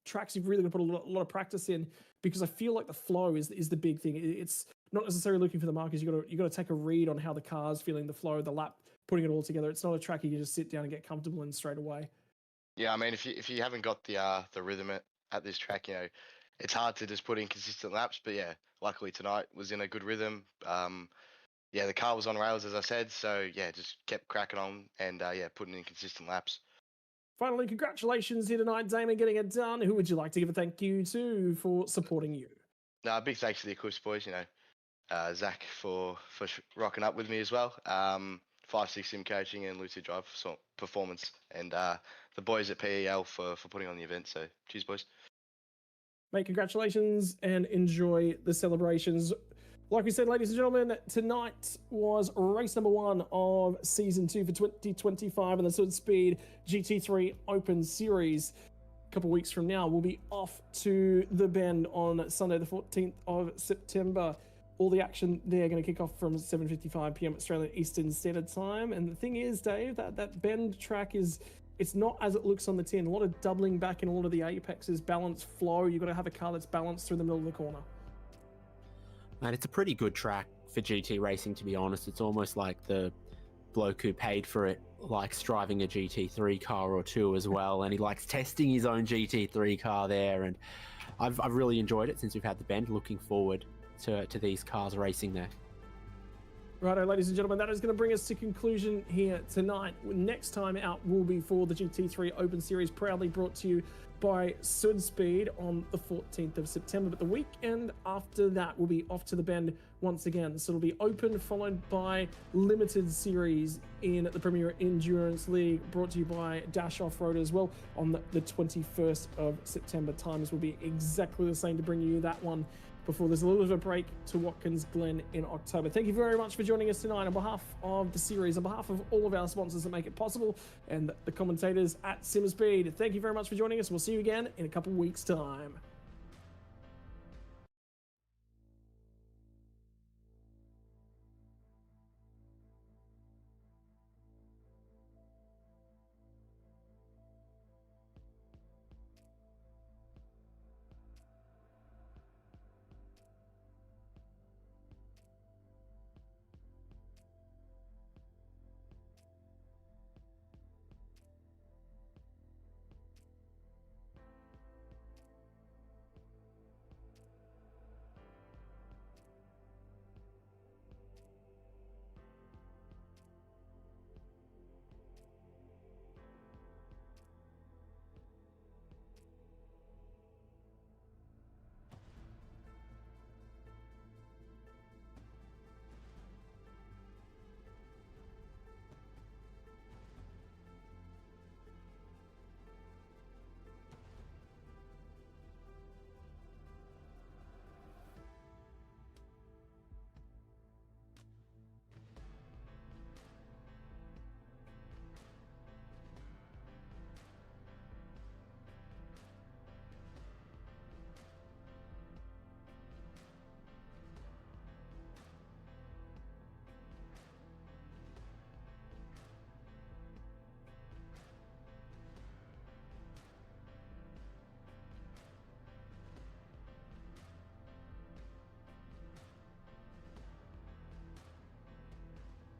tracks you've really got to put a lot of practice in, because I feel like the flow is the big thing. It's not necessarily looking for the markers. You got to take a read on how the car's feeling, the flow, the lap, putting it all together. It's not a track you can just sit down and get comfortable in straight away. Yeah, I mean, if you haven't got the rhythm at this track, it's hard to just put in consistent laps. But yeah, luckily tonight was in a good rhythm. Yeah, the car was on rails, as I said. So yeah, just kept cracking on and putting in consistent laps. Finally, congratulations here tonight, Damon, getting it done. Who would you like to give a thank you to for supporting you? Big thanks to the Eclipse boys, Zach for rocking up with me as well. 5-6 Sim Coaching and Lucid Drive for performance, and the boys at PEL for putting on the event. So cheers, boys. Mate, congratulations and enjoy the celebrations. Like we said, ladies and gentlemen, tonight was race number 1 of season 2 for 2025 in the SUDSPEED GT3 Open Series. A couple of weeks from now, we'll be off to the Bend on Sunday, the 14th of September. All the action there going to kick off from 7:55 p.m. Australian Eastern Standard Time. And the thing is, Dave, that Bend track it's not as it looks on the tin. A lot of doubling back in a lot of the apexes, balanced flow. You've got to have a car that's balanced through the middle of the corner. And it's a pretty good track for GT racing, to be honest. It's almost like the bloke who paid for it likes driving a GT3 car or two as well, and he likes testing his own GT3 car there. And I've really enjoyed it since we've had the Bend. Looking forward to these cars racing there. Righto, ladies and gentlemen, that is going to bring us to conclusion here tonight. Next time out will be for the GT3 Open Series, proudly brought to you by SUDSPEED on the 14th of September. But the weekend after that, we'll be off to the Bend once again. So it'll be open, followed by limited series in the Premier Endurance League, brought to you by Dash Off-Road as well on the 21st of September. Times will be exactly the same to bring you that one before there's a little bit of a break to Watkins Glen in October. Thank you very much for joining us tonight on behalf of the series, on behalf of all of our sponsors that make it possible, and the commentators at SimSpeed. Thank you very much for joining us. We'll see you again in a couple of weeks' time.